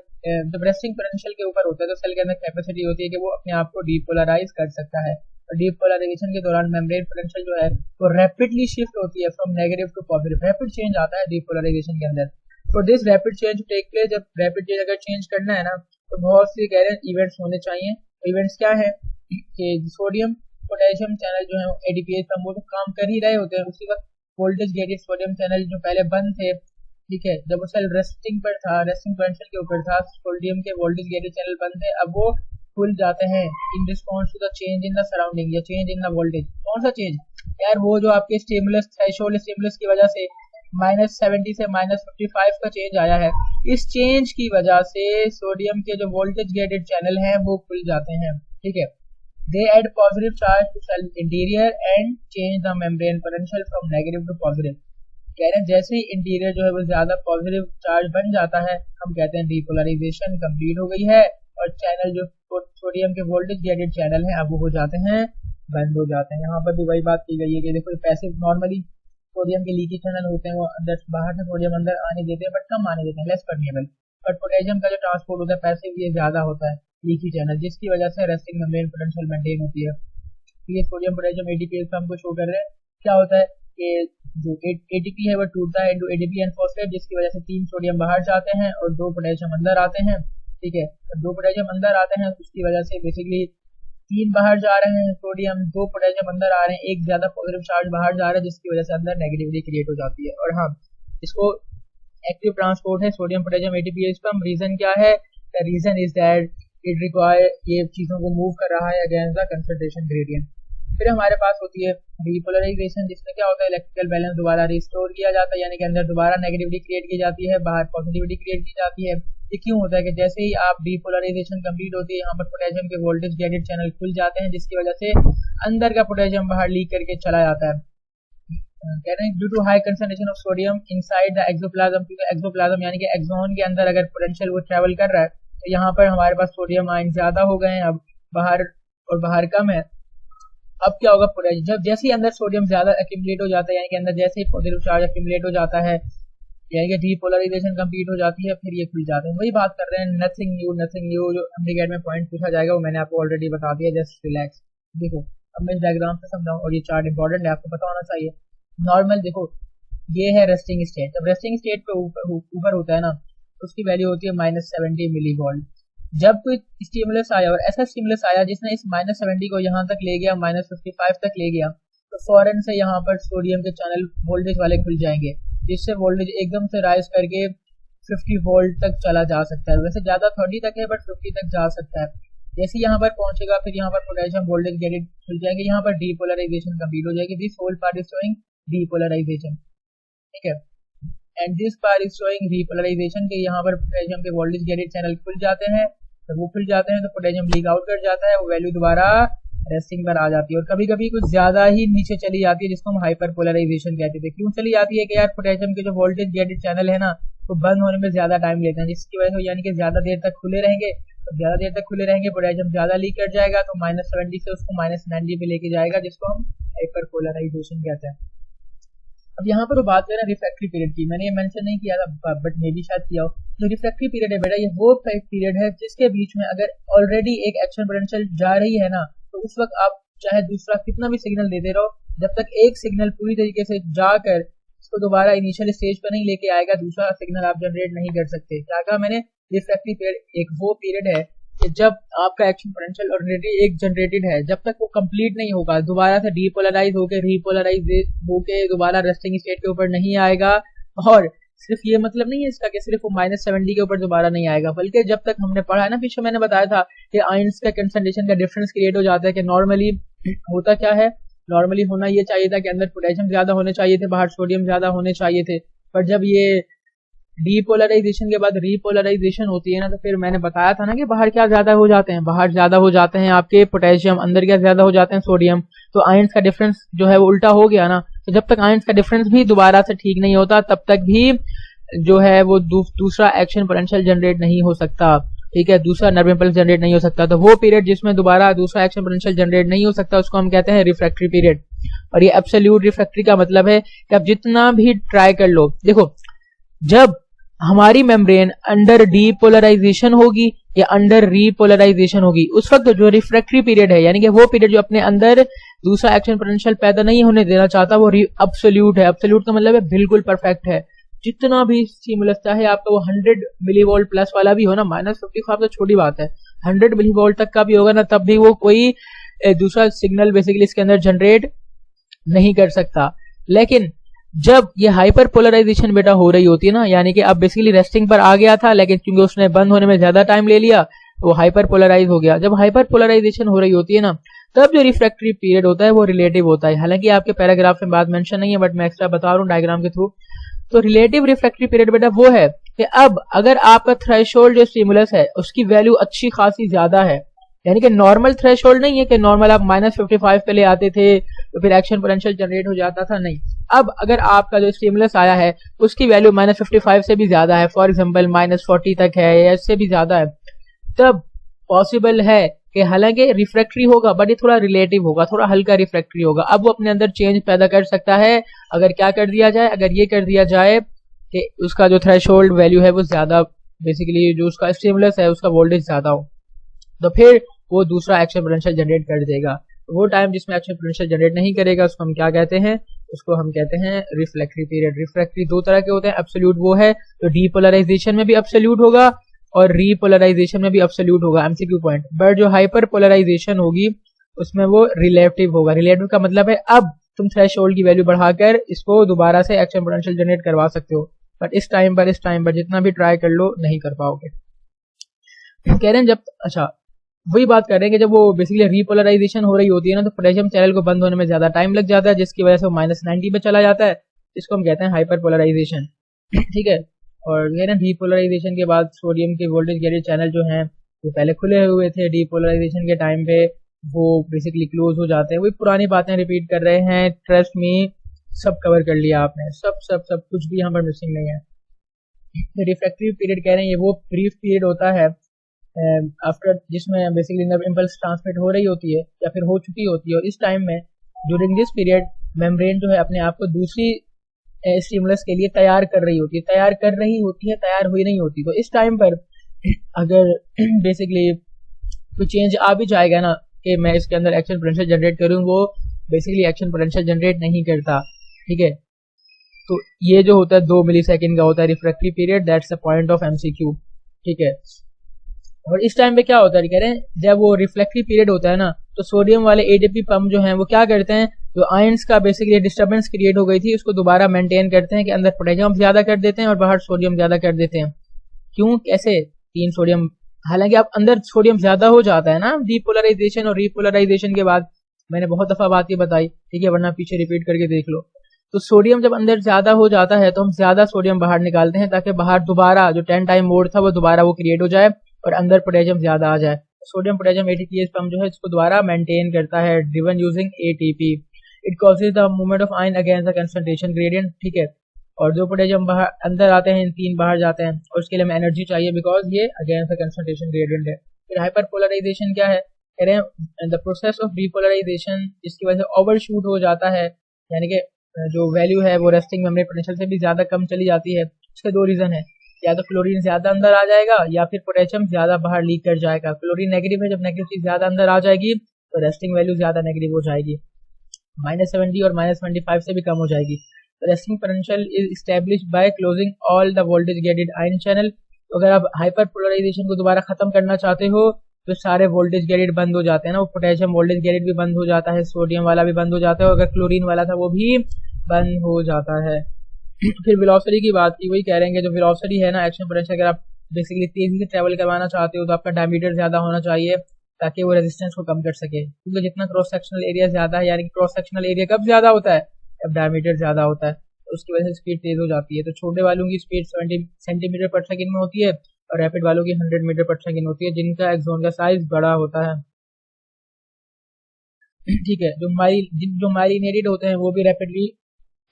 जब रेस्टिंग पोटेंशियल के ऊपर होता है तो सेल के अंदर कैपेसिटी होती है कि वो अपने आप को डीपोलराइज कर सकता है। और डीपोलराइजेशन के दौरान मेम्ब्रेन पोटेंशियल जो है वो रैपिडली शिफ्ट होती है from negative to positive. Rapid change आता है डीपोलराइजेशन के अंदर। तो this rapid change take place, जब रैपिड चेंज अगर चेंज करना है ना तो बहुत सी कह रहे हैं इवेंट्स होने चाहिए। इवेंट्स क्या है कि सोडियम पोटेशियम चैनल जो है एडीपीएस का वो तो काम कर ही रहे होते हैं, उसी वक्त वोल्टेज गेटेड सोडियम चैनल जो पहले बंद थे, ठीक है, जब वो सेल रेस्टिंग पर था, रेस्टिंग पोटेंशियल के ऊपर था, सोडियम के वोल्टेज गेटेड चैनल बंद थे, अब वो खुल जाते हैं in response to the change in the surrounding या चेंज इन द वोल्टेज। कौन सा चेंज यार? वो जो आपके स्टिमुलस थ्रेशोल्ड स्टिमुलस की वजह से -70 से -55 का चेंज आया है, इस चेंज की वजह से सोडियम के जो वोल्टेज गेटेड चैनल हैं वो खुल जाते हैं। ठीक है, they add positive charge to cell interior and change the membrane potential from negative to positive। कह रहे हैं जैसे ही इंटीरियर जो है वो ज्यादा पॉजिटिव चार्ज बन जाता है, हम कहते हैं डीपोलराइजेशन कंप्लीट हो गई है और चैनल जो सोडियम के वोल्टेज गेटेड चैनल हैं अब वो हो जाते हैं बंद हो जाते हैं। यहाँ पर भी वही बात की गई है कि देखो पैसिव नॉर्मली सोडियम के लीकी चैनल होते हैं वो अंदर बाहर से सोडियम अंदर आने देते हैं, बट कम आने देते हैं, लेस परमिएबल। बट पोटेशियम का जो ट्रांसपोर्ट होता है पैसिव ये ज्यादा होता है लीकी चैनल, जिसकी वजह से रेस्टिंग मेम्ब्रेन पोटेंशियल मेंटेन होती है। ये सोडियम पोटेशियम एडीपी हमको शो कर रहे हैं। क्या होता है कि जो एटीपी है वो टूटता है इनटू एडीपी एंड फॉस्फेट, जिसकी वजह से 3 सोडियम बाहर जाते हैं और 2 पोटेशियम अंदर आते हैं। ठीक है, तो 2 पोटेशियम अंदर आते हैं, उसकी वजह से बेसिकली 3 बाहर जा रहे हैं सोडियम, 2 पोटेशियम अंदर आ रहे हैं, एक ज्यादा पॉजिटिव चार्ज बाहर जा रहा है, जिसकी वजह से अंदर नेगेटिविटी क्रिएट हो जाती है। और हाँ, इसको एक्टिव ट्रांसपोर्ट है सोडियम पोटेशियम एटीपी कम। रीजन क्या है? The reason is that it require, ये चीजों को मूव कर रहा है अगेंस्ट द कंसंट्रेशन ग्रेडियंट। फिर हमारे पास होती है डीपोलराइजेशन, जिसमें क्या होता है इलेक्ट्रिकल बैलेंस दोबारा रिस्टोर किया जाता है, यानी कि अंदर दोबारा नेगेटिविटी क्रिएट की जाती है, बाहर पॉजिटिविटी क्रिएट की जाती है। ये क्यों होता है कि जैसे ही आप डीपोलराइजेशन कंप्लीट होती है, यहाँ पर पोटेशियम के वोल्टेज गेटेड चैनल खुल जाते हैं, जिसकी वजह से अंदर का पोटेशियम बाहर लीक करके चला जाता है। कह रहे हैं due to high concentration of sodium inside the axoplasm, क्योंकि एक्सोप्लाज्म यानी कि एक्सोन के अंदर अगर पोटेंशियल वो ट्रेवल कर रहा है तो यहाँ पर हमारे पास सोडियम आयन ज्यादा हो गए हैं अब बाहर, और बाहर कम है। अब क्या होगा, पोटेशियम जब जैसे ही अंदर सोडियम ज्यादा एक्यूमुलेट हो जाता है, यानी कि अंदर जैसे ही पॉजिटिव चार्ज एक्यूमुलेट हो जाता है, यानी कि डीपोलराइजेशन कंप्लीट हो जाती है, फिर ये खुल जाते हैं। वही बात कर रहे हैं, नथिंग न्यू। जो एमडीगेट में पॉइंट पूछा जाएगा वो मैंने आपको ऑलरेडी बता दिया, जस्ट रिलैक्स। देखो अब मैं इस डायग्राम से समझाऊं, और ये चार्ट इंपॉर्टेंट है, आपको पता होना चाहिए। नॉर्मल देखो ये है रेस्टिंग स्टेट, जब रेस्टिंग स्टेट पे ऊपर होता है ना उसकी वैल्यू होती है -70 मिलीवोल्ट। जब कोई स्टिमुलस आया और ऐसा स्टिमुलस आया जिसने इस -70 को यहाँ तक ले गया, -55 तक ले गया, तो फौरन से यहाँ पर सोडियम के चैनल वोल्टेज वाले खुल जाएंगे, जिससे वोल्टेज एकदम से राइज करके 50 वोल्ट तक चला जा सकता है। वैसे ज्यादा 30 तक है बट 50 तक जा सकता है। जैसे यहाँ पर पहुंचेगा फिर यहाँ पर पोटेशियम वोल्टेज गेटेड खुल जाएंगे, यहाँ पर डीपोलराइजेशन कंप्लीट हो जाएगी। This whole part is showing depolarization, ठीक है, and this part is showing repolarization के यहाँ पर पोटेशियम के वोल्टेज गेटेड चैनल खुल जाते हैं। तो वो खुल जाते हैं तो पोटेशियम लीक आउट कर जाता है, वो वैल्यू दोबारा रेस्टिंग पर आ जाती है और कभी कभी कुछ ज्यादा ही नीचे चली जाती है जिसको हम हाइपर पोलराइजेशन कहते थे। क्यों चली जाती है कि यार पोटेशियम के जो वोल्टेज गेटेड चैनल है ना वो बंद होने में ज्यादा टाइम लेते हैं, जिसकी वजह से यानी कि ज्यादा देर तक खुले रहेंगे, तो ज्यादा देर तक खुले रहेंगे पोटेशियम ज्यादा लीक कर जाएगा, तो -70 से उसको -90 पे लेके जाएगा, जिसको हम हाइपर पोलराइजेशन कहते हैं। अब यहाँ पर वो बात करें रिफ्रैक्टरी पीरियड की, मैंने ये मेंशन नहीं किया था बट मे भी शायद किया हो। तो रिफ्रैक्टरी पीरियड है बेटा, ये वो पीरियड है जिसके बीच में अगर ऑलरेडी एक एक्शन पोटेंशियल जा रही है ना तो उस वक्त आप चाहे दूसरा कितना भी सिग्नल देते रहो, जब तक एक सिग्नल पूरी तरीके से जाकर इसको दोबारा इनिशियल स्टेज पर नहीं लेके आएगा दूसरा सिग्नल आप जनरेट नहीं कर सकते। क्या कहा मैंने? रिफ्रैक्टरी पीरियड एक वो पीरियड है कि जब आपका एक्शन पोटेंशियल ऑलरेडी एक जनरेटेड है, जब तक वो कंप्लीट नहीं होगा दोबारा से डीपोलराइज होके रीपोलराइज होके दोबारा रेस्टिंग स्टेट के ऊपर नहीं आएगा। और सिर्फ ये मतलब नहीं है इसका कि सिर्फ वो -70 के ऊपर दोबारा नहीं आएगा, बल्कि जब तक हमने पढ़ा है ना पीछे मैंने बताया था कि आयंस का कंसंट्रेशन का डिफरेंस क्रिएट हो जाता है कि नॉर्मली होता क्या है, नॉर्मली होना ये चाहिए था कि अंदर पोटेशियम ज्यादा होने चाहिए थे, बाहर सोडियम ज्यादा होने चाहिए थे, पर जब ये डीपोलराइजेशन के बाद रीपोलराइजेशन होती है ना तो फिर मैंने बताया था ना कि बाहर क्या ज्यादा हो जाते हैं, बाहर ज्यादा हो जाते हैं आपके पोटेशियम, अंदर क्या ज्यादा हो जाते हैं सोडियम, तो आयंस का डिफरेंस जो है वो उल्टा हो गया ना। तो जब तक आयंस का डिफरेंस भी दोबारा से ठीक नहीं होता तब तक भी जो है वो दूसरा एक्शन पोटेंशियल जनरेट नहीं हो सकता, ठीक है, दूसरा नर्व इंपल्स जनरेट नहीं हो सकता। तो वो पीरियड जिसमें दोबारा दूसरा एक्शन पोटेंशियल जनरेट नहीं हो सकता उसको हम कहते हैं रिफ्रैक्टरी पीरियड। और ये एब्सोल्यूट रिफ्रैक्टरी का मतलब है कि आप जितना भी ट्राई कर लो, देखो जब हमारी मेम्ब्रेन अंडर डीपोलराइजेशन होगी या अंडर रीपोलराइजेशन होगी उस वक्त जो रिफ्रैक्टरी पीरियड है यानी कि वो पीरियड जो अपने अंदर दूसरा एक्शन पोटेंशियल पैदा नहीं होने देना चाहता वो एब्सोल्यूट है। एब्सोल्यूट का मतलब है बिल्कुल परफेक्ट है, जितना भी स्टिमुलस चाहे आपका वो 100 मिलीवोल्ट प्लस वाला भी हो ना, -55 तो छोटी बात है, 100 मिलीवोल्ट तक का भी होगा ना तब भी वो कोई दूसरा सिग्नल बेसिकली इसके अंदर जनरेट नहीं कर सकता। लेकिन जब ये हाइपर पोलराइजेशन बेटा हो रही होती है ना, यानी कि अब बेसिकली रेस्टिंग पर आ गया था लेकिन क्योंकि उसने बंद होने में ज्यादा टाइम ले लिया तो वो हाइपर पोलराइज हो गया। जब हाइपर पोलराइजेशन हो रही होती है ना तब जो रिफ्रैक्टरी पीरियड होता है वो रिलेटिव होता है, हालांकि आपके पैराग्राफ में बात मेंशन नहीं है बट मैं एक्स्ट्रा बता रहा हूँ डायग्राम के थ्रू। तो रिलेटिव रिफ्रैक्टरी पीरियड बेटा वो है कि अब अगर आपका थ्रेशोल्ड जो स्टिमुलस है उसकी वैल्यू अच्छी खासी ज्यादा है, यानी कि नॉर्मल थ्रेशोल्ड नहीं है कि नॉर्मल आप -55 पे ले आते थे तो फिर एक्शन पोटेंशियल जनरेट हो जाता था, नहीं, अब अगर आपका जो स्टिमुलस आया है उसकी वैल्यू -55 से भी ज्यादा है, फॉर एग्जांपल -40 तक है या इससे भी ज्यादा है, तब पॉसिबल है कि हालांकि रिफ्रैक्टरी होगा बट ये थोड़ा रिलेटिव होगा, थोड़ा हल्का रिफ्रैक्टरी होगा। अब वो अपने अंदर चेंज पैदा कर सकता है अगर क्या कर दिया जाए, अगर ये कर दिया जाए कि उसका जो थ्रेशोल्ड वैल्यू है वो ज्यादा, बेसिकली जो उसका स्टिमुलस है उसका वोल्टेज ज्यादा हो, तो फिर वो दूसरा एक्शन पोटेंशियल जनरेट कर देगा। वो टाइम जिसमें एक्शन पोटेंशियल जनरेट नहीं करेगा उसको हम क्या कहते हैं, उसको हम कहते हैं रिफ्रैक्टरी पीरियड। रिफ्रैक्टरी दो तरह के होते हैं, एब्सोल्यूट वो है तो डीपोलराइजेशन में भी एब्सोल्यूट होगा और रीपोलराइजेशन में भी एब्सोल्यूट होगा, एमसीक्यू पॉइंट। बट जो हाइपर पोलराइजेशन होगी उसमें वो रिलेटिव होगा। रिलेटिव का मतलब है अब तुम थ्रेशोल्ड की वैल्यू बढ़ाकर इसको दोबारा से एक्शन पोटेंशियल जनरेट करवा सकते हो, बट इस टाइम पर जितना भी ट्राई कर लो नहीं कर पाओगे। कह रहे हैं जब, अच्छा वही बात कर रहे हैं कि जब वो बेसिकली रीपोलराइजेशन हो रही होती है ना तो पोटेशियम चैनल को बंद होने में ज्यादा टाइम लग जाता है जिसकी वजह से वो -90 पे चला जाता है, इसको हम कहते हैं हाइपर पोलराइजेशन, ठीक है। और कह रहे हैं डीपोलराइजेशन के बाद सोडियम के वोल्टेज गेटेड चैनल जो हैं वो पहले खुले हुए थे, डीपोलराइजेशन के टाइम पे वो बेसिकली क्लोज हो जाते हैं। वही पुरानी बातें रिपीट कर रहे हैं, ट्रस्ट मी सब कवर कर लिया आपने, सब कुछ भी यहाँ पर मिसिंग नहीं है। रिफ्रैक्टरी पीरियड कह रहे हैं ये वो ब्रीफ पीरियड होता है आफ्टर जिसमें बेसिकली नर्व इंपल्स ट्रांसमिट हो रही होती है या फिर हो चुकी होती है, और इस टाइम में ड्यूरिंग दिस पीरियड मेम्ब्रेन जो है अपने आप को दूसरी स्टिमुलस के लिए तैयार कर रही होती है, तैयार हुई नहीं होती। तो इस टाइम पर अगर बेसिकली कोई चेंज आ भी जाएगा ना कि मैं इसके अंदर एक्शन पोटेंशियल जनरेट करूँ, वो बेसिकली एक्शन पोटेंशियल जनरेट नहीं करता, ठीक है। तो ये जो होता है 2 मिलीसेकंड का होता है refractory period, that's the point of MCQ, ठीक है। और इस टाइम पे क्या होता है, कह रहे हैं जब वो रिफ्लेक्टिव पीरियड होता है ना तो सोडियम वाले एटीपी पंप जो हैं वो क्या करते हैं, जो आयंस का बेसिकली डिस्टर्बेंस क्रिएट हो गई थी उसको दोबारा मेंटेन करते हैं कि अंदर पोटेशियम ज्यादा कर देते हैं और बाहर सोडियम ज्यादा कर देते हैं। क्यों, कैसे? 3 सोडियम हालांकि अब अंदर सोडियम ज्यादा हो जाता है ना डीपोलराइजेशन और रीपोलराइजेशन के बाद, मैंने बहुत दफा बात ये बताई, ठीक है, वरना पीछे रिपीट करके देख लो। तो सोडियम जब अंदर ज्यादा हो जाता है तो हम ज्यादा सोडियम बाहर निकालते हैं ताकि बाहर दोबारा जो 10 टाइम मोड था वो दोबारा वो क्रिएट हो जाए और अंदर पोटेशियम ज्यादा आ जाए। सोडियम पोटेशियम एटीपीएस पंप जो है इसको दोबारा मेंटेन करता है driven using ATP. It causes the movement of ion against the concentration gradient, ठीक है। और जो पोटेशियम बाहर अंदर आते हैं, तीन बाहर जाते हैं और उसके लिए हमें एनर्जी चाहिए बिकॉज ये अगेंस्ट द कंसंट्रेशन ग्रेडियंट है। फिर हाइपर पोलराइजेशन क्या है, कह रहे हैं द प्रोसेस ऑफ डीपोलराइजेशन, जिसकी वजह से ओवरशूट हो जाता है, यानी कि जो वैल्यू है वो रेस्टिंग मेमोरी पोटेंशियल से भी ज्यादा कम चली जाती है। इसके दो रीजन है, या तो क्लोरीन ज्यादा अंदर आ जाएगा या फिर पोटेशियम ज्यादा बाहर लीक कर जाएगा। क्लोरीन नेगेटिव है, जब नेगेटिव चीज ज्यादा अंदर आ जाएगी तो रेस्टिंग वैल्यू ज्यादा नेगेटिव हो जाएगी, -70 और -25 से भी कम हो जाएगी। Resting potential is established by closing all the voltage gated ion channel. तो अगर आप हाइपर पोलराइजेशन को दोबारा खत्म करना चाहते हो तो सारे वोल्टेज गेटेड बंद हो जाते हैं ना, वो पोटेशियम वोल्टेज गेटेड भी बंद हो जाता है, सोडियम वाला भी बंद हो जाता है, और अगर क्लोरीन वाला था वो भी बंद हो जाता है। फिर वेलोसिटी की बात की, वही कह रहे हैं कि जो वेलोसिटी है ना एक्शन पोटेंशियल, अगर आप बेसिकली तेजी से ट्रेवल करवाना चाहते हो तो आपका डायमीटर ज्यादा होना चाहिए ताकि वो रेजिस्टेंस को कम कर सके, क्योंकि जितना क्रॉस सेक्शनल एरिया ज्यादा है, यानी क्रॉस सेक्शनल एरिया कब ज्यादा होता है, जब डायमीटर ज्यादा होता है, तो उसकी वजह से स्पीड तेज हो जाती है। तो छोटे वालों की स्पीड 70 सेंटीमीटर पर सेकंड में होती है और रैपिड वालों की 100 मीटर पर सेकंड होती है, जिनका एक्सोन का साइज बड़ा होता है, ठीक है। जो माइलिनेटेड होते हैं वो भी रैपिडली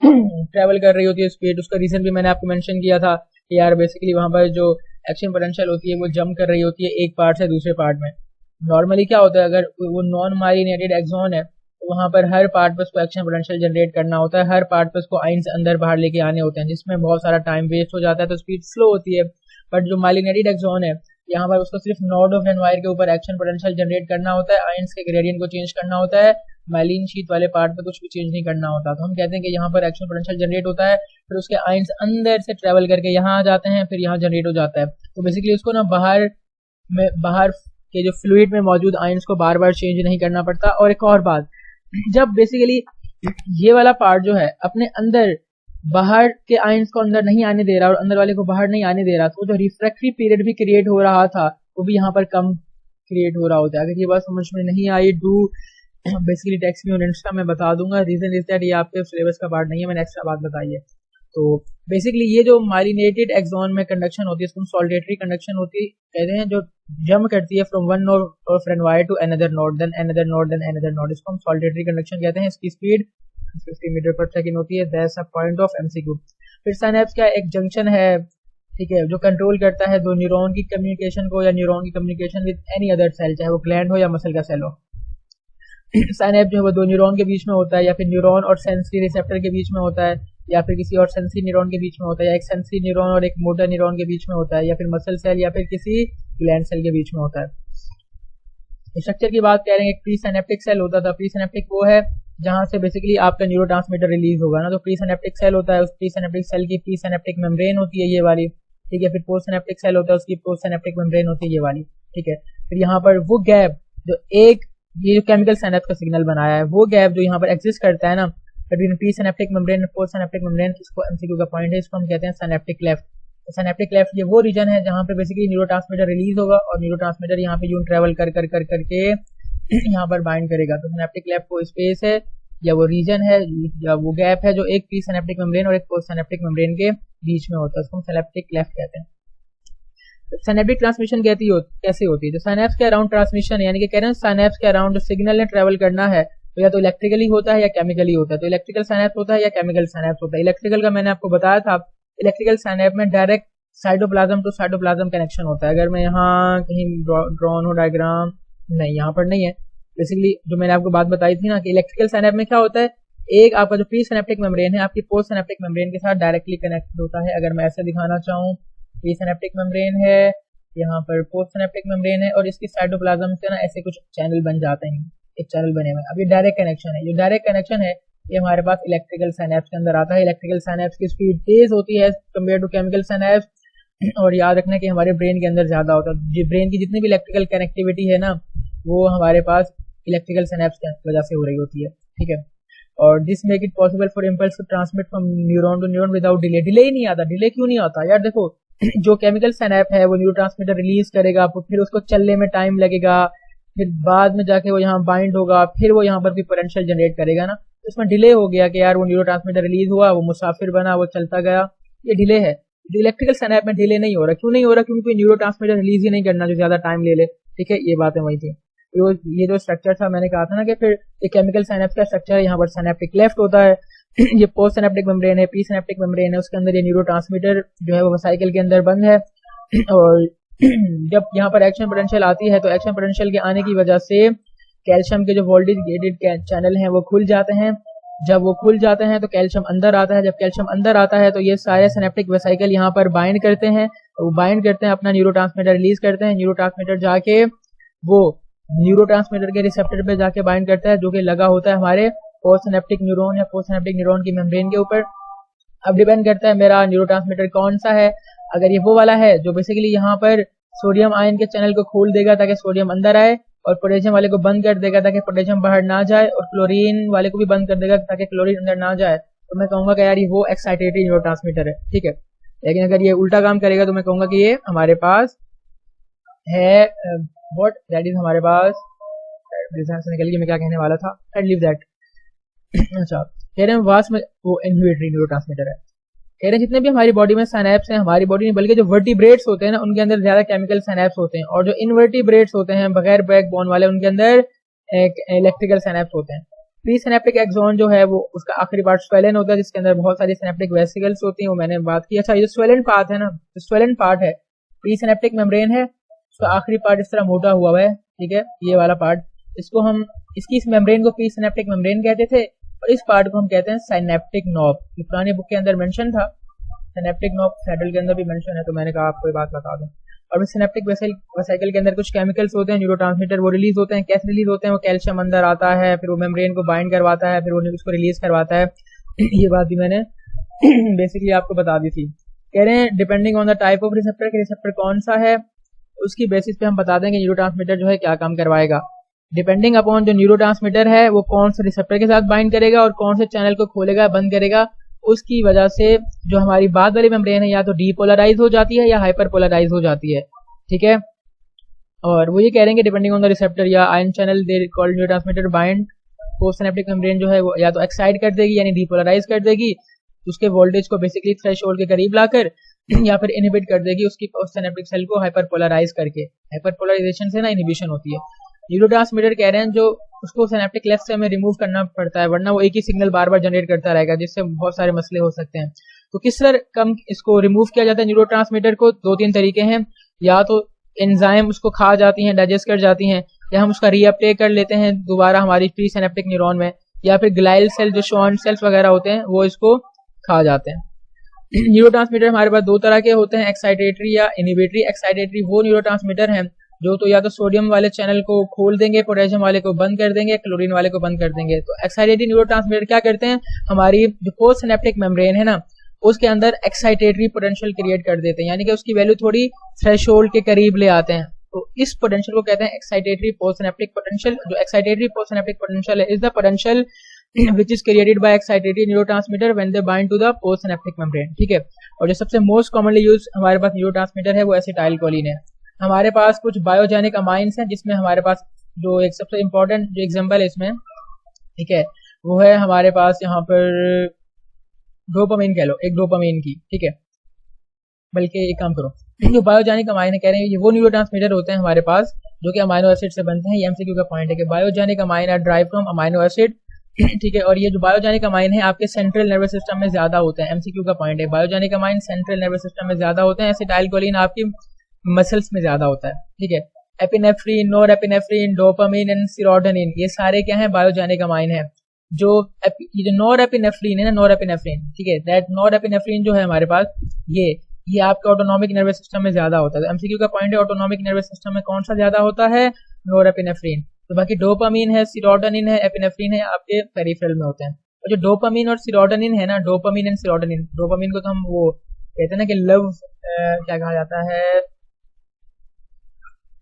ट्रैवल कर रही होती है स्पीड। उसका रीजन भी मैंने आपको मेंशन किया था कि यार बेसिकली वहां पर जो एक्शन पोटेंशियल होती है वो जंप कर रही होती है एक पार्ट से दूसरे पार्ट में। नॉर्मली क्या होता है, अगर वो नॉन माइलिनेटेड एक्सोन है तो वहां पर हर पार्ट पर उसको एक्शन पोटेंशियल जनरेट करना होता है, हर पार्ट पर उसको आयन से अंदर बाहर लेके आने होते हैं, जिसमें बहुत सारा टाइम वेस्ट हो जाता है, तो स्पीड स्लो होती है। बट जो माइलिनेटेड एक्सोन है, यहाँ पर उसको सिर्फ नोड ऑफ एन वायर के ऊपर एक्शन पोटेंशियल जनरेट करना होता है, आयंस के ग्रेडियंट को चेंज करना होता है, माइलिन शीट वाले पार्ट पे कुछ भी चेंज नहीं करना होता। तो हम कहते हैं कि यहाँ पर एक्शन पोटेंशियल जनरेट होता है, फिर उसके आयंस अंदर से ट्रेवल करके यहाँ आ जाते हैं, फिर यहाँ जनरेट हो जाता है। तो बेसिकली उसको ना बाहर के जो फ्लूइड में मौजूद आयंस को बार बार चेंज नहीं करना पड़ता। और एक और बात, जब बेसिकली ये वाला पार्ट जो है अपने अंदर बाहर के आयंस को अंदर नहीं आने दे रहा और अंदर वाले को बाहर नहीं आने दे रहा, तो जो रिफ्रैक्टरी पीरियड भी क्रिएट हो रहा था वो भी यहाँ पर कम क्रिएट हो रहा होता है। अगर ये बात समझ में नहीं आई, do basically text me on Insta, मैं बता दूंगा। रीजन इज दैट ये आपके सिलेबस का पार्ट नहीं है, मैंने एक्स्ट्रा बात बताई है। तो बेसिकली ये जो माइलिनेटेड एक्सोन में कंडक्शन होती है इसको सॉलिडेटरी कंडक्शन होती है कहते हैं, जो जम करती है from one node of an wire to another node, then another node, then another node, इसको हम सॉलिडेटरी कंडक्शन कहते हैं। इसकी स्पीड 50 मीटर पर सेकंड होती है। That's a point of MCQ. फिर सिनैप्स क्या एक जंक्शन है, ठीक है, जो कंट्रोल करता है दो न्यूरॉन की कम्युनिकेशन को या न्यूरॉन की communication with any other cell, चाहे वो ग्लैंड हो या मसल का सेल हो। साइनैप्स जो है वो दो न्यूरॉन के बीच में होता है, या फिर न्यूरॉन और सेंसरी रिसेप्टर के बीच में होता है, या फिर किसी और सेंसरी न्यूरॉन के बीच में होता है, या एक सेंसरी न्यूरॉन और एक मोटर न्यूरॉन के बीच में होता है, या फिर मसल सेल या फिर किसी ग्लैंड सेल के बीच में होता है। स्ट्रक्चर की बात कह रहे हैं, एक प्री सिनेप्टिक सेल होता था। प्री सिनेप्टिक वो है जहां से बेसिकली आपका न्यूरोट्रांसमीटर रिलीज होगा ना, तो प्री सिनेप्टिक सेल होता है। उस प्री सिनेप्टिक सेल की प्री सिनेप्टिक मेम्ब्रेन होती है ये वाली, ठीक है। फिर पोस्ट सिनेप्टिक सेल होता है, उसकी पोस्ट सिनेप्टिक मेम्ब्रेन होती है ये वाली, ठीक है। फिर यहाँ पर वो गैप जो एक ये जो केमिकल सिनेप्स का सिग्नल बनाया है, वो गैप जो यहाँ पर एग्जिस्ट करता है ना बिटवीन प्री सिनेप्टिक मेम्ब्रेन और पोस्ट सिनेप्टिक मेम्ब्रेन, इसको एमसीक्यू का पॉइंट है, इसको हम कहते हैं सिनेप्टिक लेफ्ट। तो सिनेप्टिक लेफ्ट ये वो रीजन है जहाँ पे बेसिकली न्यूरोट्रांसमीटर रिलीज होगा और न्यूरोट्रांसमीटर यहाँ पे यूं ट्रेवल कर करके यहाँ पर बाइंड करेगा। तो सिनेप्टिक लेफ्ट वो स्पेस है या वो रीजन है या वो गैप है जो एक प्री सिनेप्टिक मेम्ब्रेन और एक पोस्ट सिनेप्टिक मेम्ब्रेन के बीच में होता है, उसको हम सिनेप्टिक लेफ्ट कहते हैं। सिनेप्टिक ट्रांसमिशन कैसे होती है, तो साइनेप्स के अराउंड ट्रांसमिशन, यानी कि कह रहे हैं साइनेप्स के अराउंड जो सिग्नल ने ट्रेवल करना है तो या तो इलेक्ट्रिकली होता है या केमिकली होता है। तो इलेक्ट्रिकल साइनेप्स होता है या केमिकल साइनेप्स होता है। इलेक्ट्रिकल का मैंने आपको बताया था, इलेक्ट्रिकल साइनेप में direct cytoplasm to cytoplasm connection होता है। अगर मैं यहाँ कहीं ड्रॉन हो डायग्राम, नहीं यहाँ पर नहीं है, बेसिकली जो मैंने आपको बात बताई थी ना कि इलेक्ट्रिकल साइनेप में क्या होता है, एक आपका जो प्री सिनेप्टिक मेम्ब्रेन है आपकी पोस्ट सिनेप्टिक मेम्ब्रेन के साथ डायरेक्टली कनेक्टेड होता है। अगर मैं ऐसे दिखाना चाहूँ, प्री सिनेप्टिक मेम्ब्रेन है, यहाँ पर पोस्ट सिनेप्टिक मेम्ब्रेन है और इसकी साइटोप्लाज्म से ना ऐसे कुछ चैनल बन जाते हैं, एक चैनल बने हुए। अब ये डायरेक्ट कनेक्शन है, जो डायरेक्ट कनेक्शन है ये हमारे पास इलेक्ट्रिकल साइनेप्स के अंदर आता है। इलेक्ट्रिकल साइनेप्स की स्पीड तेज होती है कंपेयर टू केमिकल साइनेप्स, और याद रखना कि हमारे ब्रेन के अंदर ज्यादा होता है। ब्रेन की जितनी भी इलेक्ट्रिकल कनेक्टिविटी है ना वो हमारे पास इलेक्ट्रिकल साइनेप्स की वजह से हो रही होती है, ठीक है। और this make it possible for impulse to transmit from neuron to neuron without delay. Delay ही नहीं आता, डिले क्यों नहीं आता यार, देखो जो केमिकल सिनेप है वो न्यूरोट्रांसमीटर रिलीज करेगा, फिर उसको चलने में टाइम लगेगा, फिर बाद में जाके वो यहाँ बाइंड होगा, फिर वो यहाँ पर भी पोटेंशियल जनरेट करेगा ना। तो इसमें डिले हो गया कि यार वो न्यूरोट्रांसमीटर रिलीज हुआ, वो मुसाफिर बना, वो चलता गया, ये डिले है। जो इलेक्ट्रिकल सिनेप में डिले नहीं हो रहा, क्यों नहीं हो रहा? क्योंकि कोई न्यूरोट्रांसमीटर रिलीज ही नहीं करना जो ज्यादा टाइम ले ले। ठीक है, ये बातें वही थी। तो ये जो स्ट्रक्चर था मैंने कहा था ना कि फिर ये केमिकल सिनेप्स का स्ट्रक्चर है, यहाँ पर सिनेप्टिक लेफ्ट होता है ये पोस्ट सिनेप्टिक मेम्ब्रेन है, प्री सिनेप्टिक मेम्ब्रेन है, उसके अंदर ये न्यूरोट्रांसमीटर जो है वो साइकिल के अंदर बंद है। और जब यहाँ पर एक्शन पोटेंशियल आती है तो एक्शन पोटेंशियल के आने की वजह से कैल्शियम के जो वोल्टेज गेटेड चैनल हैं वो खुल जाते हैं। जब वो खुल जाते हैं तो कैल्शियम अंदर आता है। जब कैल्शियम अंदर आता है तो ये सारे सिनेप्टिक वेसाइकल यहाँ पर बाइंड करते हैं, वो बाइंड करते हैं, अपना न्यूरोट्रांसमीटर रिलीज करते हैं। न्यूरोट्रांसमीटर जाके वो न्यूरोट्रांसमीटर के रिसेप्टर पे जाके बाइंड करता है, जो कि लगा होता है हमारे पोस्ट सिनेप्टिक न्यूरॉन या पोस्ट सिनेप्टिक न्यूरॉन की मेम्ब्रेन के ऊपर। अब डिपेंड करता है मेरा न्यूरोट्रांसमीटर कौन सा है। अगर ये वो वाला है जो बेसिकली यहाँ पर सोडियम आयन के चैनल को खोल देगा ताकि सोडियम अंदर आए, और पोटेशियम वाले को बंद कर देगा ताकि पोटेशियम बाहर ना जाए, और क्लोरीन वाले को भी बंद कर देगा ताकि क्लोरीन अंदर ना जाए, तो मैं कहूंगा कि यार ये वो एक्साइटेटरी न्यूरोट्रांसमीटर है। ठीक है, लेकिन अगर ये उल्टा काम करेगा तो मैं कहूंगा कि ये हमारे पास है व्हाट दैट इज हमारे पास से निकल गया मैं क्या कहने वाला था, एंड लीव दैट। अच्छा, कह रहे हैं वास्ट में वो इन्हिबिटरी न्यूरोट्रांसमीटर है। कह रहे हैं जितने भी हमारी बॉडी में सिनेप्स हैं, हमारी बॉडी में बल्कि जो वर्टिब्रेट्स होते हैं ना उनके अंदर ज्यादा केमिकल सिनेप्स होते हैं, और जो इनवर्टिब्रेट्स होते हैं बगैर बैकबोन वाले उनके अंदर इलेक्ट्रिकल सिनेप्स होते हैं। प्री सिनेप्टिक एक्सोन जो है वो उसका आखिरी पार्ट स्वेलन होता है, जिसके अंदर बहुत सारी सिनेप्टिक वेसिकल्स होती हैं, वो मैंने बात की। अच्छा, ये स्वेलन पार्ट है ना, तो स्वेलन पार्ट है, प्री सिनेप्टिक मेम्ब्रेन है, उसका आखिरी पार्ट इस तरह मोटा हुआ है। ठीक है, ये वाला पार्ट, इसको हम इस मेम्ब्रेन को प्री सिनेप्टिक मेम्ब्रेन कहते थे, और इस पार्ट को हम कहते हैं साइनेप्टिक नॉब। ये पुरानी बुक के अंदर मेंशन था, सिनेप्टिक नॉब सेडल के अंदर भी मेंशन है, तो मैंने कहा आपको ये बात बता दूं। और सिनेप्टिक वेसाइकल के अंदर कुछ केमिकल्स होते हैं, न्यूरोट्रांसमीटर, वो रिलीज होते हैं। कैसे रिलीज होते हैं? वो कैल्शियम अंदर आता है, फिर वो मेम्ब्रेन को बाइंड करवाता है, फिर वो उसको रिलीज करवाता है। ये बात भी मैंने बेसिकली आपको बता दी थी। कह रहे हैं depending on the type of receptor, के रिसेप्टर कौन सा है उसकी बेसिस पे हम बता देंगे न्यूरोट्रांसमीटर जो है क्या काम करवाएगा। डिपेंडिंग अपॉन जो न्यूरोट्रांसमीटर है वो कौन से रिसेप्टर के साथ बाइंड करेगा और कौन से चैनल को खोलेगा बंद करेगा, उसकी वजह से जो हमारी बाद वाली मेम्ब्रेन है या तो डीपोलराइज हो जाती है या हाइपरपोलराइज हो जाती है। ठीक है, और वो ये कह रहे हैं डिपेंडिंग ऑन द रिसेप्टर या ion channel they called neurotransmitter bind post synaptic membrane जो है वो या तो एक्साइट कर देगी यानी डीपोलराइज कर देगी उसके वोल्टेज को बेसिकली थ्रेशोल्ड के करीब लाकर, या फिर इनहिबिट कर देगी उसकी पोस्ट सिनेप्टिक सेल को हाइपरपोलराइज करके। हाइपरपोलराइजेशन से ना इनहिबिशन होती है। न्यूरोट्रांसमीटर कह रहे हैं जो उसको सिनेप्टिक लेफ्ट से हमें रिमूव करना पड़ता है, वरना वो एक ही सिग्नल बार बार जनरेट करता रहेगा, जिससे बहुत सारे मसले हो सकते हैं। तो किस तरह कम इसको रिमूव किया जाता है न्यूरोट्रांसमीटर को? दो तीन तरीके हैं, या तो एंजाइम उसको खा जाती हैं, डाइजेस्ट कर जाती हैं, या हम उसका रीअप्टेक कर लेते हैं दोबारा हमारी प्री सिनेप्टिक न्यूरॉन में, या फिर ग्लाइल सेल जो शॉन सेल्स वगैरह होते हैं वो इसको खा जाते हैं। न्यूरोट्रांसमीटर हमारे पास दो तरह के होते हैं, एक्साइटेटरी या इनहिबिटरी। एक्साइटेटरी वो न्यूरोट्रांसमीटर हैं जो तो या तो सोडियम वाले चैनल को खोल देंगे, पोटेशियम वाले को बंद कर देंगे, क्लोरीन वाले को बंद कर देंगे। तो एक्साइटेटरी न्यूरोट्रांसमीटर क्या करते हैं? हमारी जो पोस्ट सिनेप्टिक मेम्ब्रेन है ना उसके अंदर एक्साइटेटरी पोटेंशियल क्रिएट कर देते हैं, यानी कि उसकी वैल्यू थोड़ी थ्रेशोल्ड के करीब ले आते हैं। तो इस पोटेंशियल को कहते हैं एक्साइटेटरी पोस्ट सिनेप्टिक पोटेंशियल। जो एक्साइटेटरी पोस्ट सिनेप्टिक पोटेंशियल है is the potential which is created by excitatory neurotransmitter when they bind to the postsynaptic membrane। ठीक है, और जो सबसे मोस्ट कॉमनली यूज हमारे पास न्यूरोट्रांसमीटर है वो एसिटाइल कोलिन है। हमारे पास कुछ बायोजेनिक अमाइंस हैं जिसमें हमारे पास जो एक सबसे इंपॉर्टेंट जो एग्जांपल है इसमें, ठीक है, वो है हमारे पास यहाँ पर डोपामिन कह लो, एक डोपामिन की। ठीक है, बल्कि एक काम करो, जो बायोजेनिक अमाइन है कह रहे हैं ये वो न्यूरोट्रांसमीटर होते हैं हमारे पास जो कि अमाइनो एसिड से बनते हैं। ये एमसीक्यू का पॉइंट है कि biogenic amine are derived from amino acid. ठीक है, और ये जो बायोजेनिक अमाइन है आपके सेंट्रल नर्वस सिस्टम में ज्यादा होते हैं। एमसीक्यू का पॉइंट है biogenic amine central nervous system में ज्यादा होते हैं, एसिटाइल कोलिन आपकी मसल्स में ज्यादा होता है। ठीक है, एपिनेफ्रीन, नोरेपिनेफ्रीन, डोपामिन एंड सीरोटोनिन ये सारे क्या हैं? बायोजेनिक अमाइन है। जो नोरेपिनेफ्रीन है ना, नोरेपिनेफ्रीन, ठीक है, दैट नोरेपिनेफ्रीन जो है हमारे पास ये आपके ऑटोनॉमिक नर्वस सिस्टम में ज्यादा होता है। तो एमसीक्यू का पॉइंट है ऑटोनॉमिक नर्वस सिस्टम में कौन सा ज्यादा होता है? नोरेपिनेफ्रीन। तो बाकी डोपामिन है, सीरोटोनिन है, एपिनेफ्रीन है आपके पेरिफेरल में होते हैं। और जो डोपामिन और सीरोटोनिन है ना, डोपामिन एंड सीरोटोनिन, डोपामिन को तो हम वो कहते हैं ना कि लव क्या कहा जाता है,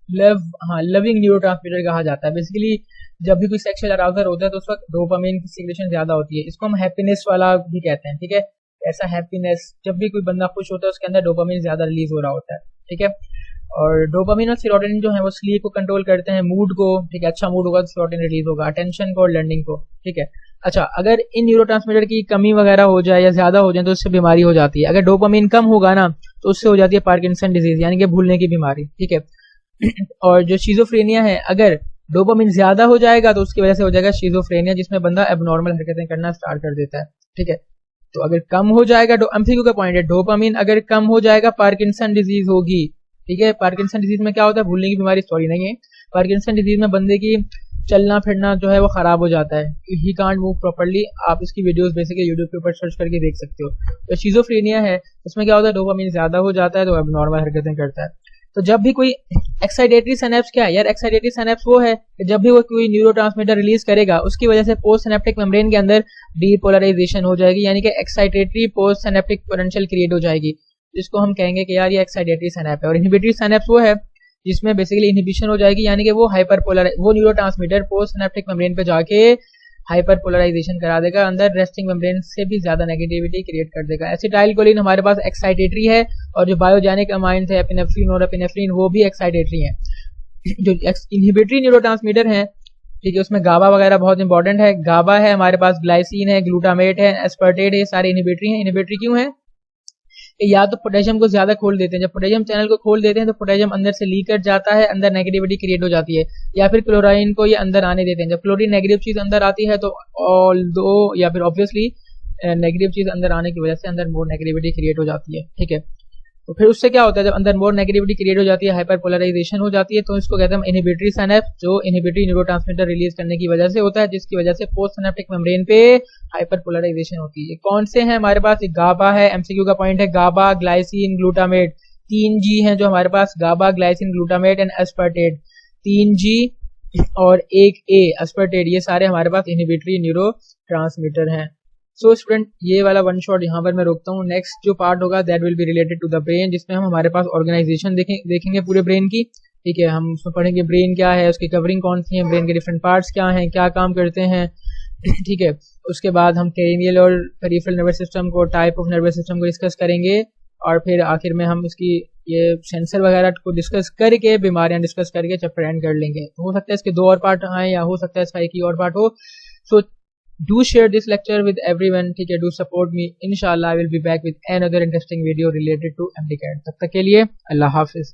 लविंग न्यूरोट्रांसमीटर कहा जाता है। बेसिकली जब भी कोई सेक्सुअल अराउजल होता है तो उस वक्त डोपामिन की सिक्रेशन ज्यादा होती है, इसको हम हैप्पीनेस वाला भी कहते हैं। ठीक है, ऐसा हैप्पीनेस, जब भी कोई बंदा खुश होता है उसके अंदर डोपामिन ज्यादा रिलीज हो रहा होता है, ठीक है। और डोपामिन और सेरोटोनिन जो है वो स्लीप को कंट्रोल करते हैं, मूड को, ठीक है, अच्छा मूड होगा तो सेरोटोनिन रिलीज होगा, अटेंशन को और लर्निंग को, ठीक है। अच्छा, अगर इन न्यूरोट्रांसमीटर की कमी वगैरह हो जाए या ज्यादा हो जाए तो उससे बीमारी हो जाती है। अगर डोपामिन कम होगा ना तो उससे हो जाती है पार्किंसन डिजीज, यानी कि भूलने की बीमारी, ठीक है। और जो शिजोफ्रेनिया है, अगर डोपामिन ज्यादा हो जाएगा तो उसकी वजह से हो जाएगा शिजोफ्रेनिया, जिसमें बंदा एबनॉर्मल हरकतें करना स्टार्ट कर देता है, ठीक है। तो अगर कम हो जाएगा, एमसीक्यू का पॉइंट है, डोपामिन अगर कम हो जाएगा पार्किंसन डिजीज होगी, ठीक है। पार्किंसन डिजीज में क्या होता है, भूलने की बीमारी, सॉरी नहीं है, पार्किंसन डिजीज में बंदे की चलना फिरना जो है वो खराब हो जाता है, ही कांट मूव प्रॉपर्ली। आप इसकी वीडियोस बेसिकली यूट्यूब के ऊपर सर्च करके देख सकते हो। तो शिजोफ्रेनिया है, उसमें क्या होता है, डोपामिन ज्यादा हो जाता है तो एबनॉर्मल हरकतें करता है। तो जब भी कोई एक्साइटेटरी सिनेप्स, क्या है यार, एक्साइटेटरी सिनेप्स वो है कि जब भी वो कोई न्यूरोट्रांसमीटर रिलीज करेगा उसकी वजह से पोस्ट सिनेप्टिक मेम्ब्रेन के अंदर डीपोलराइजेशन हो जाएगी, यानी कि excitatory post synaptic potential create हो जाएगी, जिसको हम कहेंगे कि यार ये एक्साइटेटरी सिनेप्स है। और इनहिबिटरी सिनेप्स वो है जिसमें बेसिकली इनहिबिशन हो जाएगी, यानी कि वो वो न्यूरोट्रांसमीटर पोस्ट सिनेप्टिक मेम्ब्रेन पे जाके हाइपर पोलराइजेशन करा देगा, अंदर रेस्टिंग मेम्ब्रेन से भी ज्यादा नेगेटिविटी क्रिएट कर देगा। एसिटाइलकोलिन हमारे पास एक्साइटेटरी है, और जो बायोजेनिक अमाइंस है एपिनेफ्रिन और एपिनेफ्रिन वो भी एक्साइटेटरी है। जो इनहिबिटरी न्यूरोट्रांसमीटर है, ठीक है, उसमें गाबा वगैरह बहुत इंपॉर्टेंट है। गाबा है हमारे पास, ग्लाइसिन है, ग्लूटामेट है, एस्पर्टेट है, सारे इनहिबिटरी हैं। इनहिबिटरी क्यों है, या तो पोटेशियम को ज्यादा खोल देते हैं, जब पोटेशियम चैनल को खोल देते हैं तो पोटेशियम अंदर से लीक कर जाता है, अंदर नेगेटिविटी क्रिएट हो जाती है। या फिर क्लोराइन को ये अंदर आने देते हैं, जब क्लोरीन नेगेटिव चीज अंदर आती है तो ऑल्दो या फिर ऑब्वियसली नेगेटिव चीज अंदर आने की वजह से अंदर मोर नेगेटिविटी क्रिएट हो जाती है, ठीक है। तो फिर उससे क्या होता है, जब अंदर मोर नेगेटिविटी क्रिएट हो जाती है, हाइपर पोलराइजेशन हो जाती है, तो इसको कहते हैं इनहिबिटरी सिनेप्स, जो इनहिबिटरी न्यूरोट्रांसमीटर रिलीज करने की वजह से होता है, जिसकी वजह से पोस्ट सिनेप्टिक मेम्ब्रेन पे हाइपर पोलराइजेशन होती है। कौन से हैं हमारे पास, गाबा है, एमसीक्यू का पॉइंट है, गाबा, ग्लाइसिन, ग्लूटामेट, 3G है जो हमारे पास, गाबा, glycine, glutamate and aspartate. 3G और 1A एस्पर्टेट, ये सारे हमारे पास इनहिबिटरी न्यूरोट्रांसमीटर हैं। सो स्टूडेंट, ये वाला वन शॉट यहाँ पर मैं रोकता हूँ। नेक्स्ट जो पार्ट होगा that will be related to the brain, जिसमें हम हमारे पास ऑर्गेनाइजेशन देखेंगे पूरे ब्रेन की, ठीक है। हम उसमें पढ़ेंगे ब्रेन क्या है, उसकी कवरिंग कौन सी है, ब्रेन के डिफरेंट पार्ट्स क्या हैं, क्या काम करते हैं, ठीक है। उसके बाद हम क्रेनियल और पेरिफेरल नर्वस सिस्टम को, टाइप ऑफ नर्वस सिस्टम को डिस्कस करेंगे, और फिर आखिर में हम इसकी ये सेंसर वगैरह को डिस्कस करके, बीमारियां डिस्कस करके चैप्टर एंड कर लेंगे। तो हो सकता है इसके 2 और पार्ट आए, या हो सकता है इसका एक ही और पार्ट हो। सो do share this lecture with everyone, ठीक है, do support me, inshallah I will be back with another interesting video related to MDCAT। तब तक के लिए अल्लाह हाफिज।